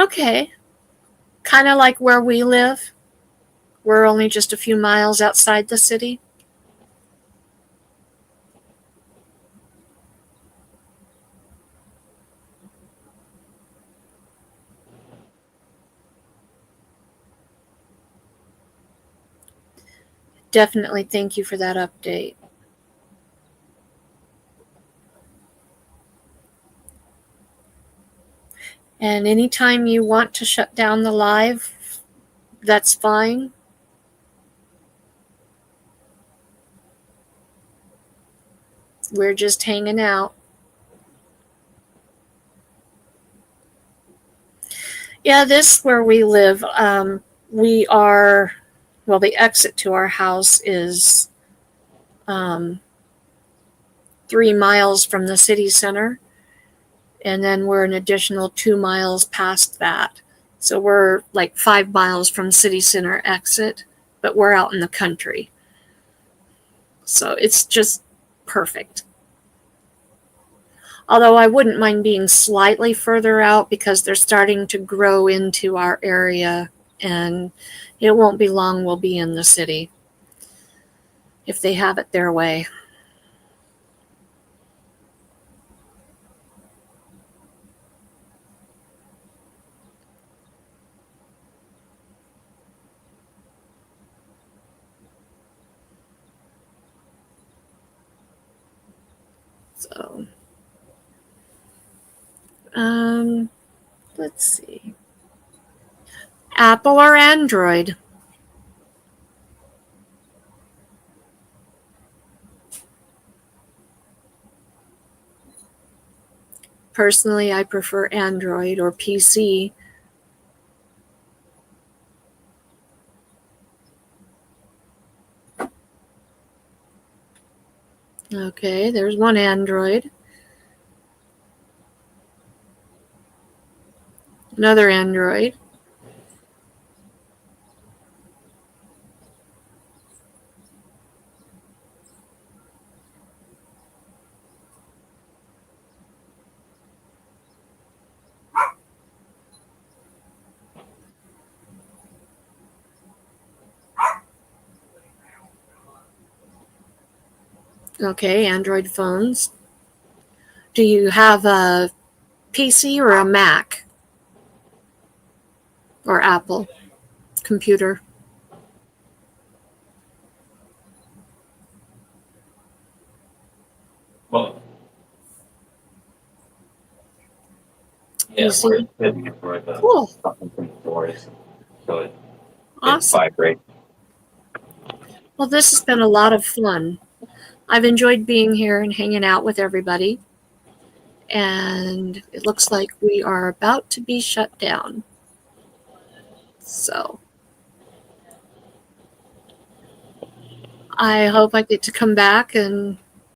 Okay. Kind of like where we live. We're only just a few miles outside the city. Definitely thank you for that update. And anytime you want to shut down the live, that's fine. We're just hanging out. Yeah, this where we live. We are, well, the exit to our house is 3 miles from the city center. And then we're an additional 2 miles past that. So we're like 5 miles from city center exit, but we're out in the country. So it's just perfect. Although I wouldn't mind being slightly further out because they're starting to grow into our area, and it won't be long we'll be in the city if they have it their way. So, let's see. Apple or Android? Personally, I prefer Android or PC. Okay, there's one Android. Another Android. Okay, Android phones. Do you have a PC or a Mac? Or Apple computer? Well, yeah, PC? we're sitting for the Cool. something from the doors, so it Awesome. vibrates. Well, this has been a lot of fun. I've enjoyed being here and hanging out with everybody. And it looks like we are about to be shut down. So I hope I get to come back and